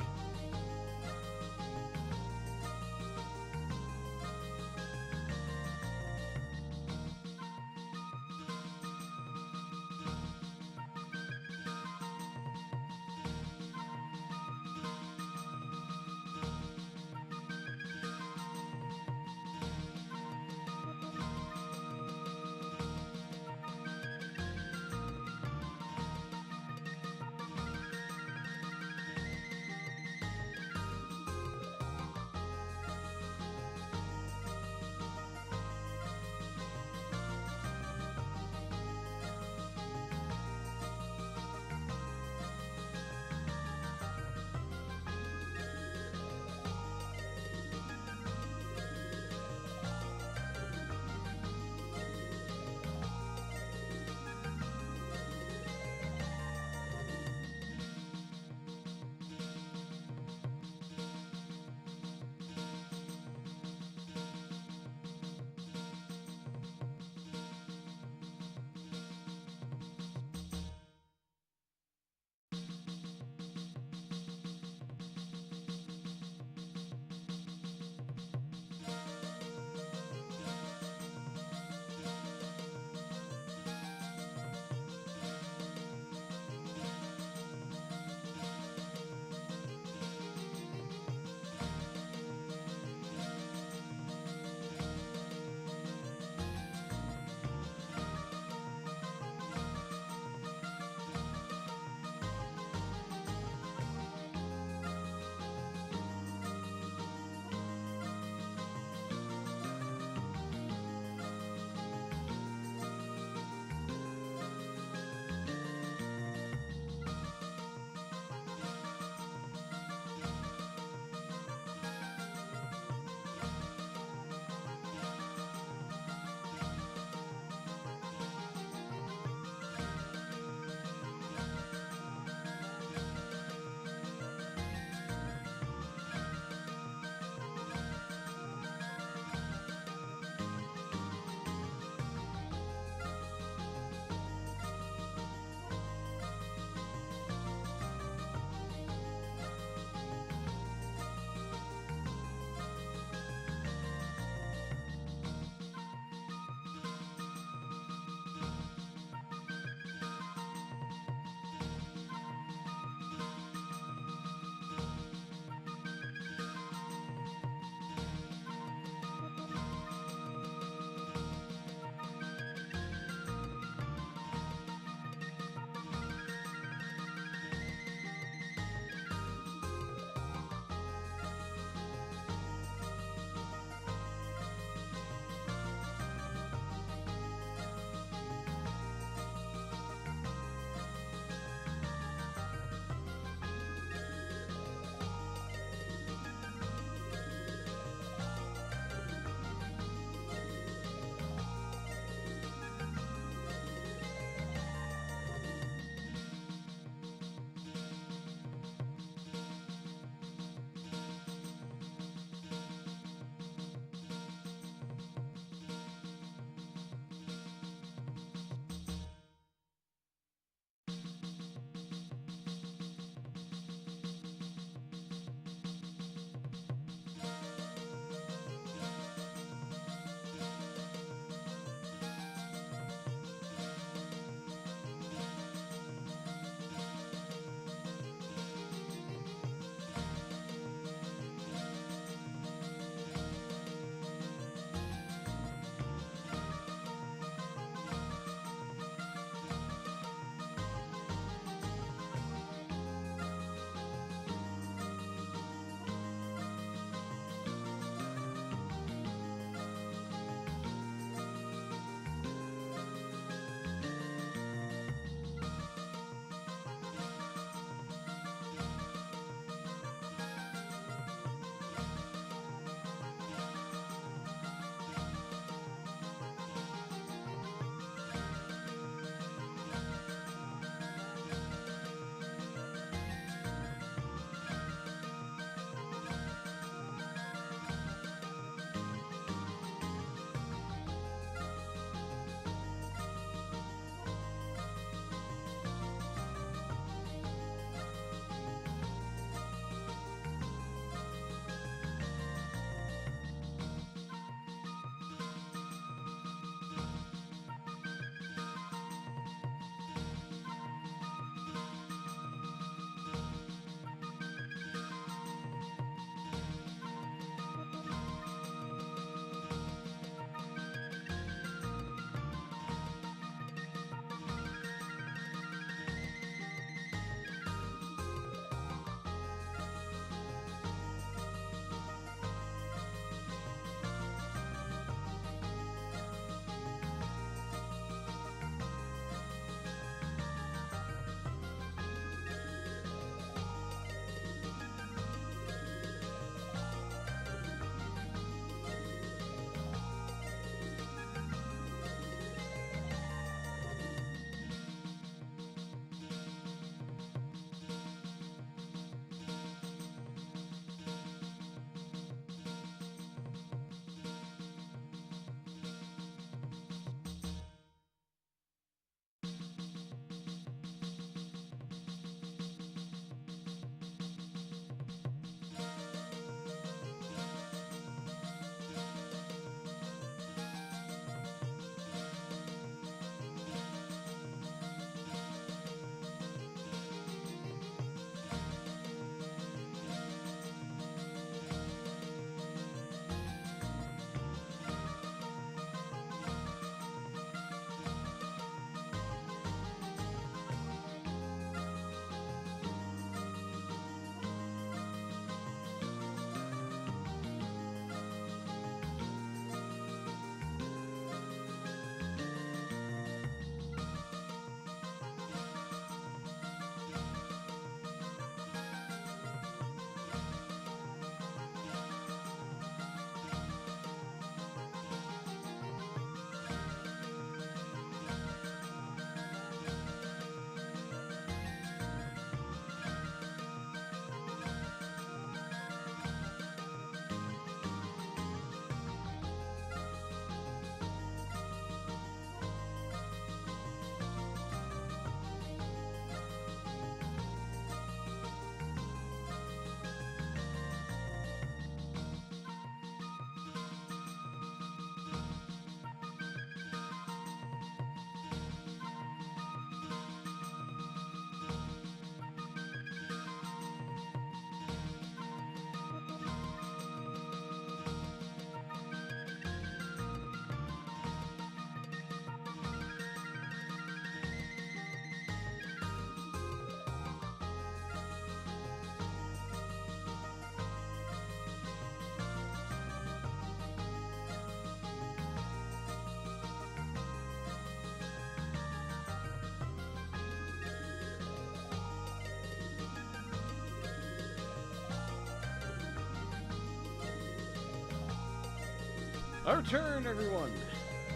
Our turn, everyone.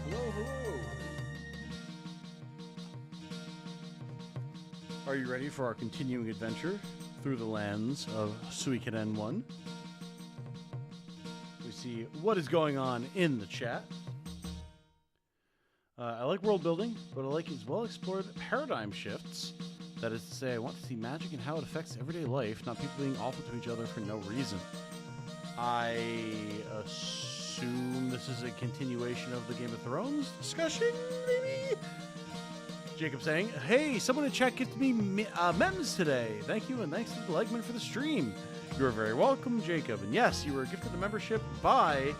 Hello, hello. Are you ready for our continuing adventure through the lands of Suikoden 1? We see what is going on in the chat. I like world building, but I like its well-explored paradigm shifts. That is to say, I want to see magic and how it affects everyday life, not people being awful to each other for no reason. I assume this is a continuation of the Game of Thrones discussion, maybe? Jacob saying, hey, someone in chat gifted me memes today. Thank you, and thanks to the Legman for the stream. You are very welcome, Jacob. And yes, you were gifted a membership by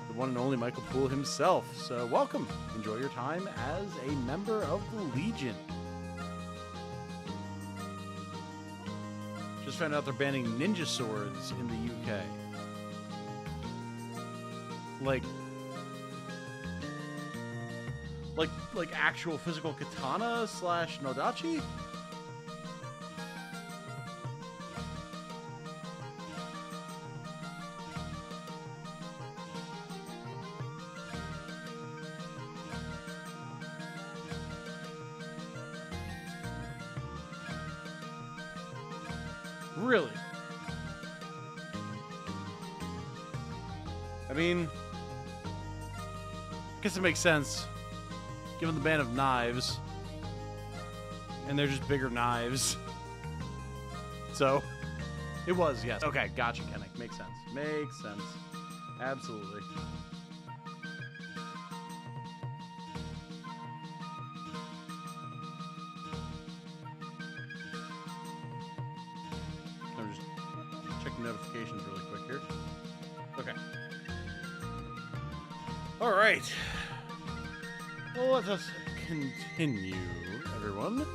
the one and only Michael Poole himself. So welcome. Enjoy your time as a member of the Legion. Just found out they're banning ninja swords in the UK. Like actual physical katana / nodachi? Really? I mean, I guess it makes sense, given the ban of knives, and they're just bigger knives. So, it was, yes. Okay, gotcha, Kennick. Makes sense. Makes sense. Absolutely. I'm just checking notifications really quick here. Okay. All right. Well, let us continue, everyone.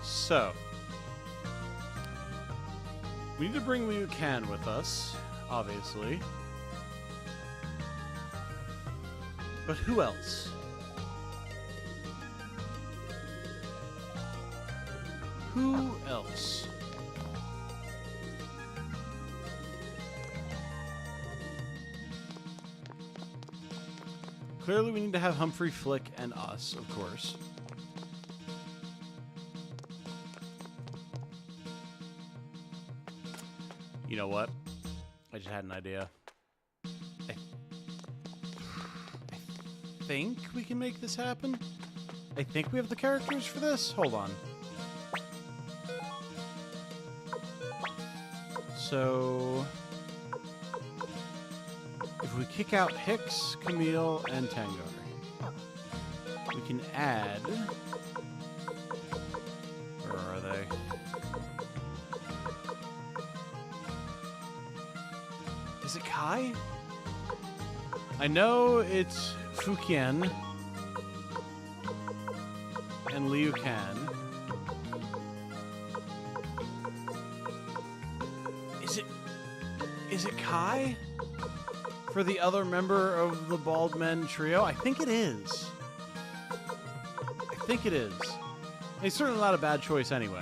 So, we need to bring Liu Kan with us, obviously. But who else? Who else? Clearly, we need to have Humphrey, Flick, and us, of course. You know what? I just had an idea. I think we can make this happen. I think we have the characters for this. Hold on. So, if we kick out Hicks, Camille, and Tangar, we can add... Where are they? Is it Kai? I know it's Fukian and Liu Kan. Is it Kai? For the other member of the Bald Men trio? I think it is. I think it is. It's certainly not a bad choice anyway.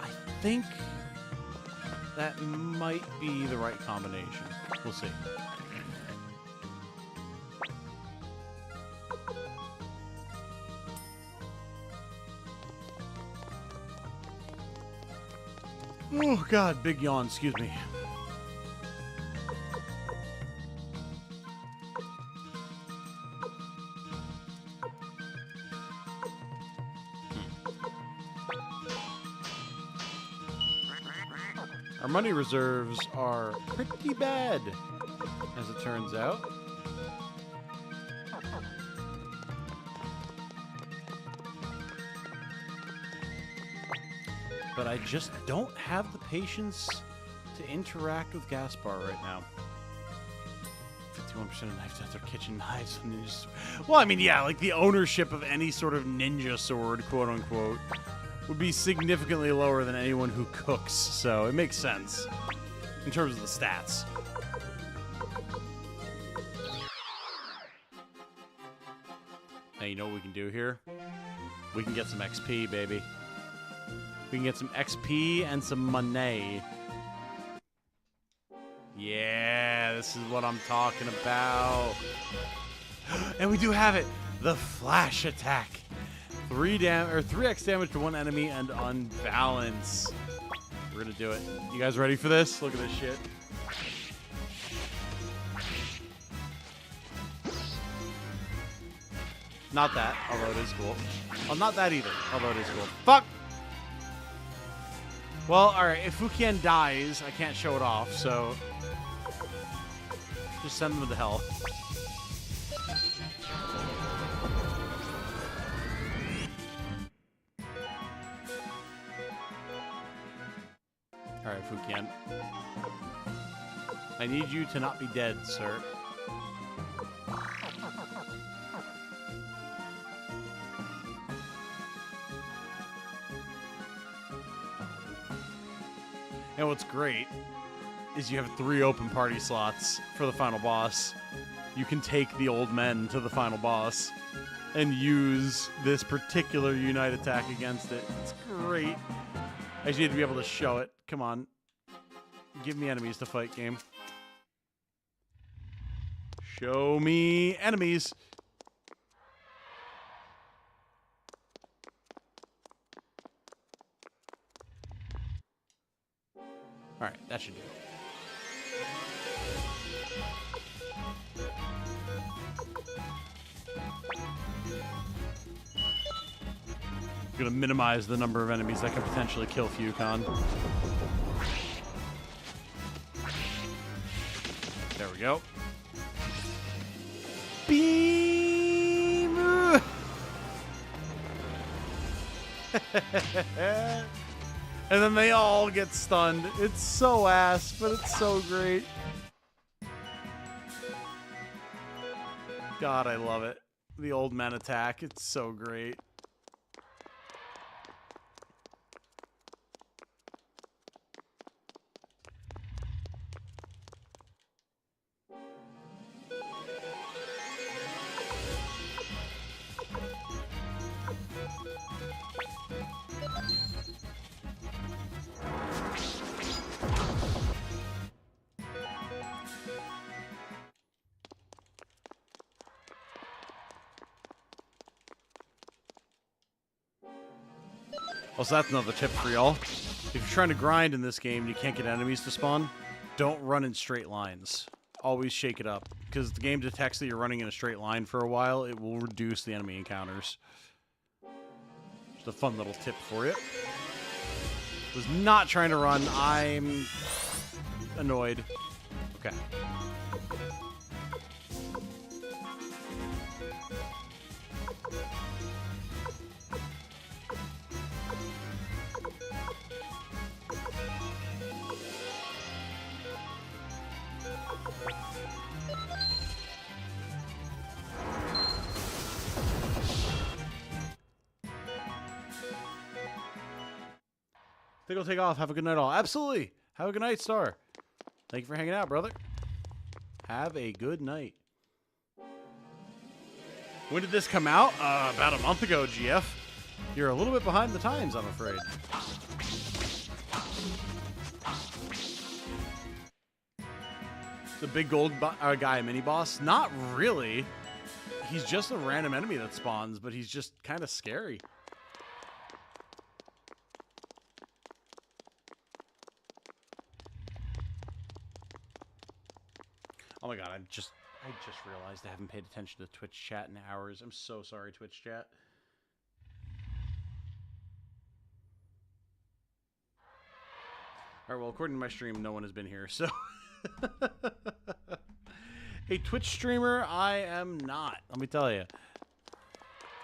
I think that might be the right combination. We'll see. Oh, God, big yawn, excuse me. Our money reserves are pretty bad, as it turns out. But I just don't have the patience to interact with Gaspar right now. 51% of knives out their kitchen knives. Well, I mean, yeah, like the ownership of any sort of ninja sword, quote unquote, would be significantly lower than anyone who cooks. So it makes sense in terms of the stats. Now, you know what we can do here? We can get some XP, baby. We can get some XP and some money. Yeah, this is what I'm talking about. And we do have it. The flash attack. 3x damage to one enemy and unbalance. We're gonna do it. You guys ready for this? Look at this shit. Not that, although it is cool. Oh, not that either, although it is cool. Fuck! Well, alright, if Fukian dies, I can't show it off, so... just send them to hell. Alright, Fukian. I need you to not be dead, sir. And what's great is you have 3 open party slots for the final boss. You can take the old men to the final boss and use this particular unite attack against it. It's great. I just need to be able to show it. Come on. Give me enemies to fight, game. Show me enemies. Alright, that should do it. I'm gonna minimize the number of enemies that can potentially kill Fucon. There we go. Beam! And then they all get stunned. It's so ass, but it's so great. God, I love it. The old men attack. It's so great. Also, that's another tip for y'all. If you're trying to grind in this game and you can't get enemies to spawn, don't run in straight lines. Always shake it up. Because the game detects that you're running in a straight line for a while, it will reduce the enemy encounters. Just a fun little tip for you. Was not trying to run. I'm annoyed. Okay. Think I'll take off. Have a good night all. Absolutely. Have a good night, Star. Thank you for hanging out, brother. Have a good night. When did this come out? About a month ago, GF. You're a little bit behind the times, I'm afraid. The big gold guy mini-boss? Not really. He's just a random enemy that spawns, but he's just kind of scary. Oh my god, I just realized I haven't paid attention to Twitch chat in hours. I'm so sorry, Twitch chat. Alright, well, according to my stream, no one has been here, so... A Twitch streamer, I am not. Let me tell you.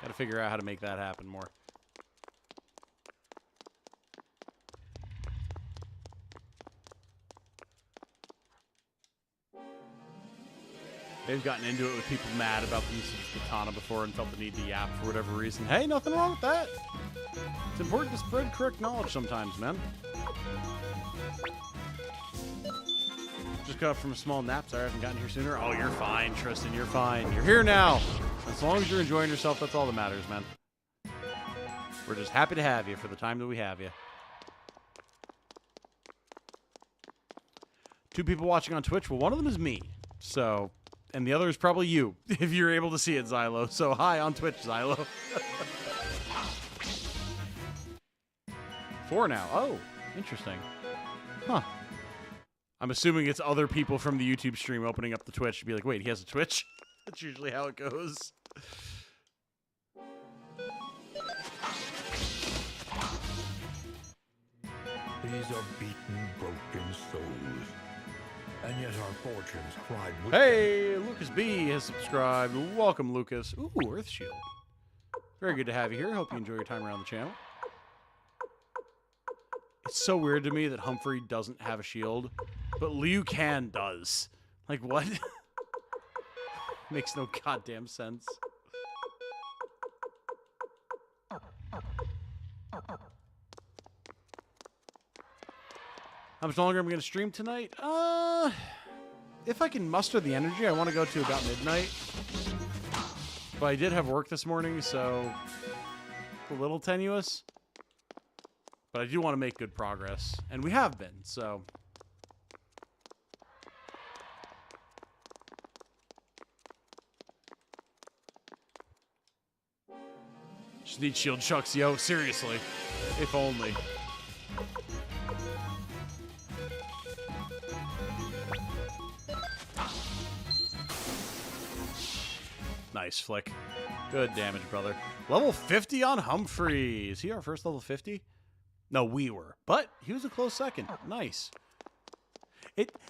Gotta figure out how to make that happen more. They've gotten into it with people mad about the use of katana before and felt the need to yap for whatever reason. Hey, nothing wrong with that. It's important to spread correct knowledge sometimes, man. Just got up from a small nap. Sorry I haven't gotten here sooner. Oh, you're fine, Tristan. You're fine. You're here now. As long as you're enjoying yourself, that's all that matters, man. We're just happy to have you for the time that we have you. 2 people watching on Twitch. Well, one of them is me. So, and the other is probably you, if you're able to see it, Xylo. So, hi on Twitch, Xylo. 4 now. Oh, interesting. Huh. I'm assuming it's other people from the YouTube stream opening up the Twitch to be like, wait, he has a Twitch? That's usually how it goes. These are beaten, broken souls. And yet our fortunes cried with Hey, Lucas B has subscribed. Welcome, Lucas. Ooh, Earth Shield. Very good to have you here. Hope you enjoy your time around the channel. It's so weird to me that Humphrey doesn't have a shield, but Liu Kang does. Like, what? Makes no goddamn sense. How much longer am I going to stream tonight? If I can muster the energy, I want to go to about midnight. But I did have work this morning, so a little tenuous. But I do want to make good progress. And we have been, so. Just need shield chucks, yo. Seriously. If only. Nice flick. Good damage, brother. Level 50 on Humphrey. Is he our first level 50? No, we were. But he was a close second. Nice.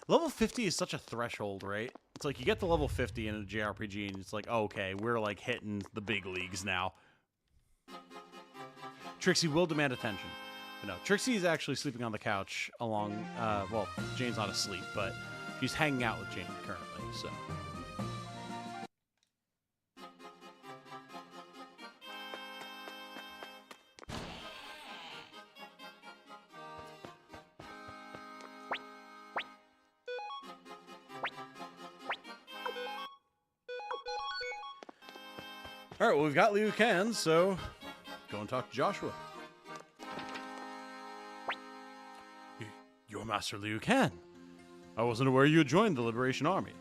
Level 50 is such a threshold, right? It's like you get to level 50 in a JRPG and it's like, oh, okay, we're like hitting the big leagues now. Trixie will demand attention. But no, Trixie is actually sleeping on the couch along, well, Jane's not asleep, but she's hanging out with Jane currently, so. All right, well, we've got Liu Kang, so go and talk to Joshua. You're Master Liu Kang. I wasn't aware you had joined the Liberation Army.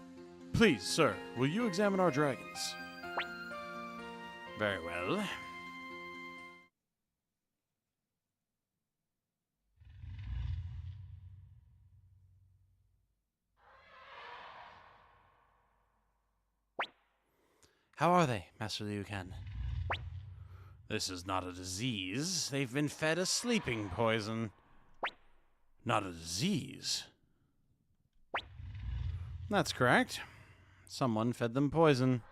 Please, sir, will you examine our dragons? Very well. How are they, Master Liu Kang? This is not a disease. They've been fed a sleeping poison. Not a disease. That's correct. Someone fed them poison.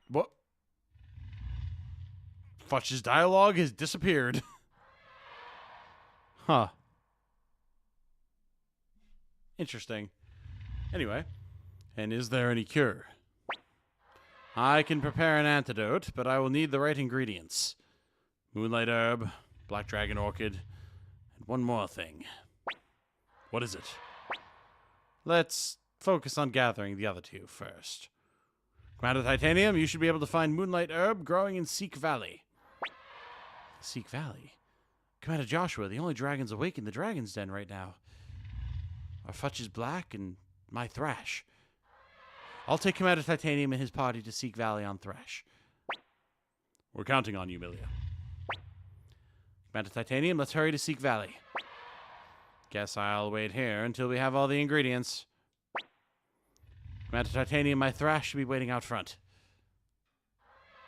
What? Futch's dialogue has disappeared. Huh. Interesting. Anyway, and is there any cure? I can prepare an antidote, but I will need the right ingredients. Moonlight herb, black dragon orchid, and one more thing. What is it? Let's focus on gathering the other 2 first. Commander Titanium, you should be able to find moonlight herb growing in Seek Valley. Seek Valley? Commander Joshua, the only dragons awake in the Dragon's Den right now are Futch's Black and my Thrash. I'll take Commander Titanium and his party to Seek Valley on Thrash. We're counting on you, Milia. Commander Titanium, let's hurry to Seek Valley. Guess I'll wait here until we have all the ingredients. Commander Titanium, my Thrash should be waiting out front.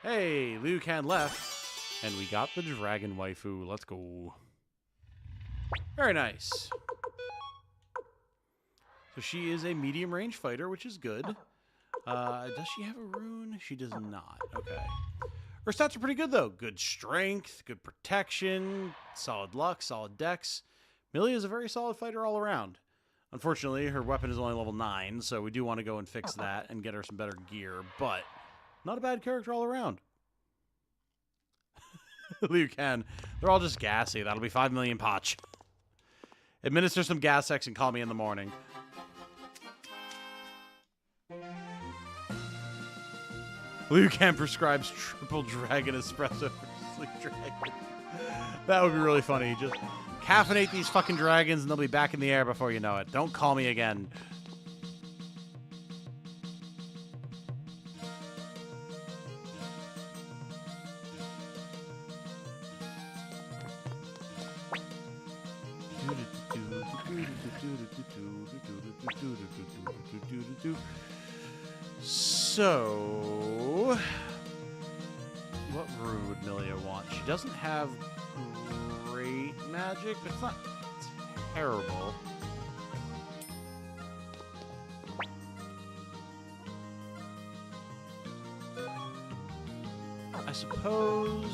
Hey, Liu Kang left, and we got the dragon waifu. Let's go. Very nice. So she is a medium range fighter, which is good. Does she have a rune? She does not. Okay. Her stats are pretty good, though. Good strength, good protection, solid luck, solid dex. Millie is a very solid fighter all around. Unfortunately, her weapon is only level 9, so we do want to go and fix that and get her some better gear, but not a bad character all around. Liu Kang. They're all just gassy. That'll be 5 million potch. Administer some gas X and call me in the morning. Liu Kang prescribes triple dragon espresso for sleep dragon. That would be really funny. Just caffeinate these fucking dragons and they'll be back in the air before you know it. Don't call me again. So, what rune would Milia want? She doesn't have great magic, but it's not terrible. I suppose...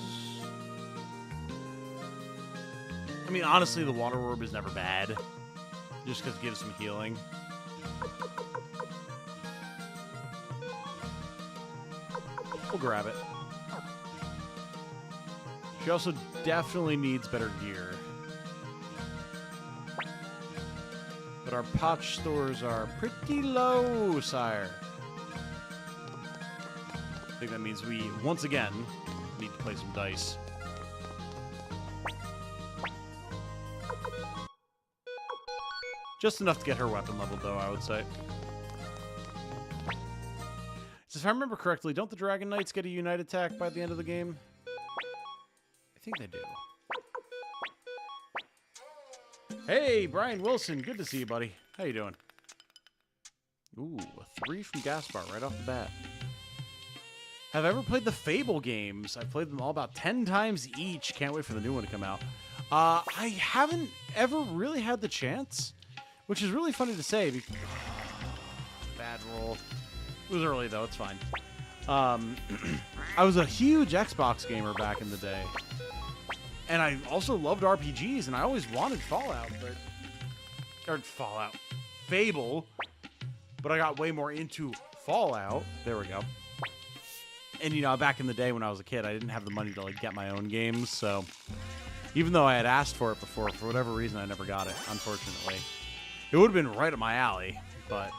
I mean, honestly, the water orb is never bad. Just because it gives some healing. We'll grab it. She also definitely needs better gear. But our potch stores are pretty low, sire. I think that means we, once again, need to play some dice. Just enough to get her weapon leveled, though, I would say. So if I remember correctly, don't the Dragon Knights get a unite attack by the end of the game? I think they do. Hey, Brian Wilson. Good to see you, buddy. How you doing? Ooh, a 3 from Gaspar right off the bat. Have I ever played the Fable games? I've played them all about 10 times each. Can't wait for the new one to come out. I haven't ever really had the chance, which is really funny to say. Bad roll. It was early, though. It's fine. I was a huge Xbox gamer back in the day. And I also loved RPGs, and I always wanted Fallout, Fable. But I got way more into Fallout. There we go. And, you know, back in the day when I was a kid, I didn't have the money to, like, get my own games. So even though I had asked for it before, for whatever reason, I never got it, unfortunately. It would have been right up my alley, but...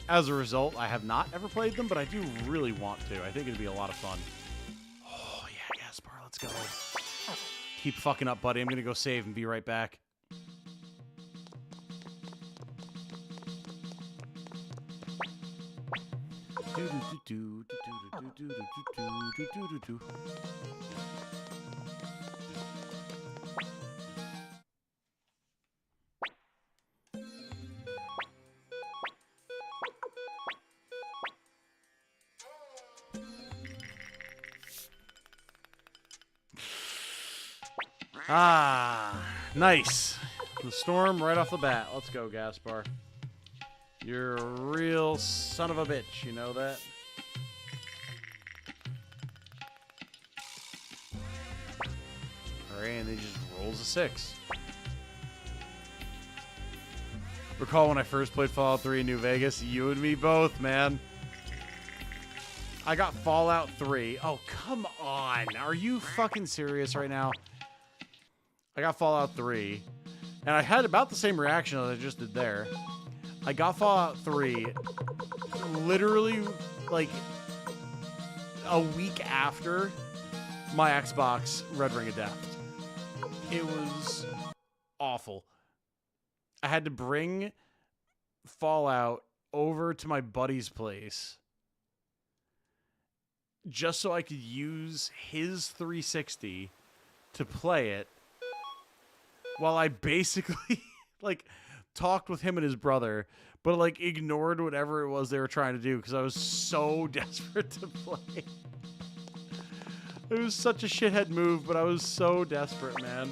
as a result, I have not ever played them, but I do really want to. I think it'd be a lot of fun. Oh, yeah, Gaspar, let's go. Keep fucking up, buddy. I'm going to go save and be right back. Ah, nice. The storm right off the bat. Let's go, Gaspar. You're a real son of a bitch, you know that? Alright, and he just rolls a 6. Recall when I first played Fallout 3 in New Vegas? You and me both, man. I got Fallout 3. Oh, come on. Are you fucking serious right now? I got Fallout 3, and I had about the same reaction that I just did there. I got Fallout 3 literally, like, a week after my Xbox Red Ring of Death. It was awful. I had to bring Fallout over to my buddy's place just so I could use his 360 to play it, while I basically, like, talked with him and his brother, but, like, ignored whatever it was they were trying to do because I was so desperate to play. It was such a shithead move, but I was so desperate, man.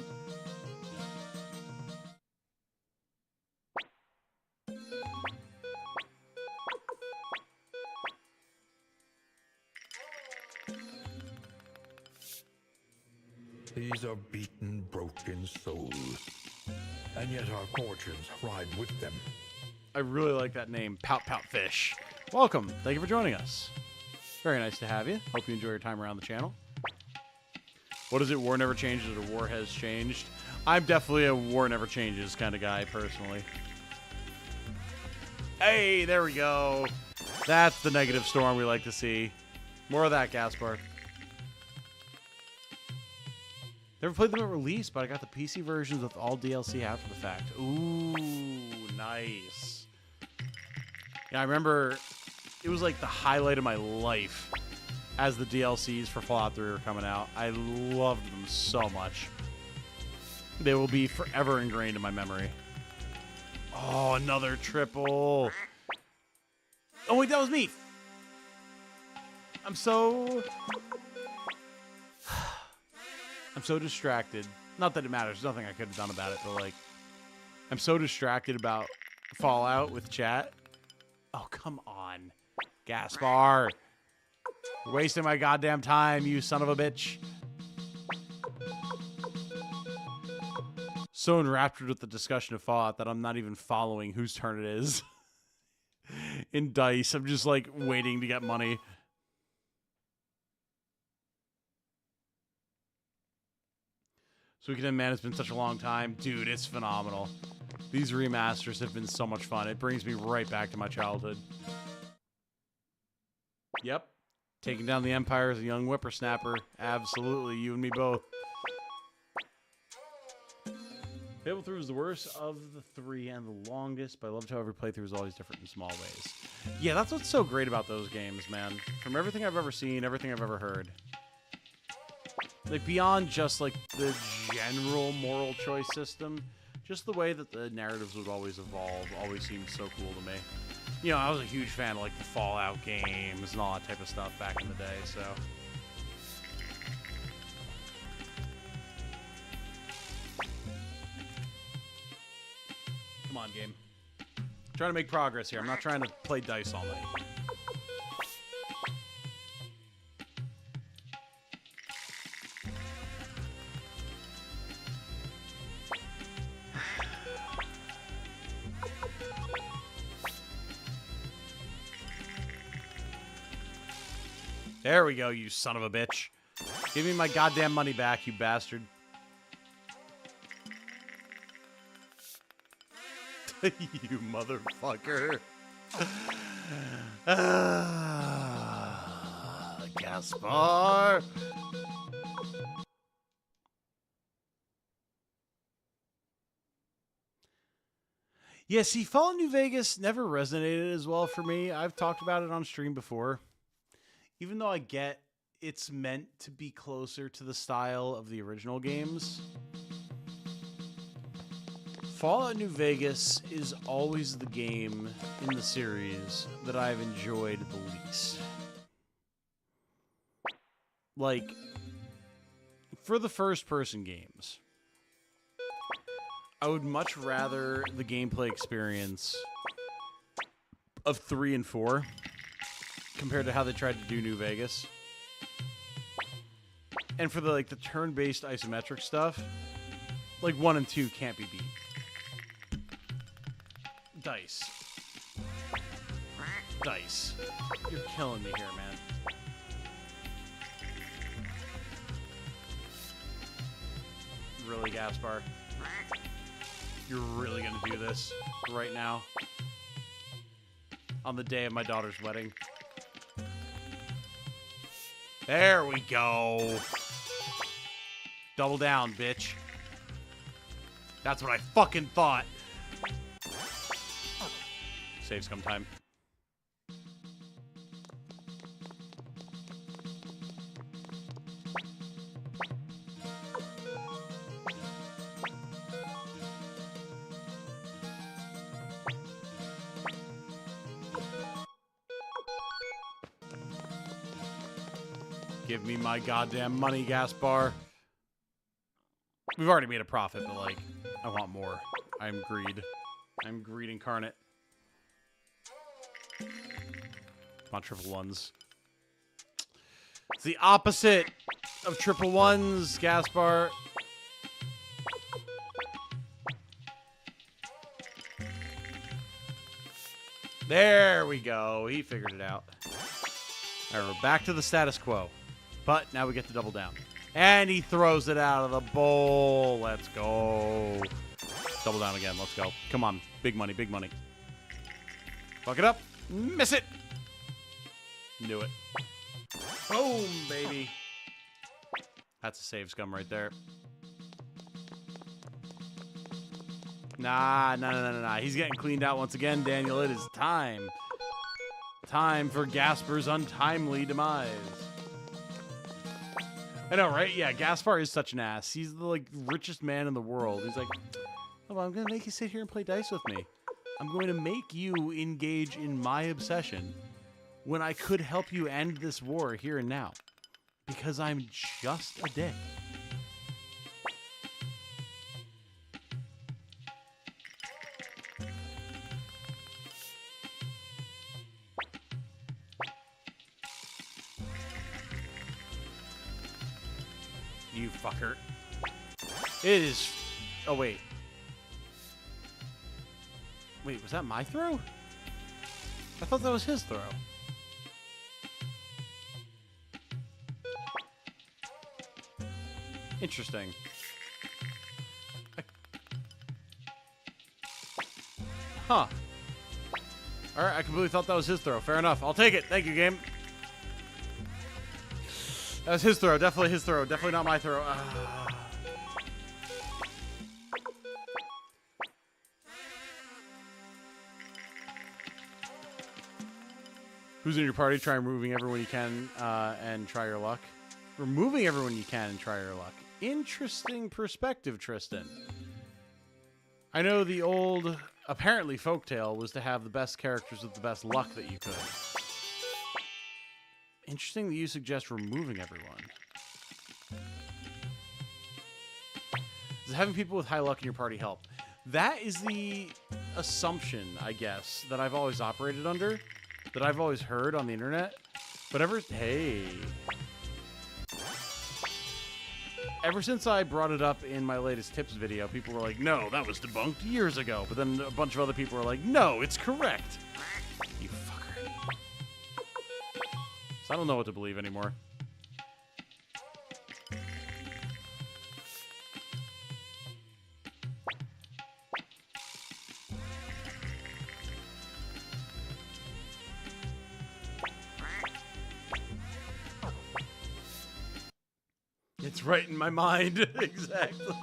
These are beaten, broken souls, and yet our fortunes ride with them. I really like that name, Pout Pout Fish. Welcome. Thank you for joining us. Very nice to have you. Hope you enjoy your time around the channel. What is it? War never changes or war has changed? I'm definitely a war never changes kind of guy, personally. Hey, there we go. That's the negative storm we like to see. More of that, Gaspar. Never played them at release, but I got the PC versions with all DLC after the fact. Ooh, nice. Yeah, I remember it was like the highlight of my life as the DLCs for Fallout 3 were coming out. I loved them so much. They will be forever ingrained in my memory. Oh, another triple. Oh, wait, that was me. I'm so distracted. Not that it matters. There's nothing I could have done about it, but like, I'm so distracted about Fallout with chat. Oh, come on. Gaspar. You're wasting my goddamn time, you son of a bitch. So enraptured with the discussion of Fallout that I'm not even following whose turn it is. In DICE, I'm just like waiting to get money. Suikoden, man, it's been such a long time. Dude, it's phenomenal. These remasters have been so much fun. It brings me right back to my childhood. Yep. Taking down the Empire as a young whippersnapper. Absolutely, you and me both. Fable 3 was the worst of the three and the longest, but I loved how every playthrough was always different in small ways. Yeah, that's what's so great about those games, man. From everything I've ever seen, everything I've ever heard. Like, beyond just, like, the general moral choice system, just the way that the narratives would always evolve always seemed so cool to me. You know, I was a huge fan of, like, the Fallout games and all that type of stuff back in the day, so... Come on, game. I'm trying to make progress here. I'm not trying to play dice all night. There we go, you son of a bitch. Give me my goddamn money back, you bastard. You motherfucker. Gaspar. Yeah, see, Fallout New Vegas never resonated as well for me. I've talked about it on stream before. Even though I get it's meant to be closer to the style of the original games, Fallout New Vegas is always the game in the series that I've enjoyed the least. Like, for the first-person games, I would much rather the gameplay experience of 3 and 4 compared to how they tried to do New Vegas. And for the like the turn-based isometric stuff, like 1 and 2 can't be beat. Dice. Dice. You're killing me here, man. Really, Gaspar? You're really gonna do this right now? On the day of my daughter's wedding? There we go. Double down, bitch. That's what I fucking thought. Save scum time. Give me my goddamn money, Gaspar. We've already made a profit, but, like, I want more. I'm greed. I'm greed incarnate. Come on, triple ones. It's the opposite of triple ones, Gaspar. There we go. He figured it out. All right, we're back to the status quo. But now we get to double down. And he throws it out of the bowl. Let's go. Double down again. Let's go. Come on. Big money, big money. Fuck it up. Miss it. Knew it. Boom, baby. That's a save scum right there. Nah. He's getting cleaned out once again, Daniel. It is time. Time for Gaspar's untimely demise. I know, right? Yeah, Gaspar is such an ass. He's the, like, richest man in the world. He's like, oh, well, I'm going to make you sit here and play dice with me. I'm going to make you engage in my obsession when I could help you end this war here and now. Because I'm just a dick. You fucker. It is... Oh, wait. Wait, was that my throw? I thought that was his throw. Interesting. Huh. Alright, I completely thought that was his throw. Fair enough. I'll take it. Thank you, game. That was his throw. Definitely his throw. Definitely not my throw. Who's in your party? Try removing everyone you can and try your luck. Removing everyone you can and try your luck. Interesting perspective, Tristan. I know the old, apparently, folktale was to have the best characters with the best luck that you could. Interesting that you suggest removing everyone. Does having people with high luck in your party help? That is the assumption, I guess, that I've always operated under, that I've always heard on the internet. But ever since I brought it up in my latest tips video, people were like, no, that was debunked years ago. But then a bunch of other people were like, no, it's correct. You fucker. So I don't know what to believe anymore. It's right in my mind. Exactly.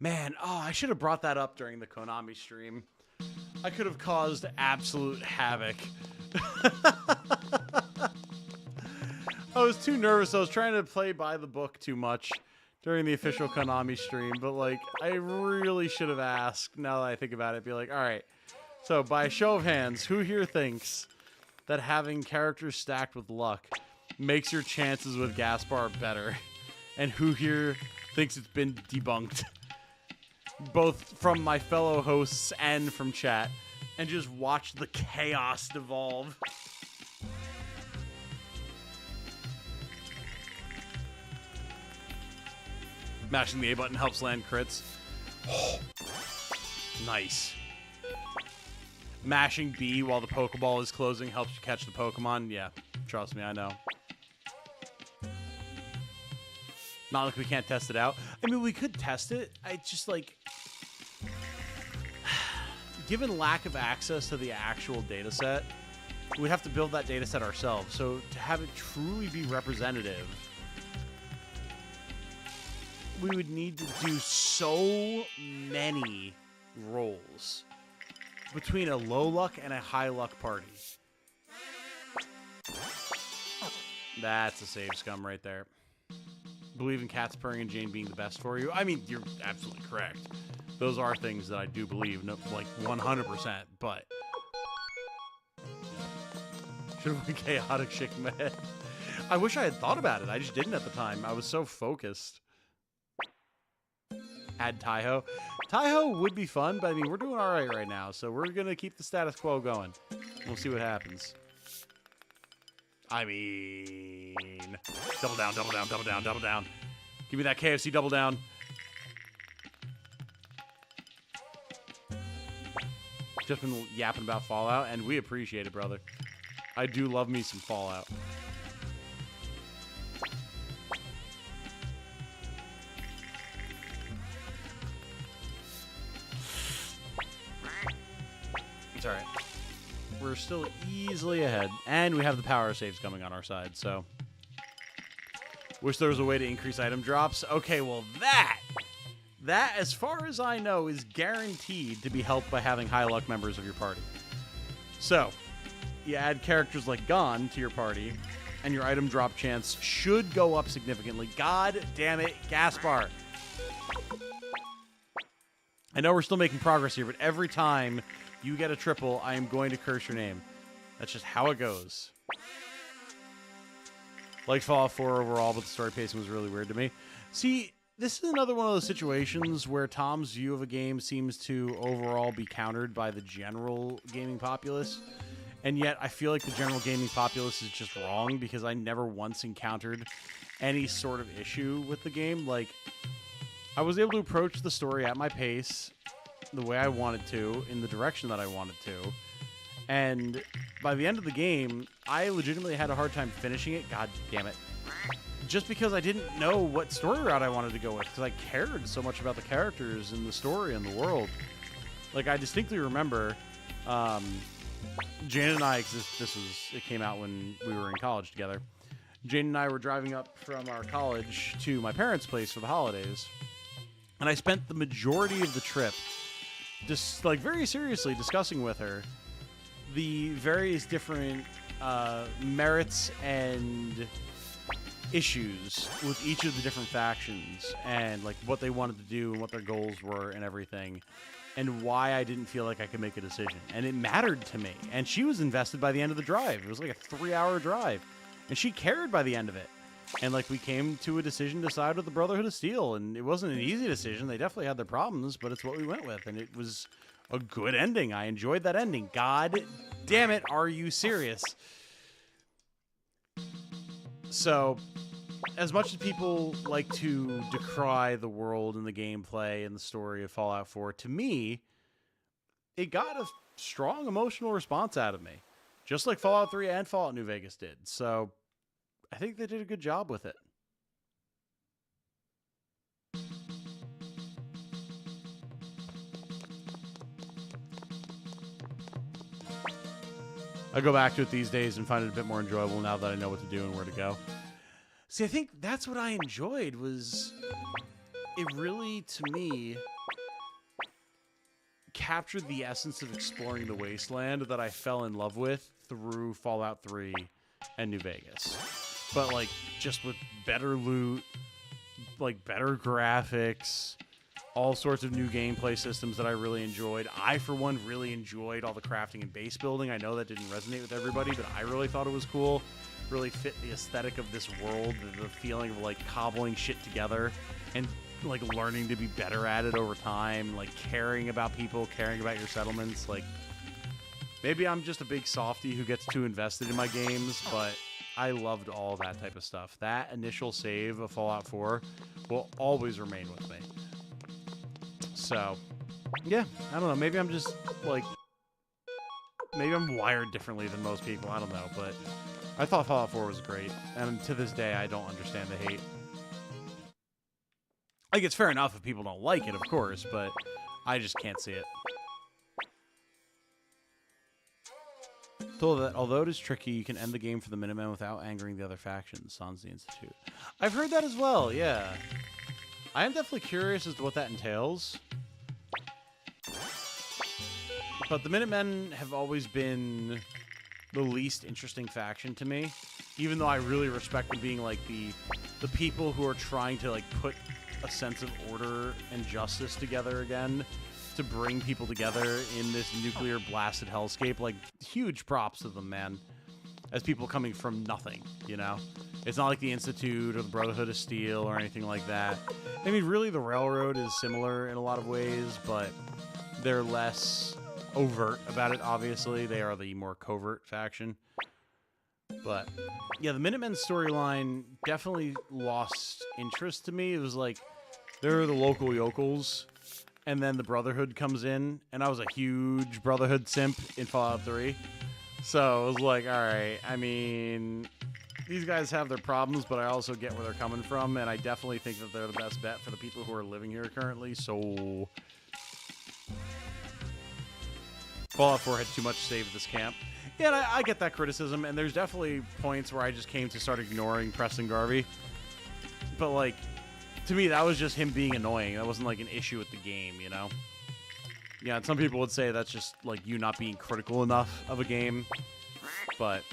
Man, I should have brought that up during the Konami stream. I could have caused absolute havoc. I was too nervous. I was trying to play by the book too much during the official Konami stream, but, like, I really should have asked, now that I think about it, be like, all right, so by a show of hands, who here thinks that having characters stacked with luck makes your chances with Gaspar better? And who here thinks it's been debunked? Both from my fellow hosts and from chat. And just watch the chaos devolve. Mashing the A button helps land crits. Oh, nice. Mashing B while the Pokeball is closing helps you catch the Pokemon. Yeah, trust me, I know. Not like we can't test it out. I mean, we could test it. I just, like... Given lack of access to the actual data set, we'd have to build that data set ourselves. So to have it truly be representative, we would need to do so many rolls between a low luck and a high luck party. That's a save scum right there. Believe in cats purring and Jane being the best for you. I mean, you're absolutely correct. Those are things that I do believe, no, like 100%, but should have been chaotic shaking my head. I wish I had thought about it. I just didn't at the time. I was so focused. Add Taiho. Taiho would be fun, but I mean, we're doing all right now, so we're going to keep the status quo going. We'll see what happens. I mean, double down, double down, double down, double down. Give me that KFC double down. Just been yapping about Fallout, and we appreciate it, brother. I do love me some Fallout. we're still easily ahead. And we have the power saves coming on our side, so... Wish there was a way to increase item drops. Okay, well that, as far as I know, is guaranteed to be helped by having high luck members of your party. So, you add characters like Gon to your party, and your item drop chance should go up significantly. God damn it, Gaspar. I know we're still making progress here, but every time you get a triple, I am going to curse your name. That's just how it goes. Like Fallout 4 overall, but the story pacing was really weird to me. See, this is another one of those situations where Tom's view of a game seems to overall be countered by the general gaming populace. And yet, I feel like the general gaming populace is just wrong because I never once encountered any sort of issue with the game. Like, I was able to approach the story at my pace, the way I wanted to, in the direction that I wanted to. And by the end of the game, I legitimately had a hard time finishing it. God damn it. Just because I didn't know what story route I wanted to go with, because I cared so much about the characters and the story and the world. Like, I distinctly remember, Jane and I, because it came out when we were in college together. Jane and I were driving up from our college to my parents' place for the holidays. And I spent the majority of the trip just, like, very seriously discussing with her the various different merits and issues with each of the different factions and like what they wanted to do and what their goals were and everything and why I didn't feel like I could make a decision. And it mattered to me. And she was invested by the end of the drive. It was like a 3-hour drive. And she cared by the end of it. And like we came to a decision to side with the Brotherhood of Steel. And it wasn't an easy decision. They definitely had their problems, but it's what we went with. And it was a good ending. I enjoyed that ending. God damn it, are you serious? So, as much as people like to decry the world and the gameplay and the story of Fallout 4, to me, it got a strong emotional response out of me. Just like Fallout 3 and Fallout New Vegas did. So, I think they did a good job with it. I go back to it these days and find it a bit more enjoyable now that I know what to do and where to go. See, I think that's what I enjoyed was it really, to me, captured the essence of exploring the wasteland that I fell in love with through Fallout 3 and New Vegas. But, like, just with better loot, like, better graphics, all sorts of new gameplay systems that I really enjoyed. I, for one, really enjoyed all the crafting and base building. I know that didn't resonate with everybody, but I really thought it was cool. Really fit the aesthetic of this world, the feeling of, like, cobbling shit together and, like, learning to be better at it over time, like, caring about people, caring about your settlements. Like, maybe I'm just a big softie who gets too invested in my games, but I loved all that type of stuff. That initial save of Fallout 4 will always remain with me. So, yeah, I don't know. Maybe I'm just, like, maybe I'm wired differently than most people. I don't know, but I thought Fallout 4 was great. And to this day, I don't understand the hate. Like, it's fair enough if people don't like it, of course, but I just can't see it. Told that although it is tricky, you can end the game for the Minutemen without angering the other factions, sans the Institute. I've heard that as well, yeah. I am definitely curious as to what that entails. But the Minutemen have always been the least interesting faction to me. Even though I really respect them being, like, the people who are trying to, like, put a sense of order and justice together again to bring people together in this nuclear blasted hellscape. Like, huge props to them, man. As people coming from nothing, you know? It's not like the Institute or the Brotherhood of Steel or anything like that. I mean, really, the Railroad is similar in a lot of ways, but they're less overt about it, obviously. They are the more covert faction. But, yeah, the Minutemen storyline definitely lost interest to me. It was like, they're the local yokels, and then the Brotherhood comes in, and I was a huge Brotherhood simp in Fallout 3. So, it was like, alright, I mean, these guys have their problems, but I also get where they're coming from, and I definitely think that they're the best bet for the people who are living here currently, so Fallout 4 had too much to save at this camp. Yeah, and I get that criticism, and there's definitely points where I just came to start ignoring Preston Garvey. But, like, to me, that was just him being annoying. That wasn't, like, an issue with the game, you know? Yeah, and some people would say that's just, like, you not being critical enough of a game. But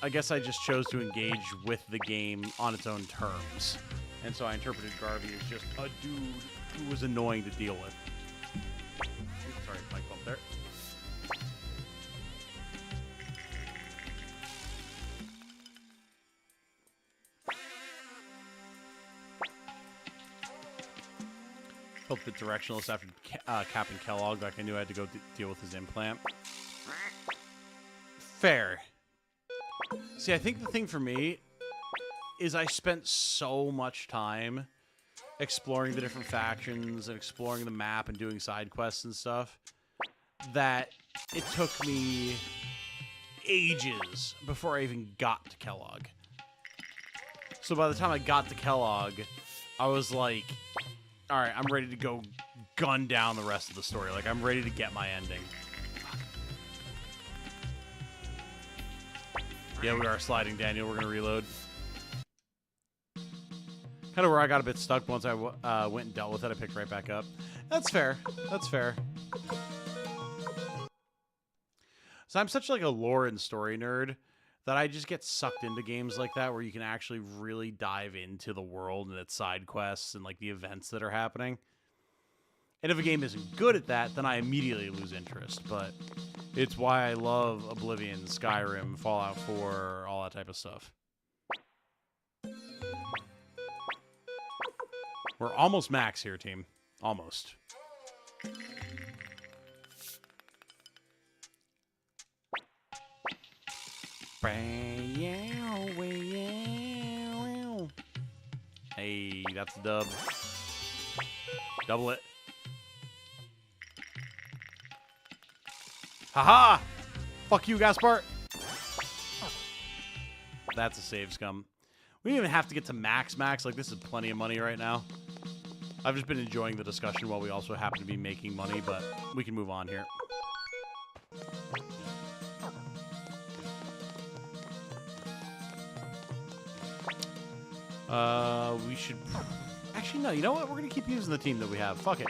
I guess I just chose to engage with the game on its own terms. And so I interpreted Garvey as just a dude who was annoying to deal with. Oops, sorry, mic bump there. Felt a bit directionless after Captain Kellogg, like I knew I had to go deal with his implant. Fair. See, I think the thing for me is I spent so much time exploring the different factions and exploring the map and doing side quests and stuff that it took me ages before I even got to Kellogg. So by the time I got to Kellogg, I was like, all right, I'm ready to go gun down the rest of the story. Like, I'm ready to get my ending. Yeah, we are sliding, Daniel. We're going to reload. Kind of where I got a bit stuck once I went and dealt with it. I picked right back up. That's fair. That's fair. So I'm such like a lore and story nerd that I just get sucked into games like that where you can actually really dive into the world and its side quests and like the events that are happening. And if a game isn't good at that, then I immediately lose interest. But it's why I love Oblivion, Skyrim, Fallout 4, all that type of stuff. We're almost max here, team. Almost. Hey, that's the dub. Double it. Haha! Fuck you, Gaspar! That's a save, scum. We don't even have to get to max. Like, this is plenty of money right now. I've just been enjoying the discussion while we also happen to be making money, but we can move on here. We should... Actually, no, you know what? We're going to keep using the team that we have. Fuck it.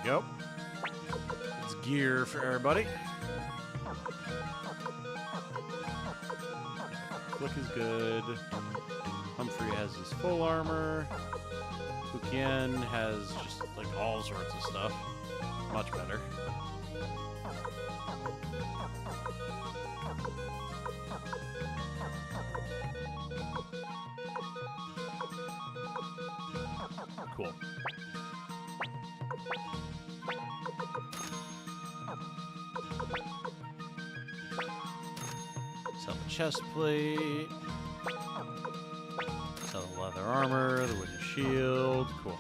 Go. It's gear for everybody. Flick is good. Humphrey has his full armor. Fukien has just like all sorts of stuff. Much better. Cool. Sell the chest plate. Sell the leather armor, the wooden shield. Cool.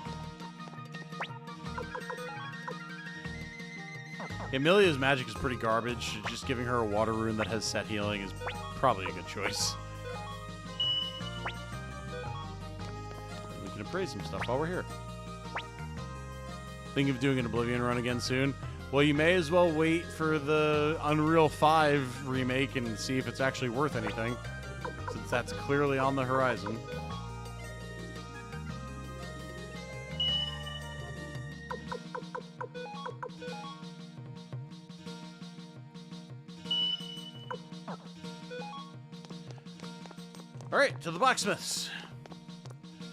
Amelia's magic is pretty garbage. Just giving her a water rune that has set healing is probably a good choice. We can appraise some stuff while we're here. Thinking of doing an Oblivion run again soon. Well, you may as well wait for the Unreal 5 remake and see if it's actually worth anything, since that's clearly on the horizon. All right, to the blacksmiths.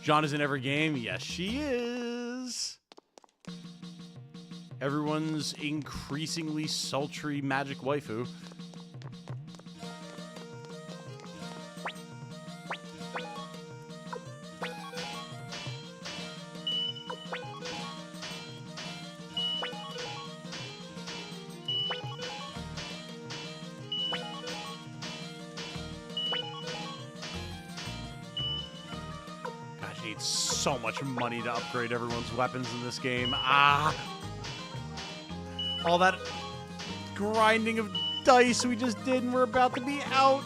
Jean is in every game. Yes, she is. Everyone's increasingly sultry magic waifu. paid so much money to upgrade everyone's weapons in this game. Ah! All that grinding of dice we just did, and we're about to be out.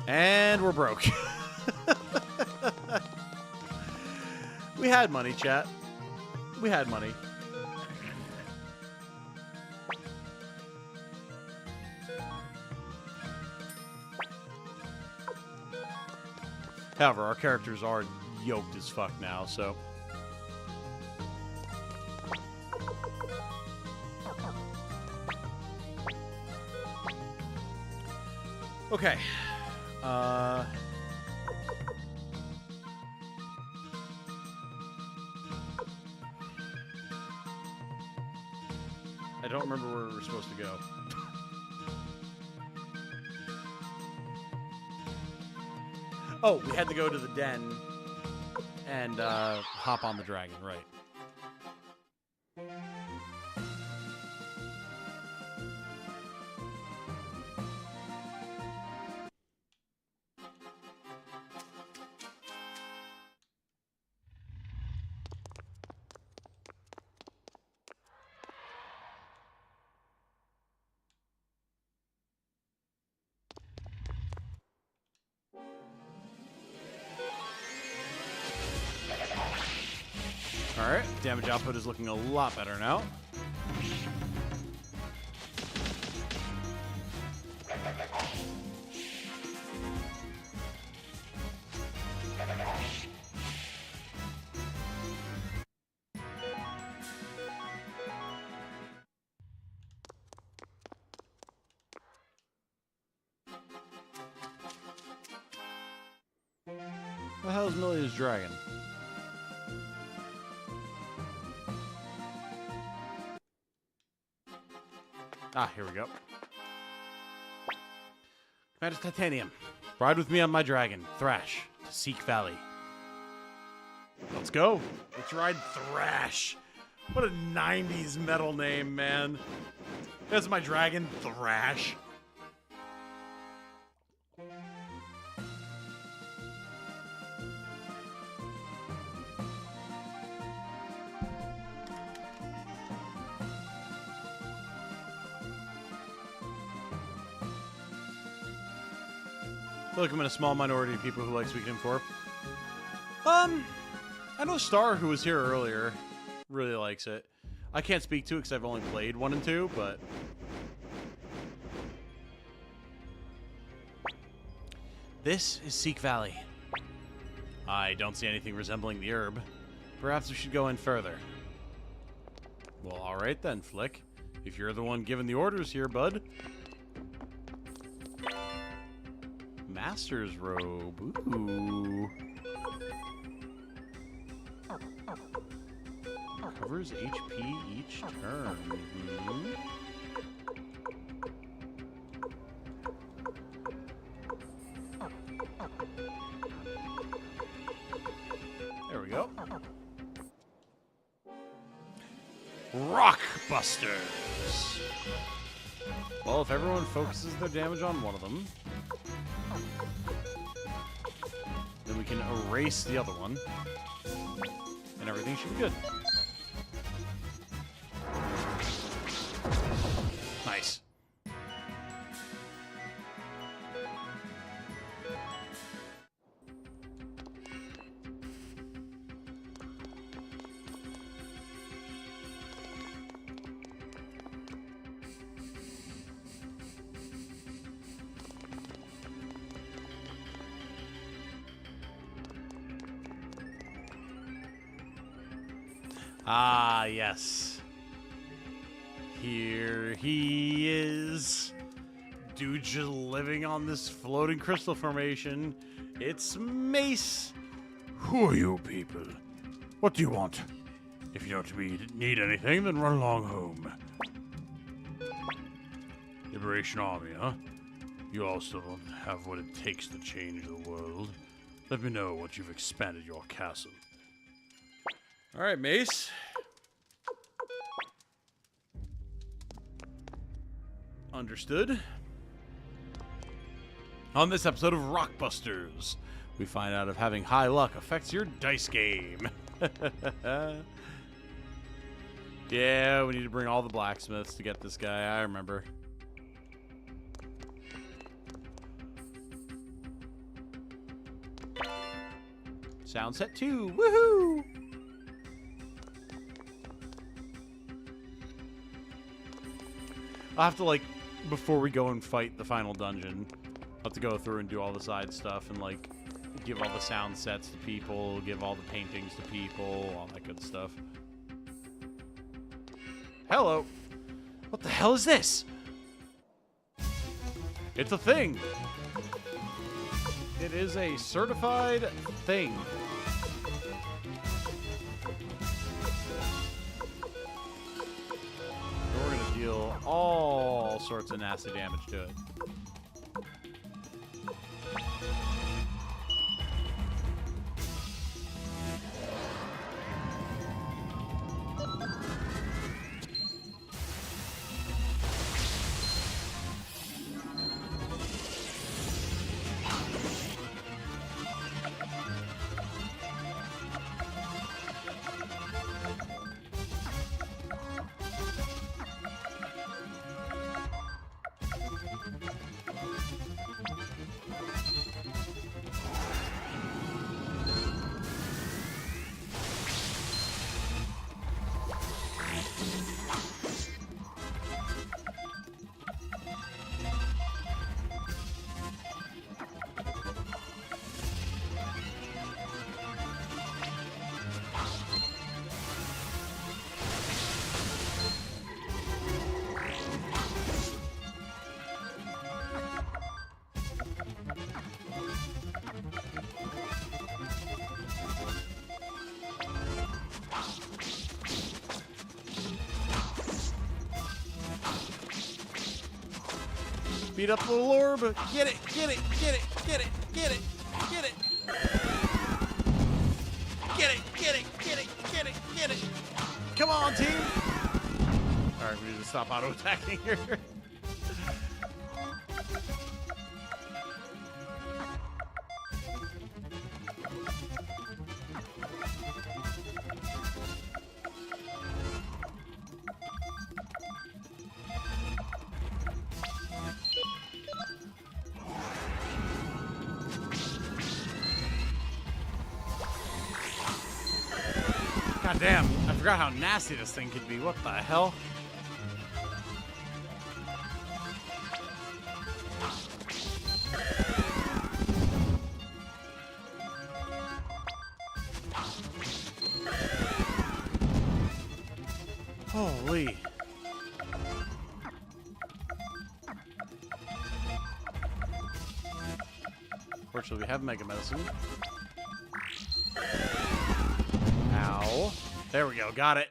And we're broke. We had money, chat. We had money. However, our characters are yoked as fuck now, so... Okay. I don't remember where we were supposed to go. Oh, we had to go to the den and hop on the dragon, right. Alright, damage output is looking a lot better now. What the hell is Millia's dragon? Ah, here we go. Commander Titanium, ride with me on my dragon, Thrash, to Seek Valley. Let's go. Let's ride Thrash. What a 90s metal name, man. That's my dragon, Thrash. I feel like I'm in a small minority of people who like Suikoden 4. I know Star, who was here earlier, really likes it. I can't speak to it because I've only played 1 and 2, but... This is Seek Valley. I don't see anything resembling the herb. Perhaps we should go in further. Well, alright then, Flick. If you're the one giving the orders here, bud. Master's robe. Ooh. Covers HP each turn. Mm-hmm. There we go. Rockbusters. Well, if everyone focuses their damage on one of them, then we can erase the other one, and everything should be good. Nice. Ah, yes. Here he is. Dude just living on this floating crystal formation. It's Mace. Who are you people? What do you want? If you don't need anything, then run along home. Liberation Army, huh? You also don't have what it takes to change the world. Let me know once you've expanded your castle. All right, Mace. Understood. On this episode of Rockbusters, we find out if having high luck affects your dice game. Yeah, we need to bring all the blacksmiths to get this guy. I remember. Sound set 2. Woohoo! I'll have to, like, before we go and fight the final dungeon, I'll have to go through and do all the side stuff and, like, give all the sound sets to people, give all the paintings to people, all that good stuff. Hello. What the hell is this? It's a thing. It is a certified thing. We're going to deal all sorts of nasty damage to it. Beat up the little orb. Get it, get it, get it, get it, get it, get it. Get it, get it, get it, get it, get it. Come on, team. All right, we need to stop auto-attacking here. God damn, I forgot how nasty this thing could be. What the hell? Holy. Fortunately, we have Mega Medicine. Ow. There we go. Got it.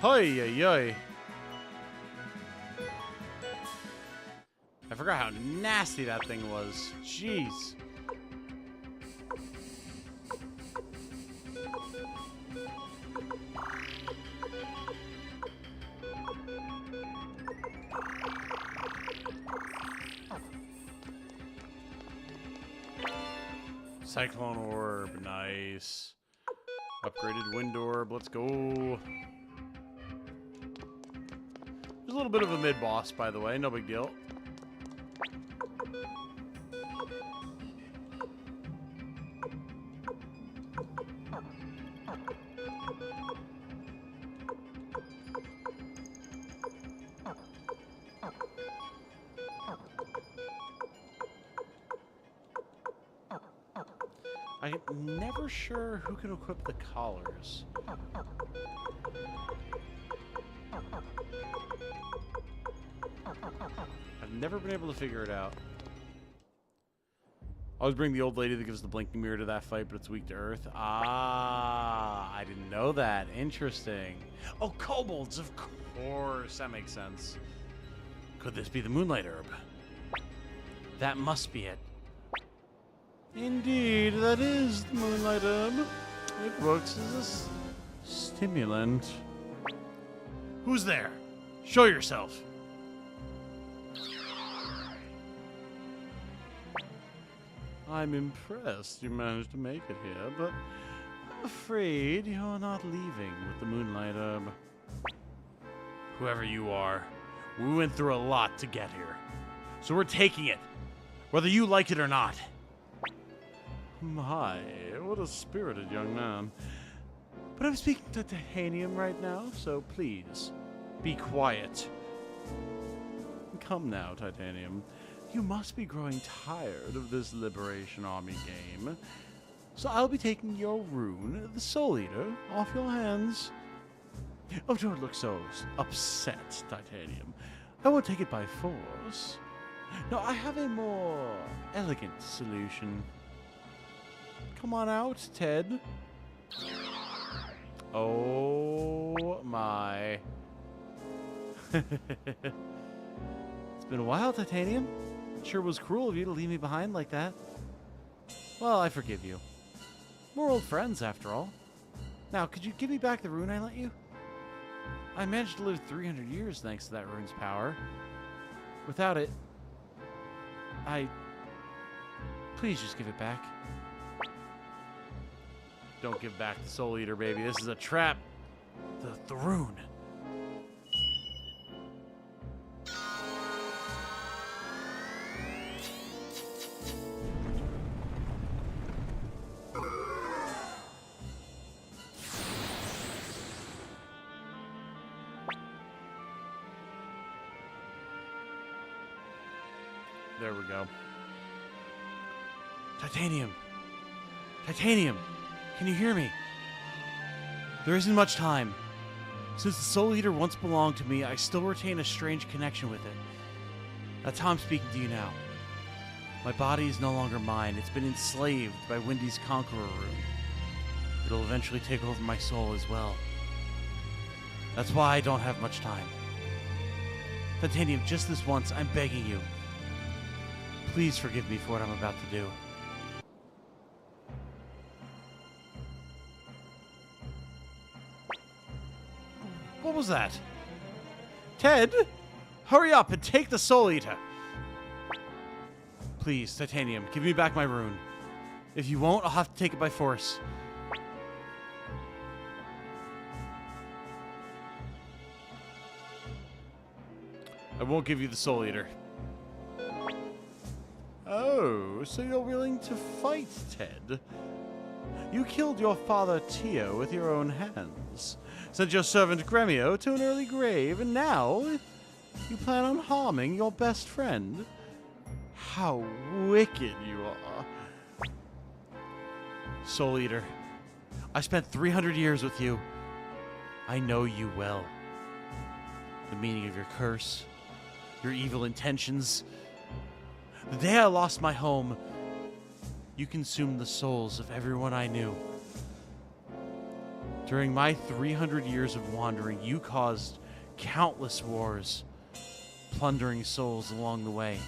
Hoi, yoi, yoi. I forgot how nasty that thing was. Jeez. Cyclone Orb. Nice. Upgraded Wind Orb, let's go. There's a little bit of a mid-boss, by the way, no big deal. I'm never sure who can equip the collars. I've never been able to figure it out. I always bring the old lady that gives the blinking mirror to that fight, but it's weak to earth. Ah, I didn't know that. Interesting. Oh, kobolds, of course. That makes sense. Could this be the Moonlight Herb? That must be it. Indeed, that is the Moonlight Herb. It works as a stimulant. Who's there? Show yourself. I'm impressed you managed to make it here, but I'm afraid you're not leaving with the Moonlight Herb. Whoever you are, we went through a lot to get here. So we're taking it, whether you like it or not. My, what a spirited young man. But I'm speaking to Titanium right now, so please, be quiet. Come now, Titanium. You must be growing tired of this Liberation Army game. So I'll be taking your rune, the Soul Eater, off your hands. Oh, don't look so upset, Titanium. I won't take it by force. No, I have a more elegant solution. Come on out, Ted. Oh, my. It's been a while, Titanium. Sure was cruel of you to leave me behind like that. Well, I forgive you. We're old friends, after all. Now, could you give me back the rune I lent you? I managed to live 300 years thanks to that rune's power. Without it, Please just give it back. Don't give back the Soul Eater, baby. This is a trap. The rune. There we go. Titanium! Titanium! Can you hear me? There isn't much time. Since the Soul Eater once belonged to me, I still retain a strange connection with it. That's how I'm speaking to you now. My body is no longer mine. It's been enslaved by Wendy's Conqueror rune. It'll eventually take over my soul as well. That's why I don't have much time. Titanium, just this once, I'm begging you. Please forgive me for what I'm about to do. What was that? Ted? Hurry up and take the Soul Eater! Please, Titanium, give me back my rune. If you won't, I'll have to take it by force. I won't give you the Soul Eater. Oh, so you're willing to fight, Ted? You killed your father Tio with your own hands, sent your servant Gremio to an early grave, and now you plan on harming your best friend? How wicked you are. Soul Eater, I spent 300 years with you. I know you well. The meaning of your curse, your evil intentions. The day I lost my home, you consumed the souls of everyone I knew. During my 300 years of wandering, you caused countless wars, plundering souls along the way.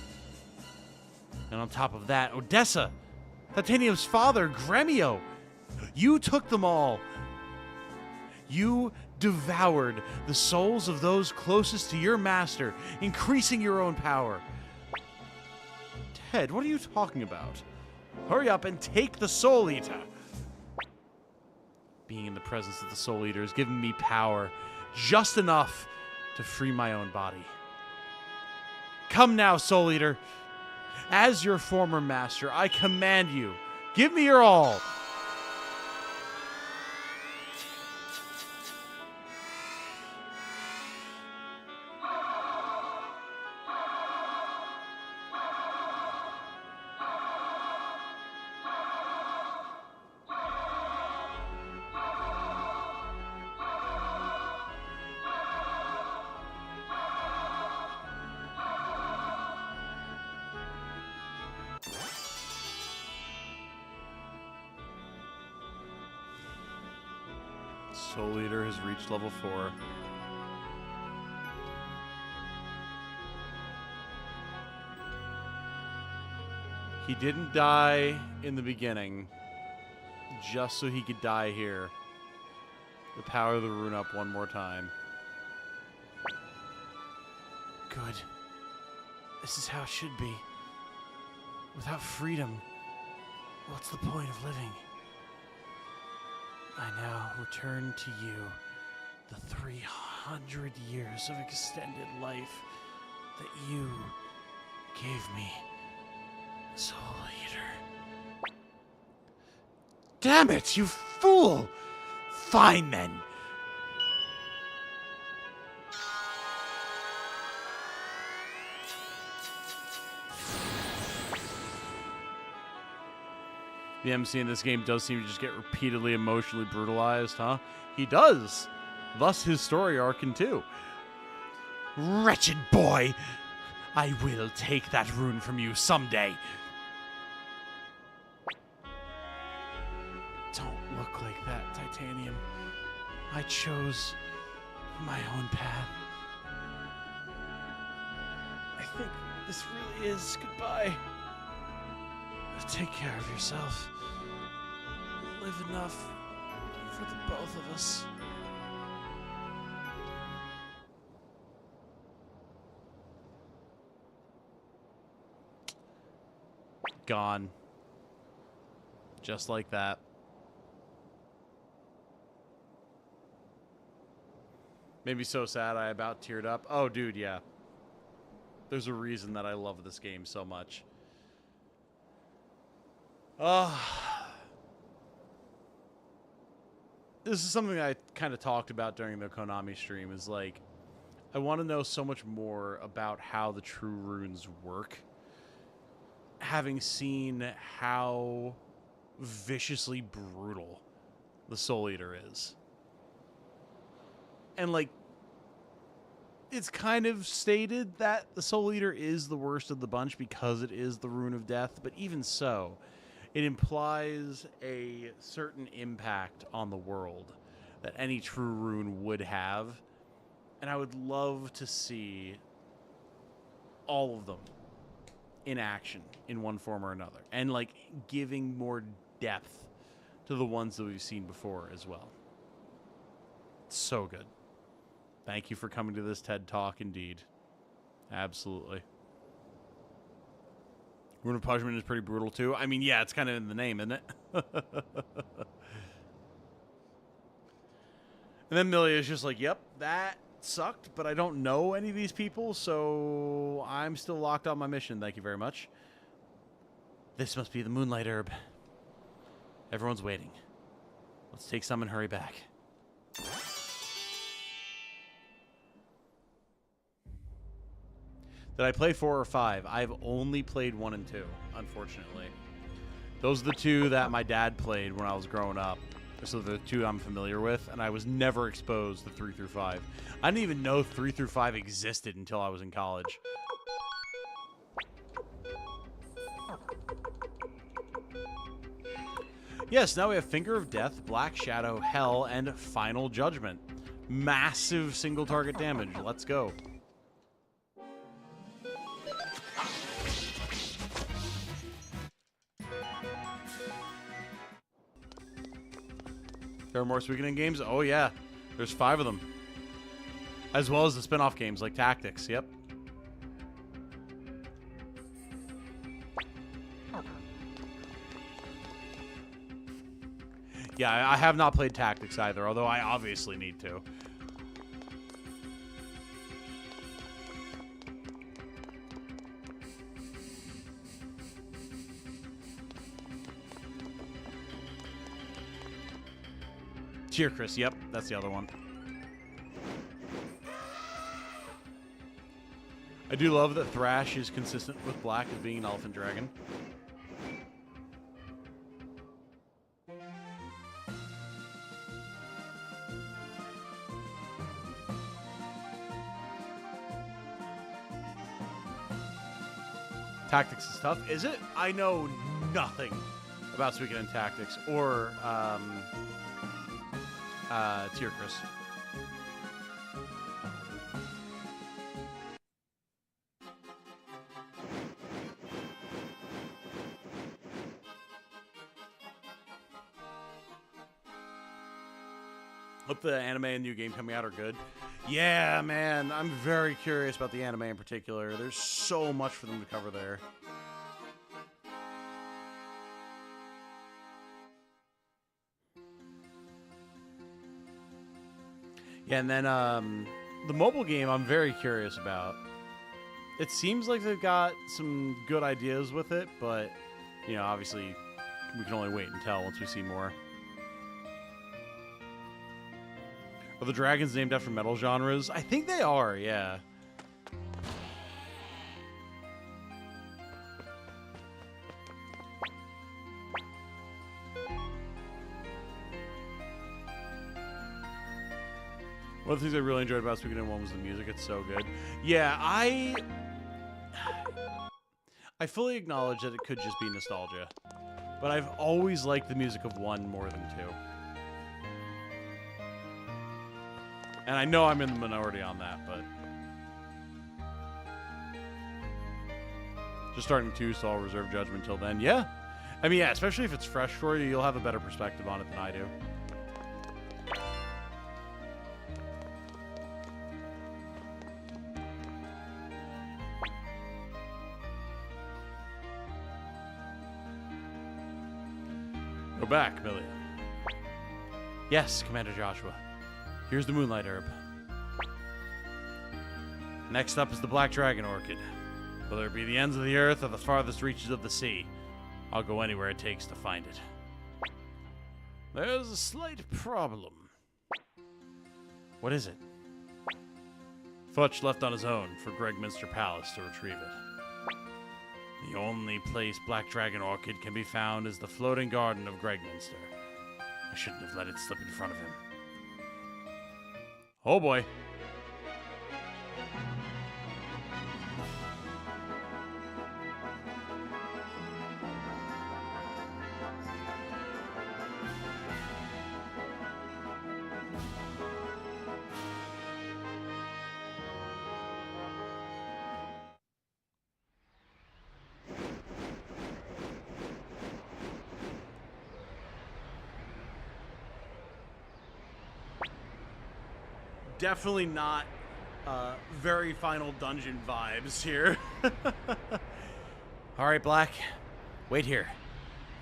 And on top of that, Odessa, Titanium's father, Gremio, you took them all. You devoured the souls of those closest to your master, increasing your own power. Ted, what are you talking about? Hurry up and take the Soul Eater. Being in the presence of the Soul Eater has given me power, just enough to free my own body. Come now, Soul Eater. As your former master, I command you, give me your all. Soul Eater has reached level 4. He didn't die in the beginning just so he could die here. the power of the rune up one more time. Good. This is how it should be. Without freedom, what's the point of living? I now return to you the 300 years of extended life that you gave me, Soul Eater. Damn it, you fool! Fine then. The MC in this game does seem to just get repeatedly emotionally brutalized, huh? He does. Thus his story arc in 2. Wretched boy! I will take that rune from you someday. Don't look like that, Titanium. I chose my own path. I think this really is goodbye. Take care of yourself. Live enough for the both of us. Gone. Just like that. Made me so sad I about teared up. Oh, dude, yeah. There's a reason that I love this game so much. This is something I kind of talked about during the Konami stream, is like, I want to know so much more about how the true runes work. Having seen how viciously brutal the Soul Eater is. And like, it's kind of stated that the Soul Eater is the worst of the bunch because it is the Rune of Death, but even so, it implies a certain impact on the world that any true rune would have. And I would love to see all of them in action in one form or another. And like giving more depth to the ones that we've seen before as well. So good. Thank you for coming to this TED Talk indeed. Absolutely. Rune of Punishment is pretty brutal too. I mean, yeah, it's kind of in the name, isn't it? And then Milia is just like, yep, that sucked, but I don't know any of these people, so I'm still locked on my mission. Thank you very much. This must be the Moonlight Herb. Everyone's waiting. Let's take some and hurry back. Did I play 4 or 5? I've only played 1 and 2, unfortunately. Those are the 2 that my dad played when I was growing up. So the 2 I'm familiar with, and I was never exposed to 3 through 5. I didn't even know 3 through 5 existed until I was in college. Yes, now we have Finger of Death, Black Shadow, Hell, and Final Judgment. Massive single target damage. Let's go. There are more Suikoden games? Oh, yeah. There's 5 of them. As well as the spin-off games like Tactics. Yep. Yeah, I have not played Tactics either, although I obviously need to. Cheer, Chris. Yep, that's the other one. I do love that Thrash is consistent with Black as being an elephant dragon. Tactics is tough. Is it? I know nothing about Suikoden Tactics or Tier Chris. Hope the anime and new game coming out are good. Yeah, man, I'm very curious about the anime in particular. There's so much for them to cover there. Yeah, and then the mobile game I'm very curious about. It seems like they've got some good ideas with it, but, you know, obviously we can only wait and tell once we see more. Are the dragons named after metal genres? I think they are, yeah. One of the things I really enjoyed about Suikoden 1 was the music. It's so good. Yeah, I fully acknowledge that it could just be nostalgia, but I've always liked the music of 1 more than 2. And I know I'm in the minority on that, but just starting 2, so I'll reserve judgment till then. Yeah. I mean, yeah, especially if it's fresh for you, you'll have a better perspective on it than I do. Go back, Millia. Yes, Commander Joshua. Here's the Moonlight Herb. Next up is the Black Dragon Orchid. Whether it be the ends of the earth or the farthest reaches of the sea, I'll go anywhere it takes to find it. There's a slight problem. What is it? Futch left on his own for Gregminster Palace to retrieve it. The only place Black Dragon Orchid can be found is the floating garden of Gregminster. I shouldn't have let it slip in front of him. Oh boy. Definitely not very Final Dungeon vibes here. All right, Black. Wait here.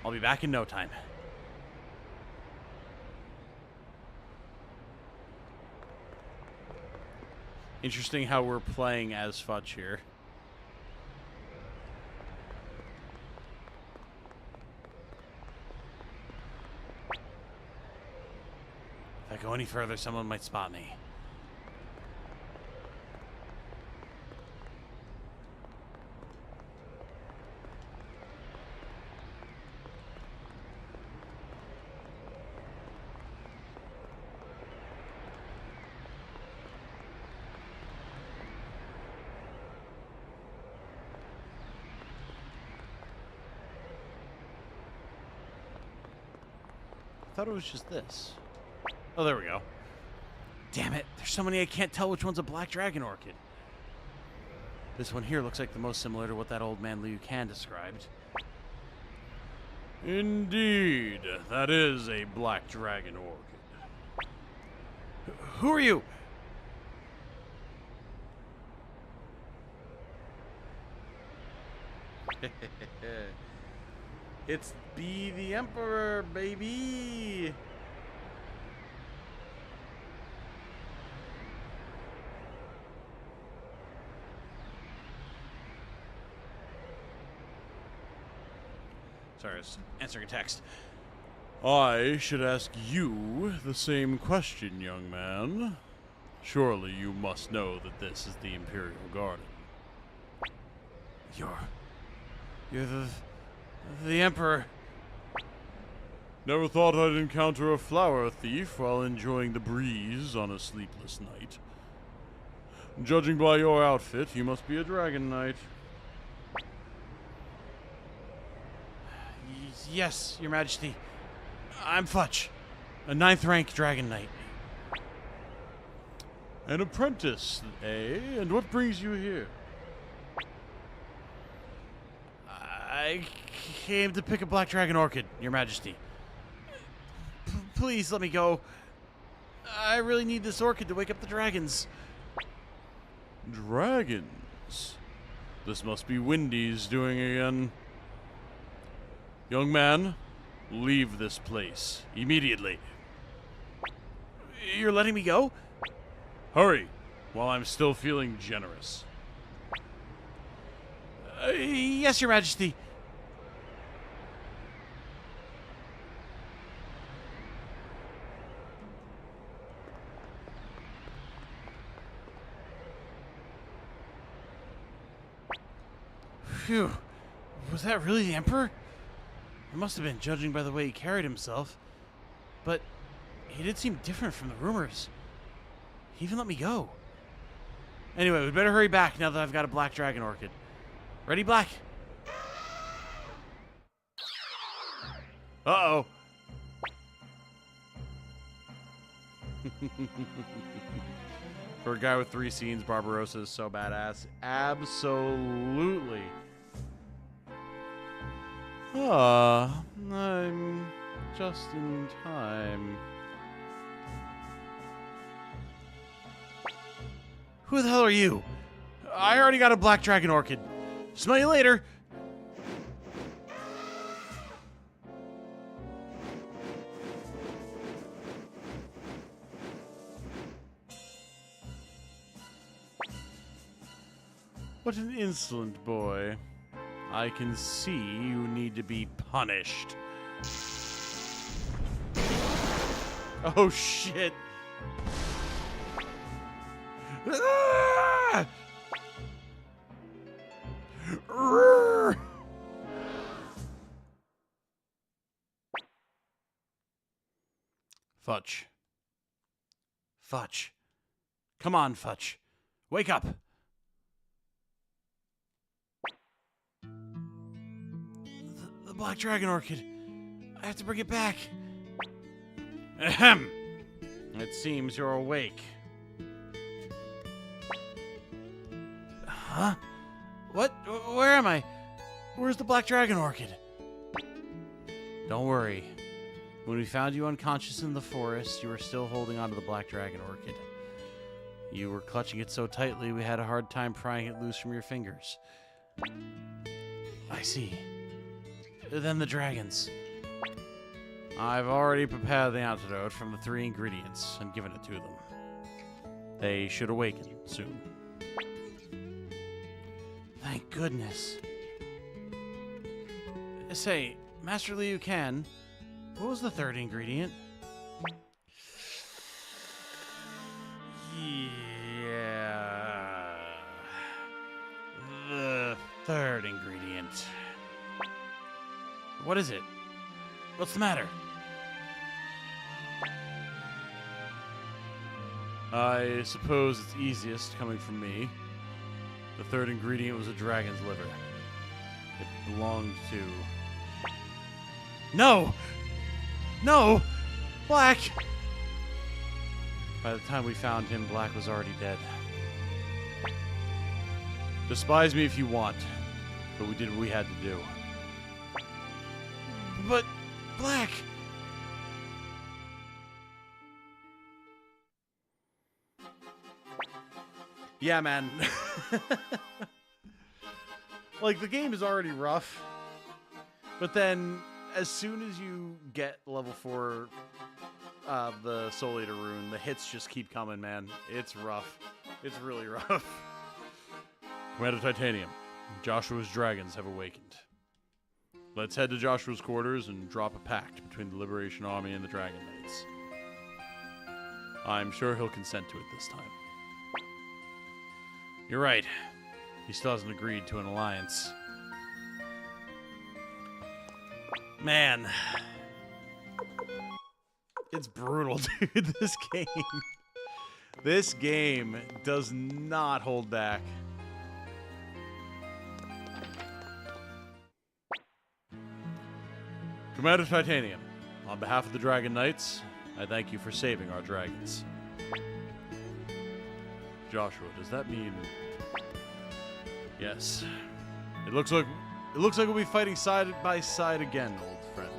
I'll be back in no time. Interesting how we're playing as Futch here. If I go any further, someone might spot me. I thought it was just this. Oh, there we go. Damn it, there's so many I can't tell which one's a Black Dragon Orchid. This one here looks like the most similar to what that old man Liu Kan described. Indeed, that is a Black Dragon Orchid. Who are you? It's Be the Emperor, baby! Sorry, I was answering a text. I should ask you the same question, young man. Surely you must know that this is the Imperial Garden. You're the Emperor. Never thought I'd encounter a flower thief while enjoying the breeze on a sleepless night. Judging by your outfit, you must be a Dragon Knight. Yes, Your Majesty. I'm Futch, a 9th rank Dragon Knight. An apprentice, eh? And what brings you here? I came to pick a Black Dragon Orchid, Your Majesty. Please let me go. I really need this orchid to wake up the dragons. Dragons? This must be Windy's doing again. Young man, leave this place immediately. You're letting me go? Hurry, while I'm still feeling generous. Yes, Your Majesty. Phew. Was that really the Emperor? It must have been, judging by the way he carried himself. But he did seem different from the rumors. He even let me go. Anyway, we'd better hurry back now that I've got a black dragon orchid. Ready, Black? Uh-oh. For a guy with 3 scenes, Barbarossa is so badass. Absolutely. I'm just in time. Who the hell are you? I already got a black dragon orchid. Smell you later. What an insolent boy. I can see you need to be punished. Oh, shit. Ah! Roar! Fudge. Fudge. Come on, Fudge. Wake up. The Black Dragon Orchid. I have to bring it back. Ahem. It seems you're awake. Huh? What? Where am I? Where's the Black Dragon Orchid? Don't worry. When we found you unconscious in the forest, you were still holding onto the Black Dragon Orchid. You were clutching it so tightly we had a hard time prying it loose from your fingers. I see. Then the dragons. I've already prepared the antidote from the 3 ingredients and given it to them. They should awaken soon. Thank goodness. Say, Master Liu Kan, what was the 3rd ingredient? Yeah. The 3rd ingredient. What is it? What's the matter? I suppose it's easiest coming from me. The 3rd ingredient was a dragon's liver. It belonged to... No! No! Black! By the time we found him, Black was already dead. Despise me if you want, but we did what we had to do. But... Black! Yeah, man. Like, the game is already rough. But then, as soon as you get level 4, the Soul Eater rune, the hits just keep coming, man. It's rough. It's really rough. Commander Titanium, Joshua's dragons have awakened. Let's head to Joshua's quarters and drop a pact between the Liberation Army and the Dragon Knights. I'm sure he'll consent to it this time. You're right. He still hasn't agreed to an alliance. Man. It's brutal, dude. This game does not hold back. Commander Titanium, on behalf of the Dragon Knights, I thank you for saving our dragons. Joshua, does that mean... Yes. It looks like we'll be fighting side by side again, old friend.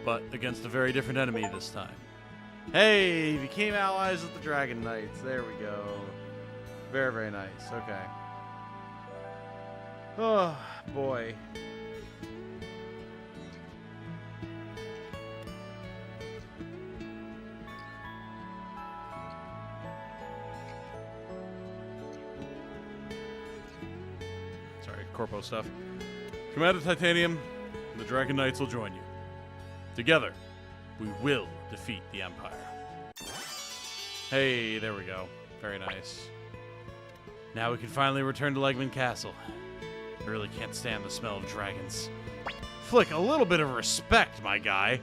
But against a very different enemy this time. Hey, you became allies with the Dragon Knights. There we go. Very, very nice. Okay. Oh, boy. Sorry, corpo stuff. Commander Titanium, the Dragon Knights will join you. Together, we will defeat the Empire. Hey, there we go. Very nice. Now we can finally return to Legman Castle. I really can't stand the smell of dragons. Flick, a little bit of respect, my guy.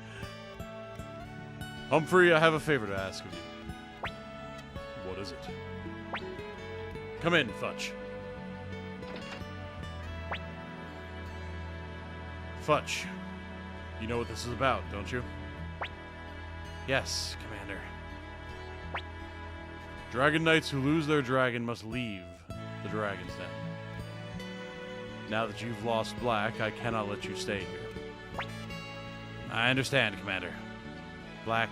Humphrey, I have a favor to ask of you. What is it? Come in, Futch. Futch, you know what this is about, don't you? Yes, Commander. Dragon Knights who lose their dragon must leave the Dragon's Den. Now that you've lost Black, I cannot let you stay here. I understand, Commander. Black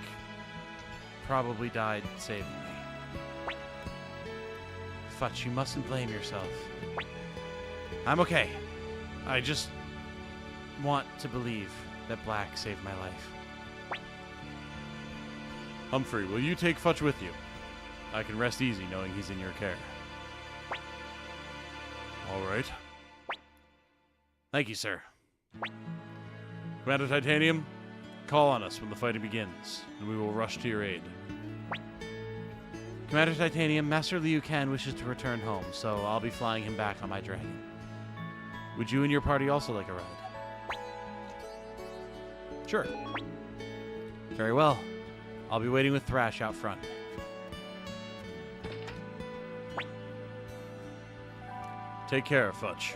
probably died saving me. Futch, you mustn't blame yourself. I'm okay. I just want to believe that Black saved my life. Humphrey, will you take Futch with you? I can rest easy knowing he's in your care. All right. Thank you, sir. Commander Titanium, call on us when the fighting begins, and we will rush to your aid. Commander Titanium, Master Liu Kang wishes to return home, so I'll be flying him back on my dragon. Would you and your party also like a ride? Sure. Very well. I'll be waiting with Thrash out front. Take care, Futch.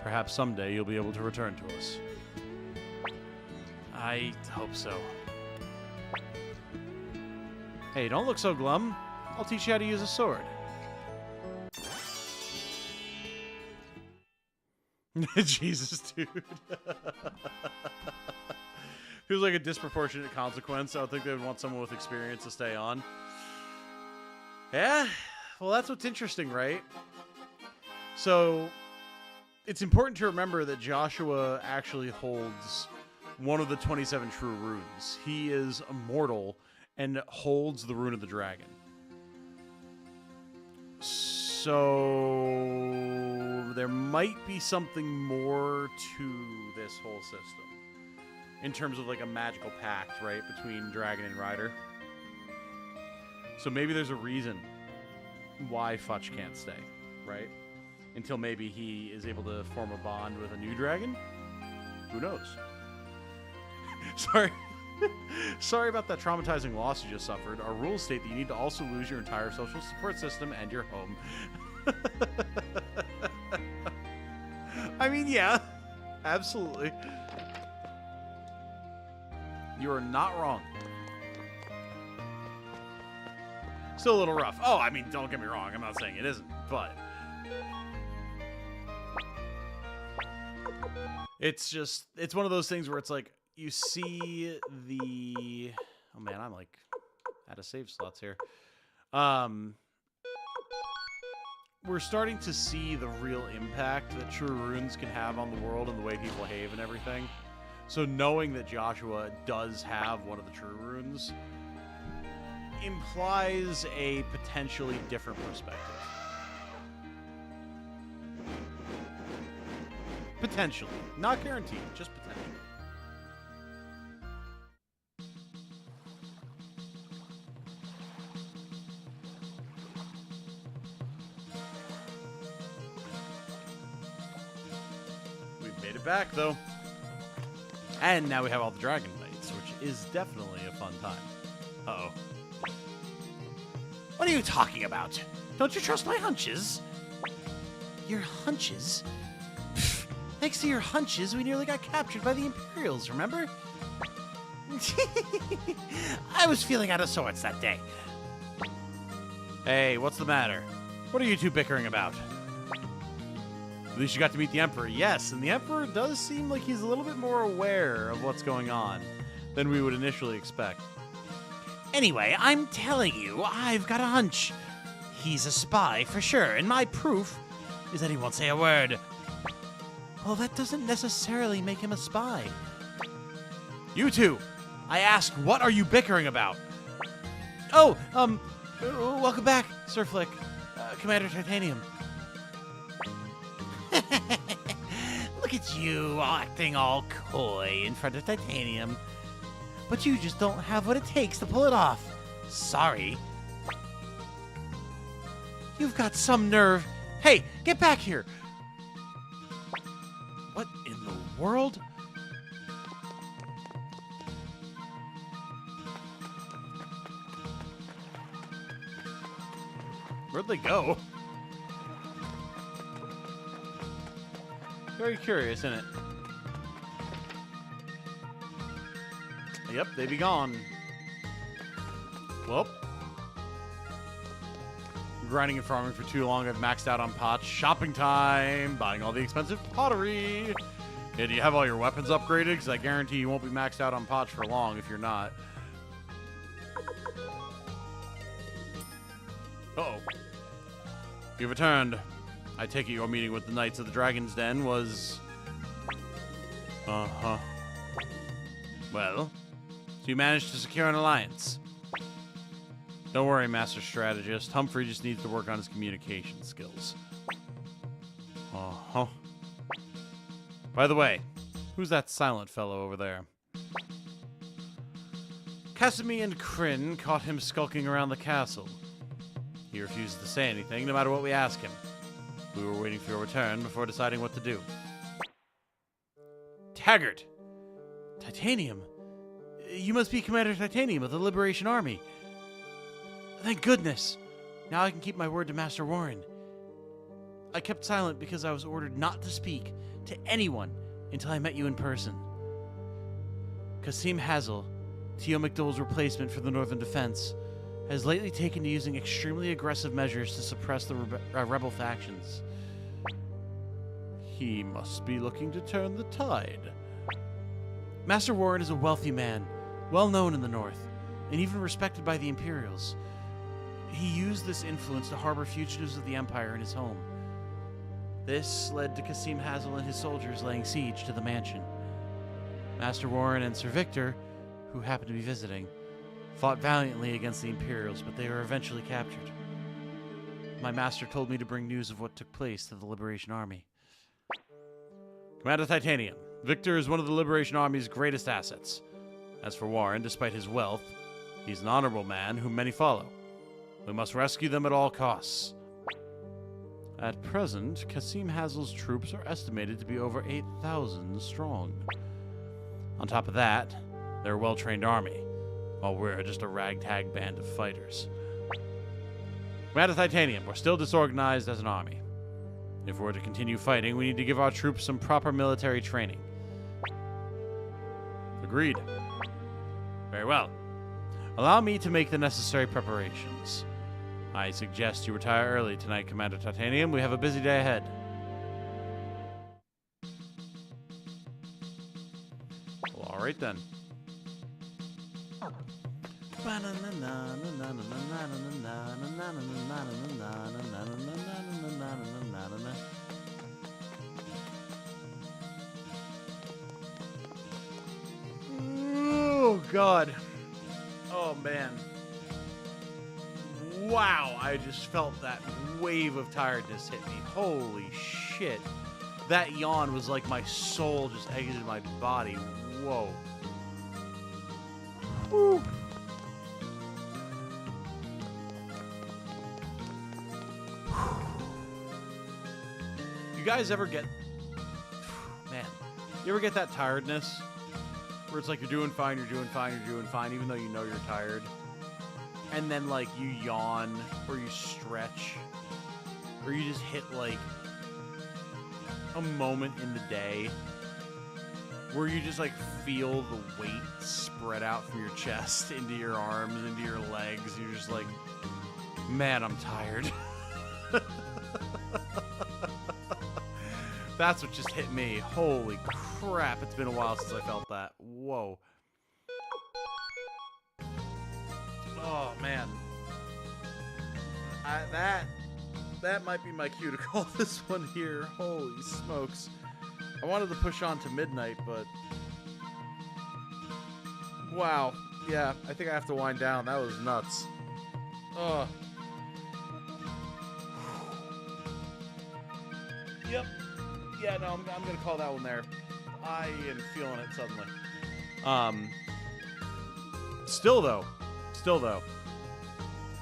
Perhaps someday you'll be able to return to us. I hope so. Hey, don't look so glum. I'll teach you how to use a sword. Jesus, dude. Feels like a disproportionate consequence. I would think they would want someone with experience to stay on. Yeah? Well, that's what's interesting, right? So, it's important to remember that Joshua actually holds one of the 27 true runes. He is immortal and holds the rune of the dragon. So, there might be something more to this whole system. In terms of like a magical pact, right? Between dragon and rider. So maybe there's a reason why Futch can't stay, right? Until maybe he is able to form a bond with a new dragon? Who knows? Sorry. Sorry about that traumatizing loss you just suffered. Our rules state that you need to also lose your entire social support system and your home. I mean, yeah. Absolutely. You are not wrong. Still a little rough. Oh, I mean, don't get me wrong. I'm not saying it isn't, but... It's just, it's one of those things where it's like, you see the, oh man, I'm like out of save slots here. We're starting to see the real impact that true runes can have on the world and the way people behave and everything. So knowing that Joshua does have one of the true runes implies a potentially different perspective. Potentially. Not guaranteed, just potentially. We've made it back, though. And now we have all the Dragon Knights, which is definitely a fun time. Uh-oh. What are you talking about? Don't you trust my hunches? Your hunches? Pfft, thanks to your hunches, we nearly got captured by the Imperials, remember? I was feeling out of sorts that day. Hey, what's the matter? What are you two bickering about? At least you got to meet the Emperor. Yes, and the Emperor does seem like he's a little bit more aware of what's going on than we would initially expect. Anyway, I'm telling you, I've got a hunch. He's a spy for sure, and my proof is that he won't say a word. Well, that doesn't necessarily make him a spy. You two! I asked, what are you bickering about? Oh, welcome back, Sir Flick. Commander Titanium. Look at you, acting all coy in front of Titanium. But you just don't have what it takes to pull it off. Sorry. You've got some nerve. Hey, get back here! What in the world? Where'd they go? Very curious, isn't it? Yep, they be gone. Well, grinding and farming for too long. I've maxed out on pots. Shopping time. Buying all the expensive pottery. Yeah, do you have all your weapons upgraded? Because I guarantee you won't be maxed out on pots for long if you're not. Uh-oh. You've returned. I take it your meeting with the Knights of the Dragon's Den was... Uh-huh. Well, so you managed to secure an alliance. Don't worry, Master Strategist. Humphrey just needs to work on his communication skills. Uh-huh. By the way, who's that silent fellow over there? Casimir and Kryn caught him skulking around the castle. He refuses to say anything, no matter what we ask him. We were waiting for your return before deciding what to do. Taggart! Titanium? You must be Commander Titanium of the Liberation Army. Thank goodness! Now I can keep my word to Master Warren. I kept silent because I was ordered not to speak to anyone until I met you in person. Kasim Hazel, Tio McDowell's replacement for the Northern Defense, has lately taken to using extremely aggressive measures to suppress the rebel factions. He must be looking to turn the tide. Master Warren is a wealthy man, well known in the North, and even respected by the Imperials. He used this influence to harbor fugitives of the Empire in his home. This led to Kasim Hazel and his soldiers laying siege to the mansion. Master Warren and Sir Victor, who happened to be visiting, fought valiantly against the Imperials, but they were eventually captured. My master told me to bring news of what took place to the Liberation Army. Commander Titanium, Victor is one of the Liberation Army's greatest assets. As for Warren, despite his wealth, he's an honorable man whom many follow. We must rescue them at all costs. At present, Kasim Hazel's troops are estimated to be over 8,000 strong. On top of that, they're a well-trained army, while we're just a ragtag band of fighters. Commander Titanium, we're still disorganized as an army. If we're to continue fighting, we need to give our troops some proper military training. Agreed. Very well. Allow me to make the necessary preparations. I suggest you retire early tonight, Commander Titanium. We have a busy day ahead. Well, all right then. Oh, God. Oh, man. Wow, I just felt that wave of tiredness hit me. Holy shit. That yawn was like my soul just exited my body. Whoa. Whew. You guys ever get... Man, you ever get that tiredness? Where it's like you're doing fine, you're doing fine, you're doing fine, even though you know you're tired. And then, like, you yawn, or you stretch, or you just hit, like, a moment in the day where you just, like, feel the weight spread out from your chest into your arms, into your legs. You're just like, man, I'm tired. That's what just hit me. Holy crap, it's been a while since I felt that. Whoa. Oh, man. That might be my cue to call this one here. Holy smokes. I wanted to push on to midnight, but... Wow. Yeah, I think I have to wind down. That was nuts. Ugh. Yep. Yeah, no, I'm going to call that one there. I am feeling it suddenly. Still though,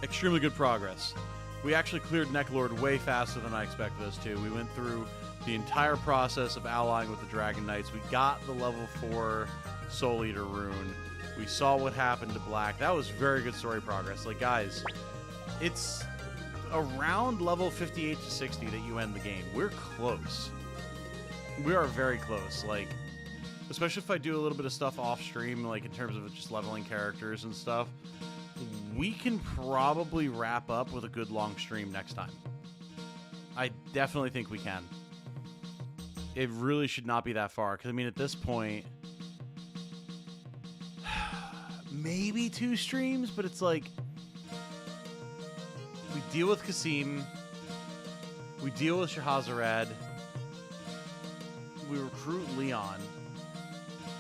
extremely good progress. We actually cleared Neclord way faster than I expected us to. We went through the entire process of allying with the Dragon Knights. We got the level 4 Soul Eater rune. We saw what happened to Black. That was very good story progress. Like, guys, it's around level 58 to 60 that you end the game. We're close. We are very close. Like, especially if I do a little bit of stuff off stream, like in terms of just leveling characters and stuff, we can probably wrap up with a good long stream next time. I definitely think we can. It really should not be that far, because I mean, at this point, maybe 2 streams, but it's like, we deal with Kasim, we deal with Shahrazad, we recruit Leon,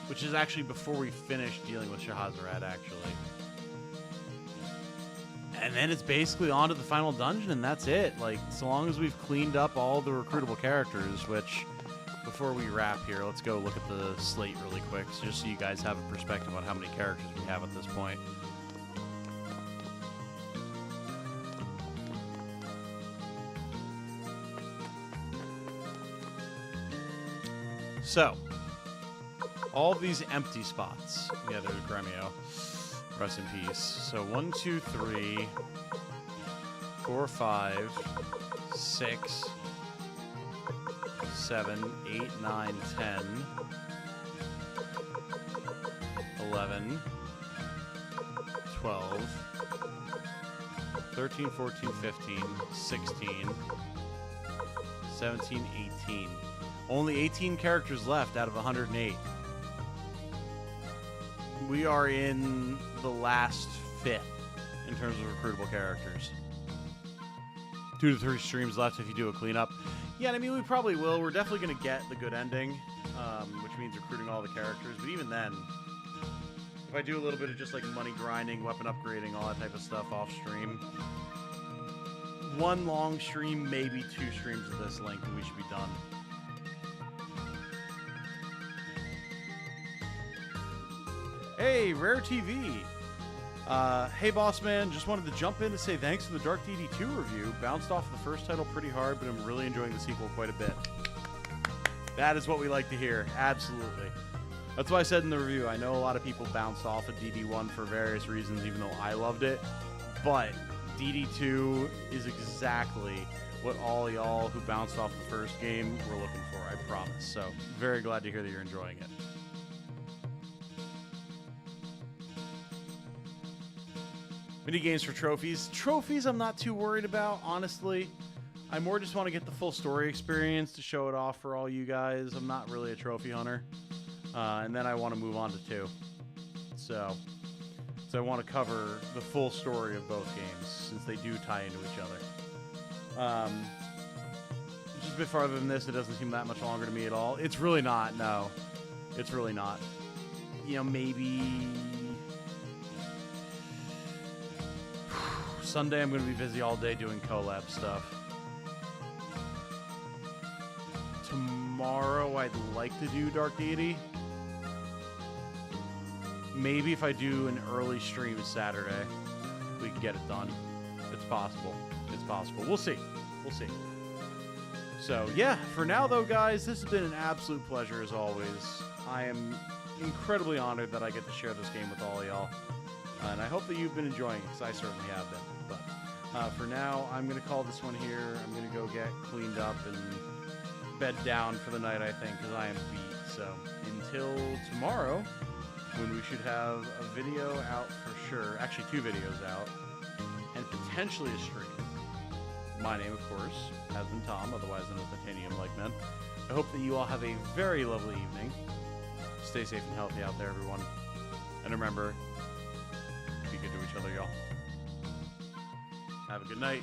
which is actually before we finish dealing with Shahrazad, actually. And then it's basically on to the final dungeon, and that's it. Like, so long as we've cleaned up all the recruitable characters, which, before we wrap here, let's go look at the slate really quick, so just so you guys have a perspective on how many characters we have at this point. So, all of these empty spots. Yeah, there's Gremio. Rest in peace. So 1, 2, 3, 4, 5, 6, 7, 8, 9, 10, 11, 12, 13, 14, 15, 16, 17, 18. Only 18 characters left out of 108. We are in the last fifth in terms of recruitable characters. 2 to 3 streams left if you do a cleanup. Yeah, I mean, we probably will. We're definitely going to get the good ending, which means recruiting all the characters. But even then, if I do a little bit of just like money grinding, weapon upgrading, all that type of stuff off stream, 1 long stream, maybe 2 streams of this length, and we should be done. Hey, Rare TV. Hey, boss man. Just wanted to jump in to say thanks for the Dark DD2 review. Bounced off the first title pretty hard, but I'm really enjoying the sequel quite a bit. That is what we like to hear. Absolutely. That's why I said in the review, I know a lot of people bounced off of DD1 for various reasons, even though I loved it. But DD2 is exactly what all y'all who bounced off the first game were looking for, I promise. So, very glad to hear that you're enjoying it. Mini games for trophies. Trophies I'm not too worried about, honestly. I more just want to get the full story experience to show it off for all you guys. I'm not really a trophy hunter. And then I want to move on to 2. So I want to cover the full story of both games, since they do tie into each other. Just a bit farther than this, it doesn't seem that much longer to me at all. It's really not, no. It's really not. You know, maybe... Sunday I'm going to be busy all day doing collab stuff. Tomorrow I'd like to do Dark Deity. Maybe if I do an early stream Saturday, we can get it done. It's possible. It's possible. We'll see. We'll see. So, yeah, for now, though, guys, this has been an absolute pleasure, as always. I am incredibly honored that I get to share this game with all y'all. And I hope that you've been enjoying it, because I certainly have been. But for now, I'm going to call this one here. I'm going to go get cleaned up and bed down for the night, I think, because I am beat. So, until tomorrow, when we should have a video out for sure. Actually, 2 videos out. And potentially a stream. My name, of course, has been Tom, otherwise known as Titanium Like Men. I hope that you all have a very lovely evening. Stay safe and healthy out there, everyone. And remember, be good to each other, y'all. Have a good night.